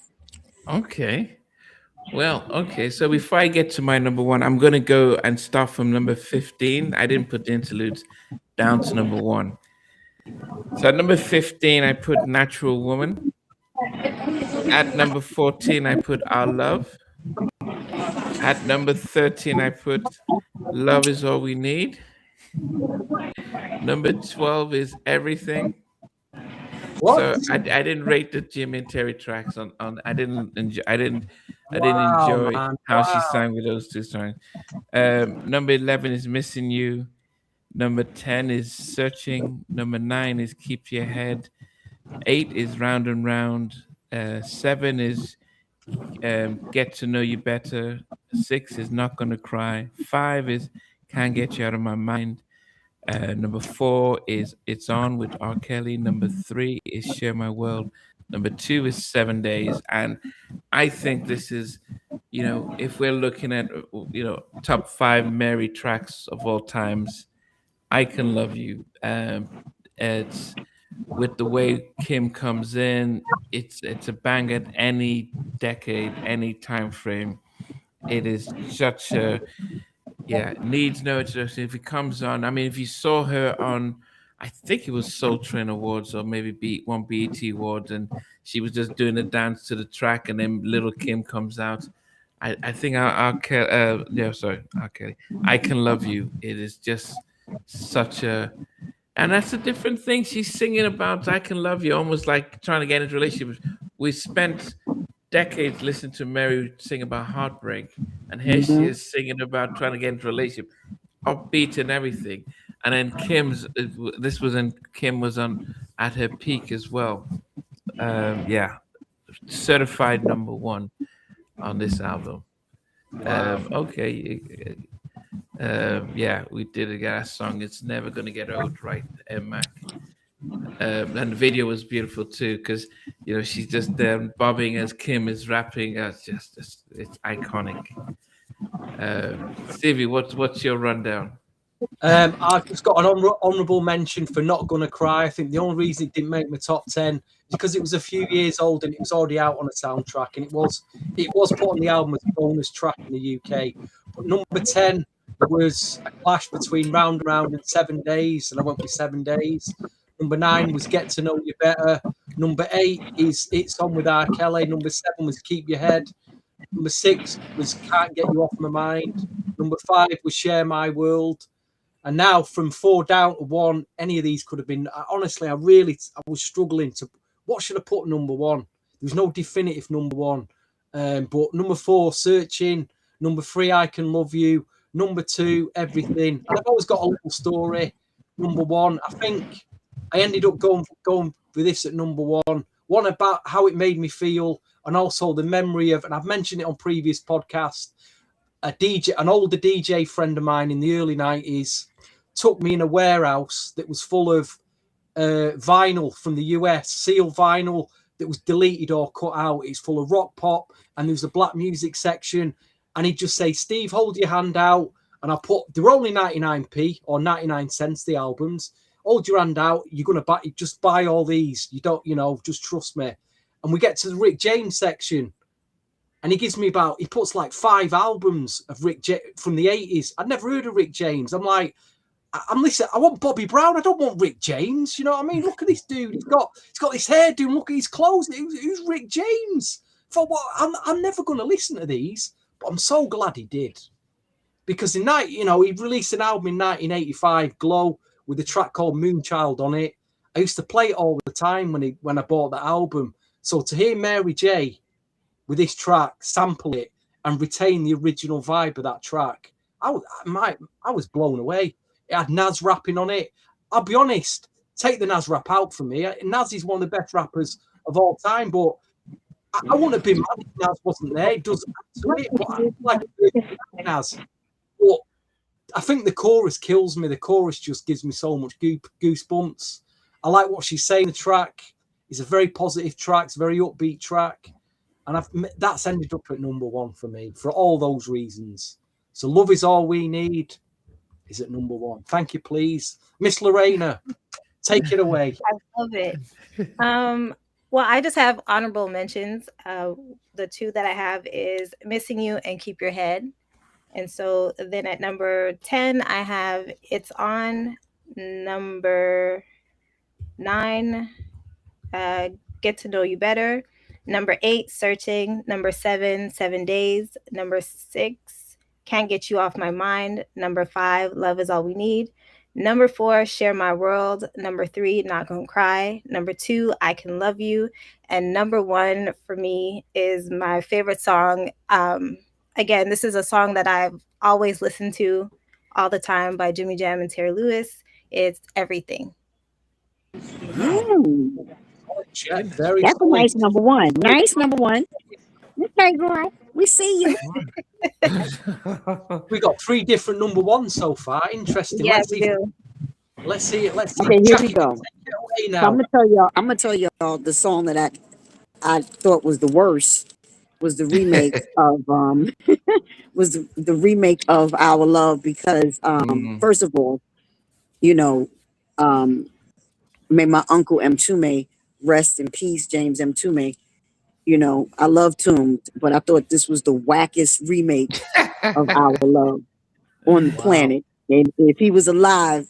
Okay. Well, okay. So before I get to my number 1, I'm going to go and start from number 15. I didn't put the interludes down to number 1. So at number 15, I put Natural Woman. At number 14, I put Our Love. At number 13, I put Love Is All We Need. Number 12 is Everything. What? So I didn't rate the Jim and Terry tracks on I didn't enjoy Wow, man. how she sang with those 2 songs. Number 11 is Missing You. Number 10 is Searching. Number 9 is Keep Your Head. 8 is Round and Round. 7 is Get to Know You Better. 6 is Not Gonna Cry. 5 is Can't Get You Out of My Mind. Number 4 is It's On with R. Kelly. Number 3 is Share My World. Number 2 is 7 Days. And I think this is, you know, if we're looking at, you know, top 5 Mary tracks of all times, I Can Love You. It's with the way Kim comes in, it's a bang at any decade, any time frame. It is such a needs no introduction. If it comes on, I mean, if you saw her on, I think it was Soul Train Awards or maybe one BET Awards, and she was just doing a dance to the track, and then Little Kim comes out. I think R. Kelly. I Can Love You. It is just such a, and that's a different thing. She's singing about I Can Love You, almost like trying to get into relationships. We spent decades listening to Mary sing about heartbreak, and here she is singing about trying to get into a relationship, upbeat and everything. And then Kim's. This was in Kim was on at her peak as well. Yeah, certified #1 on this album. Okay. Yeah, we did a gas song. It's never gonna get old, right, Mac? And the video was beautiful too, because she's just bobbing as Kim is rapping. It's iconic. Stevie, what's your rundown? I've just got an honourable mention for Not Gonna Cry. I think the only reason it didn't make my top 10 is because it was a few years old and it was already out on a soundtrack, and it was put on the album as a bonus track in the UK. But number 10 was a clash between Round and Round and 7 Days, and I went with 7 Days. Number 9 was Get to Know You Better. Number 8 is It's On with R. Kelly. Number 7 was Keep Your Head. Number 6 was Can't Get You Off My Mind. Number 5 was Share My World. And now from 4 down to 1, any of these could have been. Honestly, I was struggling to. What should I put number 1? There was no definitive number 1. But number 4, Searching. Number 3, I Can Love You. Number 2, Everything. And I've always got a little story. Number 1, I think I ended up going with this at number 1. One about how it made me feel, and also the memory of, and I've mentioned it on previous podcasts, an older DJ friend of mine in the early 90s took me in a warehouse that was full of vinyl from the US, sealed vinyl that was deleted or cut out. It's full of rock pop, and there was a black music section. And he'd just say, Steve, hold your hand out. And they were only 99p or 99 cents, the albums. Hold your hand out. You're going to just buy all these. You don't, just trust me. And we get to the Rick James section. And he puts like 5 albums of from the 80s. I'd never heard of Rick James. I'm like, I'm listening. I want Bobby Brown. I don't want Rick James. You know what I mean? Look at this dude. He's got this hairdo. And look at his clothes. Who's Rick James? For what? I'm never going to listen to these. But I'm so glad he did, because he released an album in 1985, Glow, with a track called Moonchild on it. I used to play it all the time when I bought the album. So to hear Mary J with this track, sample it, and retain the original vibe of that track, I was blown away. It had Nas rapping on it. I'll be honest, take the Nas rap out for me. Nas is one of the best rappers of all time, but I wouldn't have been mad if Nas wasn't there. It does add to it, but I like Nas. But I think the chorus kills me. The chorus just gives me so much goosebumps. I like what she's saying. The track is a very positive track. It's a very upbeat track. And that's ended up at number 1 for me for all those reasons. So Love Is All We Need is at number 1. Thank you, please. Miss Lorena, take it away. I love it. Well, I just have honorable mentions. The 2 that I have is Missing You and Keep Your Head. And so then at number 10, I have It's On. Number 9, Get to Know You Better. Number 8, Searching. Number 7, 7 Days. Number 6, Can't Get You Off My Mind. Number 5, Love Is All We Need. Number 4, Share My World. Number 3, Not Gonna Cry. Number 2, I Can Love You. And number 1 for me is my favorite song. Again, this is a song that I've always listened to all the time by Jimmy Jam and Terry Lewis. It's Everything. That's a nice number 1. Nice number 1. Okay, girl. We see you. We got 3 different number 1s so far. Interesting. Yeah, we do. Let's see it. Okay, here we go. So I'm gonna tell y'all the song that I thought was the worst was the remake of the remake of Our Love, because first of all, may my uncle Mtume rest in peace, James Mtume. I love Tomb, but I thought this was the wackest remake of Our Love on the planet. And if he was alive,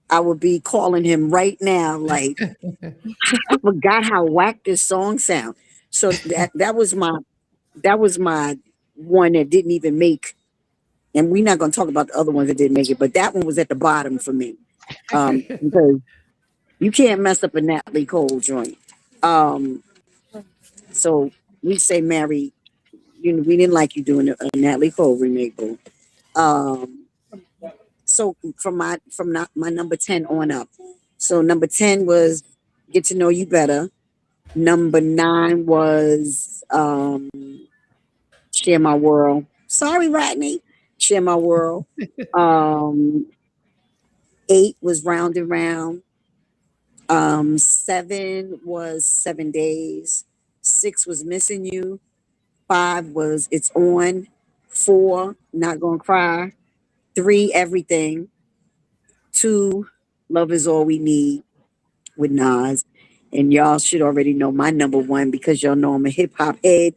I would be calling him right now. Like, I forgot how whack this song sound. So that was my one that didn't even make. And we're not going to talk about the other ones that didn't make it, but that one was at the bottom for me, because you can't mess up a Natalie Cole joint. So we say, Mary, we didn't like you doing a Natalie Cole remake, boo. So from my number 10 on up. So number 10 was Get to Know You Better. Number 9 was Share My World. Sorry, Rodney. Share My World. 8 was Round and Round. 7 was 7 Days. 6 was Missing You. 5 was It's On. 4, Not Gonna Cry. 3, Everything. 2, Love Is All We Need with Nas. And y'all should already know my number 1 because y'all know I'm a hip hop head.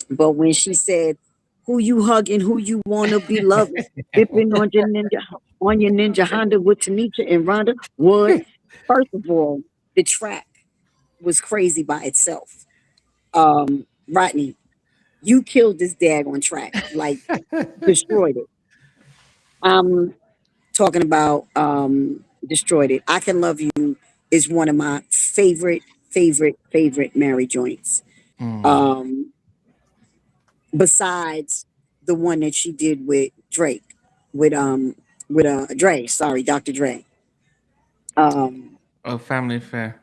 But when she said, "Who you hugging? Who you wanna be loving? Dipping on your ninja Honda with Tanisha and Rhonda Wood." First of all, the track was crazy by itself. Rodney, you killed this daggone track, like destroyed it. I'm talking about destroyed it. I Can Love You is one of my favorite Mary joints. Besides the one that she did with Drake, with Dre, sorry, Dr. Dre. Oh, Family Affair.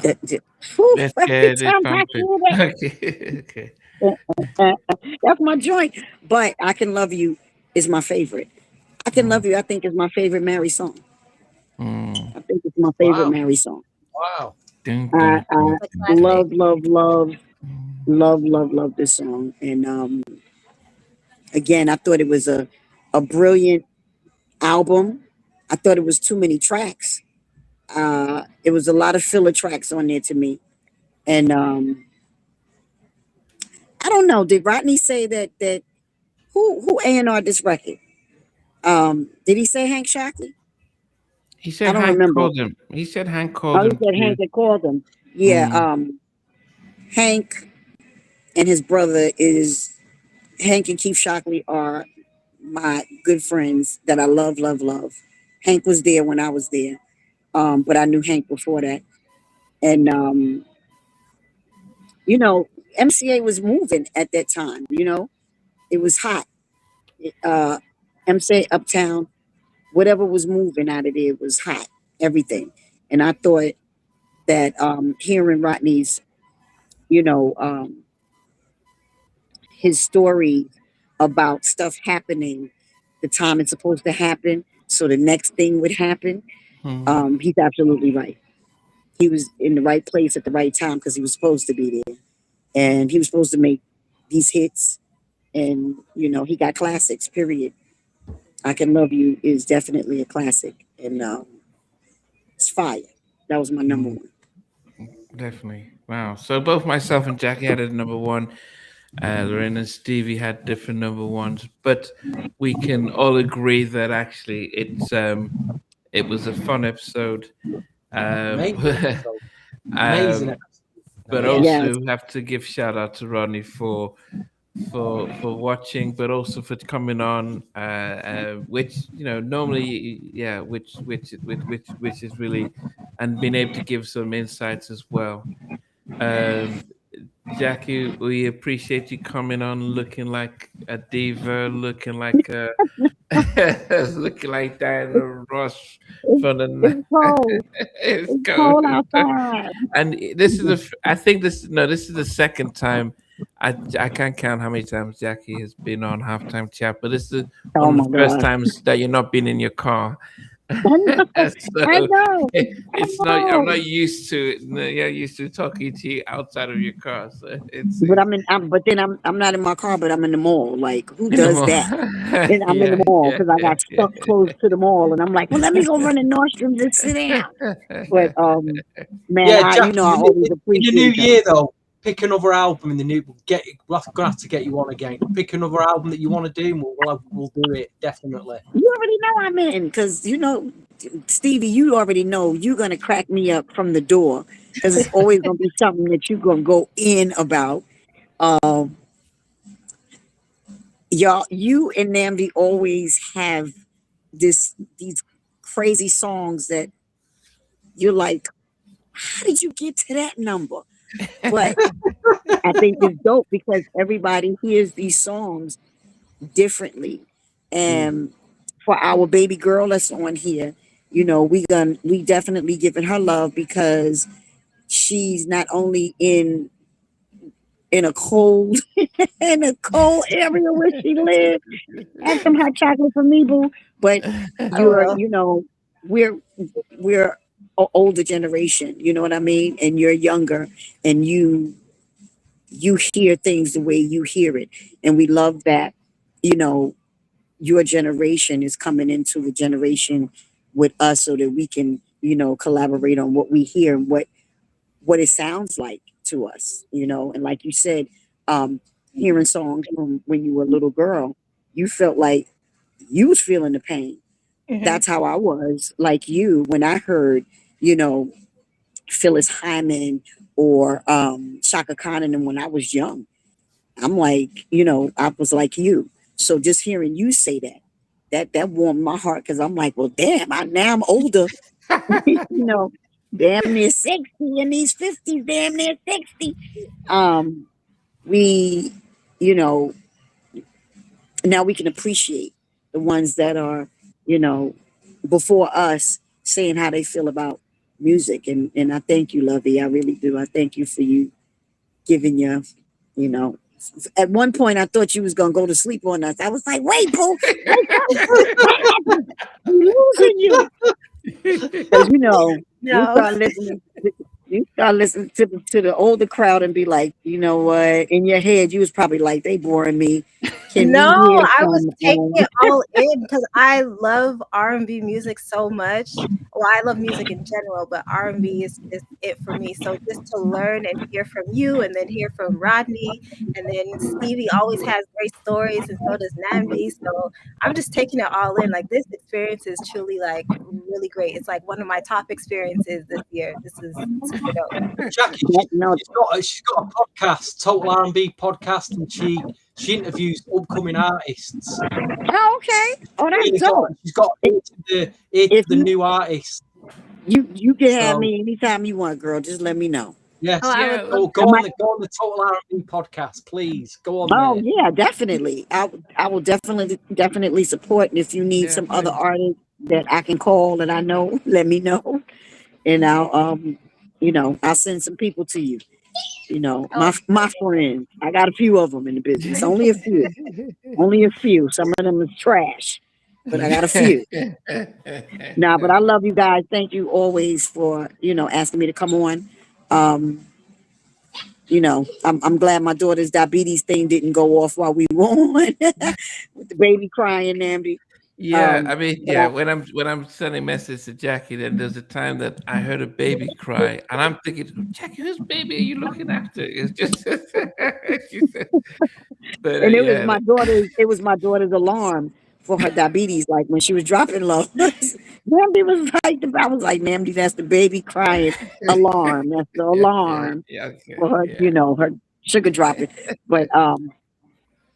Whew, Let's every get it time I pumping. hear Okay. that, that's my joint. But I Can Love You is my favorite. I Can Love You, I think, is my favorite Mary song. I think it's my favorite Wow. Mary song. Wow. Dun, I dun, dun. love this song. And again, I thought it was a brilliant album. I thought it was too many tracks. It was a lot of filler tracks on there to me. And I don't know, did Rodney say that who A&R this record? Did he say Hank Shockley? He I said don't Hank remember. called him. He said Hank Oh, called he him said too. Hank had called him. Yeah, Hank and his brother is Hank and Keith Shockley are my good friends that I love. Hank was there when I was there. But I knew Hank before that. And you know, MCA was moving at that time, It was hot. Uh MCA Uptown, whatever was moving out of there was hot. Everything. And I thought that hearing Rodney's, you know, his story about stuff happening the time it's supposed to happen, so the next thing would happen. He's absolutely right. He was in the right place at the right time because he was supposed to be there, and he was supposed to make these hits. And he got classics. Period. I Can Love You is definitely a classic, and it's fire. That was my number one. Definitely. Wow. So both myself and Jackie had a number one. Lorraine and Stevie had different number ones, but we can all agree that actually it was a fun episode. Amazing Um, episode. Amazing episode. but Yeah. also have to give shout out to Ronnie for watching, but also for coming on, which normally, yeah, which is really, and being able to give some insights as well. Um, Jackie, we appreciate you coming on, looking like a diva, looking like looking like Diana Ross from the. It's cold. It's It's cold. cold outside. And this is I think this is the second time. I can't count how many times Jackie has been on halftime chat, but this is Oh one my of the first God. times that you're not been in your car. I know. I So know. it's not. I'm not used to it. No, you're used to talking to you outside of your car. So But I'm not in my car, but I'm in the mall. Like, who in the does mall. that? And I'm in the mall because I got stuck close to the mall, and I'm like, well, let me go run to Nordstrom's and sit down. But man, Yeah, Jack, I always in the appreciate new that. year though, pick another album in the new. We're gonna have to get you on again. Pick another album that you want to do, and we'll do it definitely. You already know I'm in because Stevie, you already know you're gonna crack me up from the door because it's always gonna be something that you're gonna go in about. Y'all, you and Namdi always have these crazy songs that you're like, how did you get to that number? But I think it's dope because everybody hears these songs differently. And for our baby girl that's on here, you know, we definitely giving her love because she's not only in a cold in a cold area where she lives. Add some hot chocolate for me, boo. But I will. you know, we're a older generation. You know what I mean? And you're younger, and you hear things the way you hear it, and we love that. You know, your generation is coming into the generation with us, so that we can, you know, collaborate on what we hear and what it sounds like to us. You know, and like you said, um, hearing songs from when you were a little girl, you felt like you was feeling the pain. Mhm. That's how I was like you when I heard, you know, Phyllis Hyman or Shaka Khan and them when I was young. I'm like, you know, I was like you. So just hearing you say that, that warmed my heart because I'm like, well, damn, now I'm older, you know, damn near 60 in these 50s, damn near 60. Um, we, you know, now we can appreciate the ones that are, you know, before us saying how they feel about music. And I thank you, Lovey. I really do. I thank you for you giving your, you know, at one point I thought you was gonna go to sleep on us. I was like, wait, boo, wake up. What happened? We losing you. Because you know, No. you start listening to the older crowd and be like, you know what? In your head, you was probably like, they boring me. Can we No, hear I was some? taking it all in because I love R&B music so much. Well, I love music in general, but R&B is it for me. So just to learn and hear from you and then hear from Rodney and then Stevie always has great stories and so does Namdi. So I'm just taking it all in. Like this experience is truly like really great. It's like one of my top experiences this year. This is super dope. Jackie, No, she's got a podcast, Total R&B podcast, and she interviews upcoming artists. oh, okay. Oh, that's Really dope. she's got eight If of the new artists. you can have So me anytime you want, girl. Just let me know. yes, Oh, I would Yeah. love go I on might, the Total R&B podcast, please. Go on oh there. yeah, definitely. I will definitely support. And if you need Yeah, some other please. artists that I can call that I know, let me know. And I'll you know, I'll send some people to you. You know, my friends. I got a few of them in the business. Only a few. Only a few. Some of them is trash, but I got a few. Nah, but I love you guys. Thank you always for, you know, asking me to come on. Um, you know, I'm glad my daughter's diabetes thing didn't go off while we were on with the baby crying, Namdi. Yeah, I mean, But yeah, when I'm sending messages to Jackie, then there's a time that I heard a baby cry, and I'm thinking, Jackie, whose baby are you looking after? It's just, she said, but and yeah, it was my daughter's alarm for her diabetes. Like when she was dropping low, Namdi was like, I was like, Namdi, that's the baby crying alarm. That's the okay, alarm yeah, okay, for her, yeah. you know, her sugar dropping. But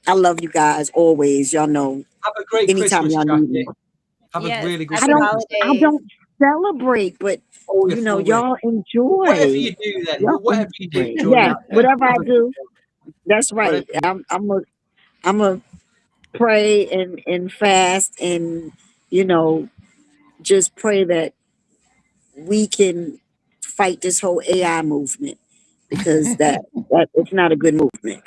I love you guys always. Y'all know Have a great anytime Christmas, y'all need Jackie. me. Have a yes, really good I happy Christmas. holidays. don't celebrate, but Oh, you're you know, full of it. y'all Whatever enjoy. you do then, Y'all whatever you do enjoy. during Yes, that day, whatever I have a good do, day. that's Whatever right. you I'm a pray and fast and you know just pray that we can fight this whole AI movement because that it's not a good movement.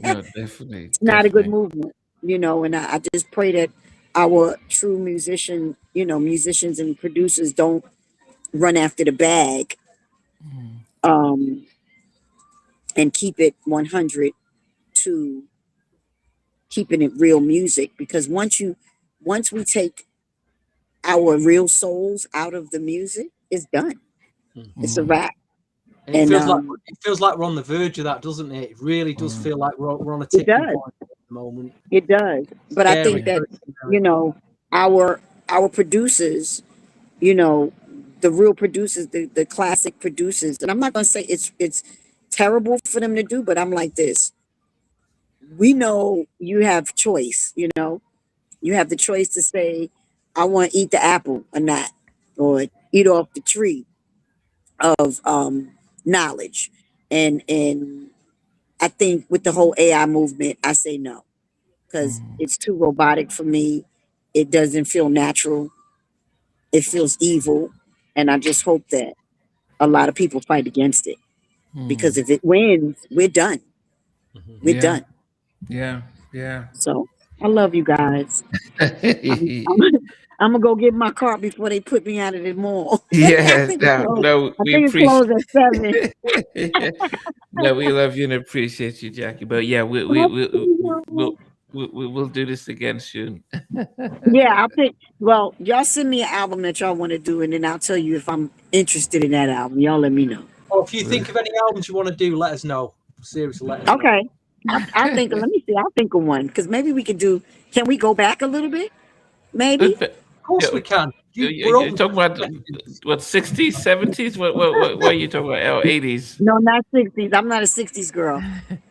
No, definitely, It's not a good definitely. movement, you know. And I just pray that our true musicians and producers don't run after the bag, Mm. um, and keep it 100 to keeping it real music. Because once we take our real souls out of the music, it's done. do. It's a Mm. wrap. And And it feels like we're on the verge of that, doesn't it? It really does Mm. feel like we're on a it tipping does. point at the moment. It does. But I Scary, think that, very you scary. know, our producers, you know, the real producers, the classic producers, and I'm not gonna say it's terrible for them to do, but I'm like this. We know you have choice, you know. You have the choice to say, I want to eat the apple or not, or eat off the tree of knowledge. And I think with the whole AI movement, I say no. because it's too robotic for me. It doesn't feel natural. It feels evil. And I just hope that a lot of people fight against it. Because if it wins, we're done. We're Yeah. done. Yeah. Yeah. So I love you guys. I'm gonna go get my car before they put me out of the mall. Yeah. No, I we think it's closed at 7. No, we love you and appreciate you, Jackie. But yeah, we'll do this again soon. Yeah, I'll pick. Well, y'all send me an album that y'all want to do, and then I'll tell you if I'm interested in that album. Y'all let me know. Or if you think of any albums you want to do, let us know. Seriously, let us know. Okay. I'll think. Let me see. I'll think of one because maybe we could do. Can we go back a little bit? Maybe. Of course we can. You're talking about what 60s, 70s? What are you talking about? Oh, 80s. No, not 60s. I'm not a 60s girl.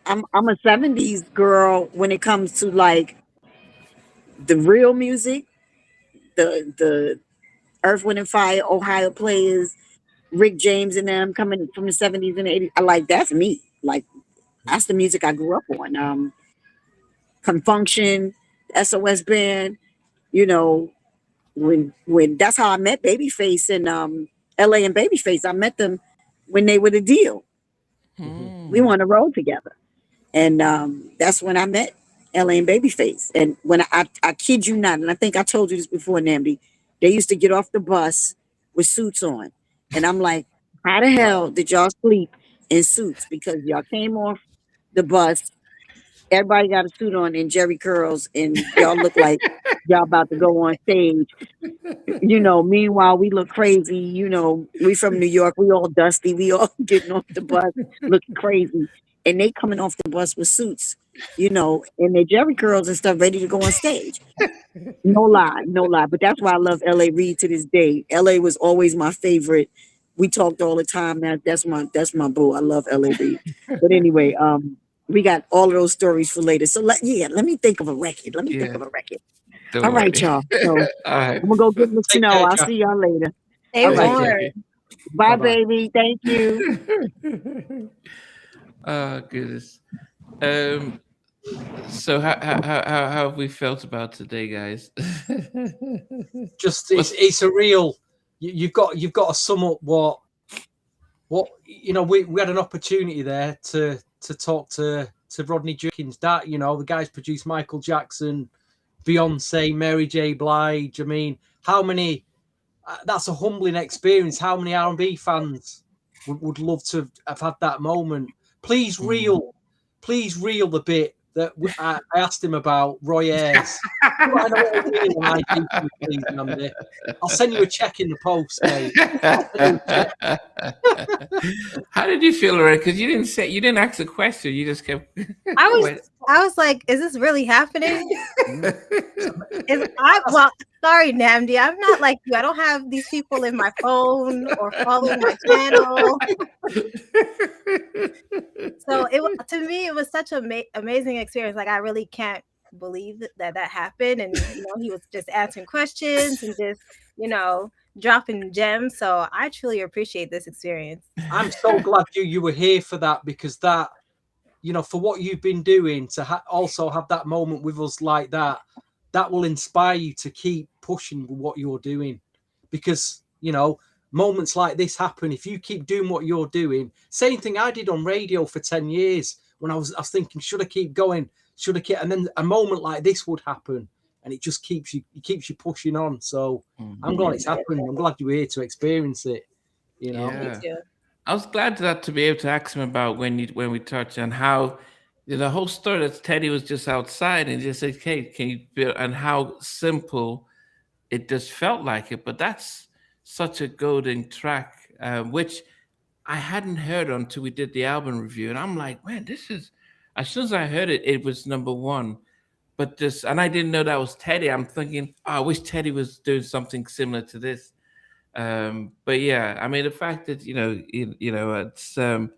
I'm a 70s girl when it comes to like the real music, the Earth, Wind and Fire, Ohio Players, Rick James and them coming from the 70s and 80s. I like that's me. Like that's the music I grew up on. Confunction, SOS Band, you know, when that's how I met Babyface and LA and Babyface. I met them when they were the deal. We were on the road together. And that's when I met LA and Babyface. And when I kid you not, and I think I told you this before, Namdi, they used to get off the bus with suits on. And I'm like, how the hell did y'all sleep in suits? Because y'all came off the bus, everybody got a suit on and Jerry curls, and y'all look like y'all about to go on stage. You know, meanwhile, we look crazy. You know, we from New York, we all dusty, we all getting off the bus looking crazy. And they coming off the bus with suits, you know, and their Jerry curls and stuff ready to go on stage. No lie. But that's why I love LA Reid to this day. LA was always my favorite. We talked all the time. That's my boo. I love LA Reid. But anyway, we got all of those stories for later. So let me think of a record. Don't all right, worry. y'all. So All right. I'm gonna go get Miss Take Snow. care, I'll Jack. see y'all later. Stay All right. warm. Bye, Bye-bye. baby. Thank you. Oh goodness. So how have we felt about today, guys? Just it's a real. You've got to sum up what you know. We had an opportunity there to talk to Rodney Jerkins. That, you know, the guys produced Michael Jackson, Beyonce, Mary J. Blige. I mean, how many? That's a humbling experience. How many R&B fans would love to have had that moment? Please reel the bit that I asked him about Roy Ayers. I know what I mean when I do things, please, Namdi. I'll send you a check in the post, mate. How did you feel, Lorraine? Because you didn't ask a question. You just kept. I was like, is this really happening? Well, sorry, Namdi. I'm not like you. I don't have these people in my phone or following my channel. So to me, it was such an amazing experience. Like, I really can't believe that happened. And, you know, he was just answering questions and just, you know, dropping gems. So I truly appreciate this experience. I'm so glad you were here for that, because that, you know, for what you've been doing, to also have that moment with us like that will inspire you to keep pushing with what you're doing. Because, you know, moments like this happen if you keep doing what you're doing. Same thing I did on radio for 10 years when I was thinking, should I keep going? Should I keep? And then a moment like this would happen, and it just keeps you pushing on. So I'm glad it's happened. I'm glad you were here to experience it. You know. Yeah. Me too. I was glad to be able to ask him about when we touched on how, you know, the whole story that Teddy was just outside and just said, "Hey, can you build?" and how simple it just felt like it. But that's such a golden track, which I hadn't heard until we did the album review, and I'm like, man, this is. As soon as I heard it, it was number one. But and I didn't know that was Teddy. I'm thinking, oh, I wish Teddy was doing something similar to this. But yeah, I mean, the fact that you know it's and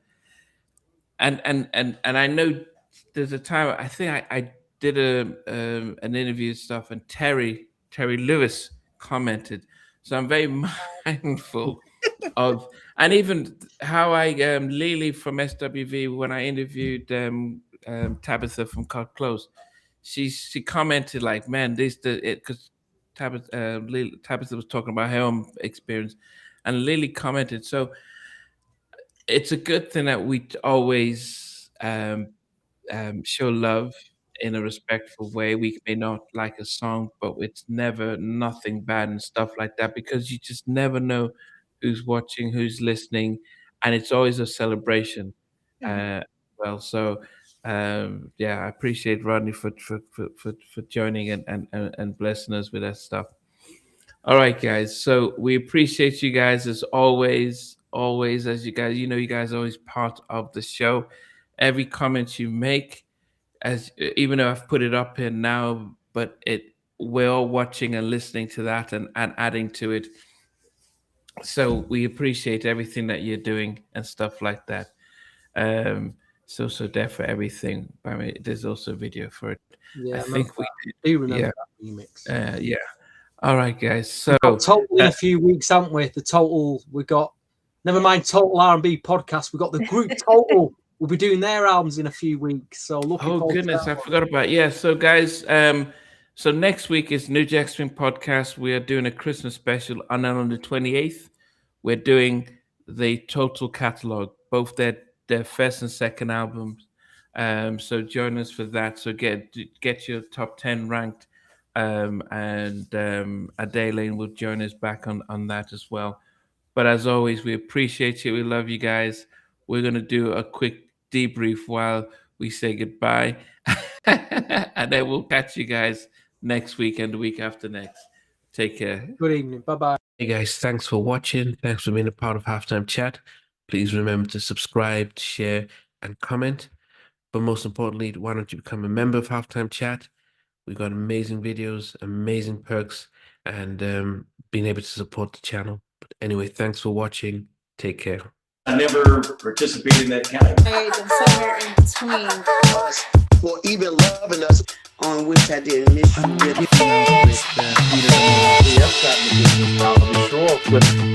I know there's a time I think I did an interview and stuff, and Terry Lewis commented, so I'm very mindful of, and even how I Lily from SWV when I interviewed Tabitha from Cut Close, she commented like, man, this because Tabitha was talking about her own experience, and Lily commented. So it's a good thing that we always show love in a respectful way. We may not like a song, but it's never nothing bad and stuff like that, because you just never know who's watching, who's listening, and it's always a celebration. Well, so yeah, I appreciate Rodney for joining and blessing us with that stuff. All right, guys. So we appreciate you guys as always. Always, as you guys, you guys are always part of the show. Every comment you make, as even though I've put it up here now, but we're all watching and listening to that and adding to it. So we appreciate everything that you're doing and stuff like that. So there for everything. I mean, there's also a video for it. Yeah, I think we do remember that remix. Yeah. All right, guys. So total in a few weeks, haven't we? The total we got. Never mind Total R&B podcast. We got the group Total. We'll be doing their albums in a few weeks. So looking forward goodness, to that I forgot about So guys, so next week is New Jack Swing podcast. We are doing a Christmas special, and then on the 28th, we're doing the total catalog, both their first and second albums. So join us for that. So get your top 10 ranked, and Adelaine will join us back on that as well. But as always, we appreciate you. We love you guys. We're going to do a quick debrief while we say goodbye. And then we'll catch you guys next week and the week after next. Take care. Good evening. Bye-bye. Hey, guys. Thanks for watching. Thanks for being a part of Halftime Chat. Please remember to subscribe, share, and comment. But most importantly, why don't you become a member of Halftime Chat? We've got amazing videos, amazing perks, and being able to support the channel. But anyway, thanks for watching. Take care. I never participated in that kind of. And somewhere in between us, or even loving us, on which I didn't miss you with.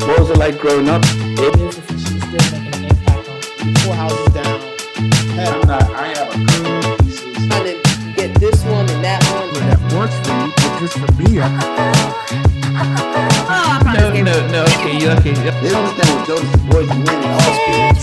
What was it like growing up? She's still making an impact on 4 houses down. I have a couple of pieces. Trying to get this one and that one. That works for you, but just for me, No. Okay, you okay. They understand what Jonas' voice is really all spirit.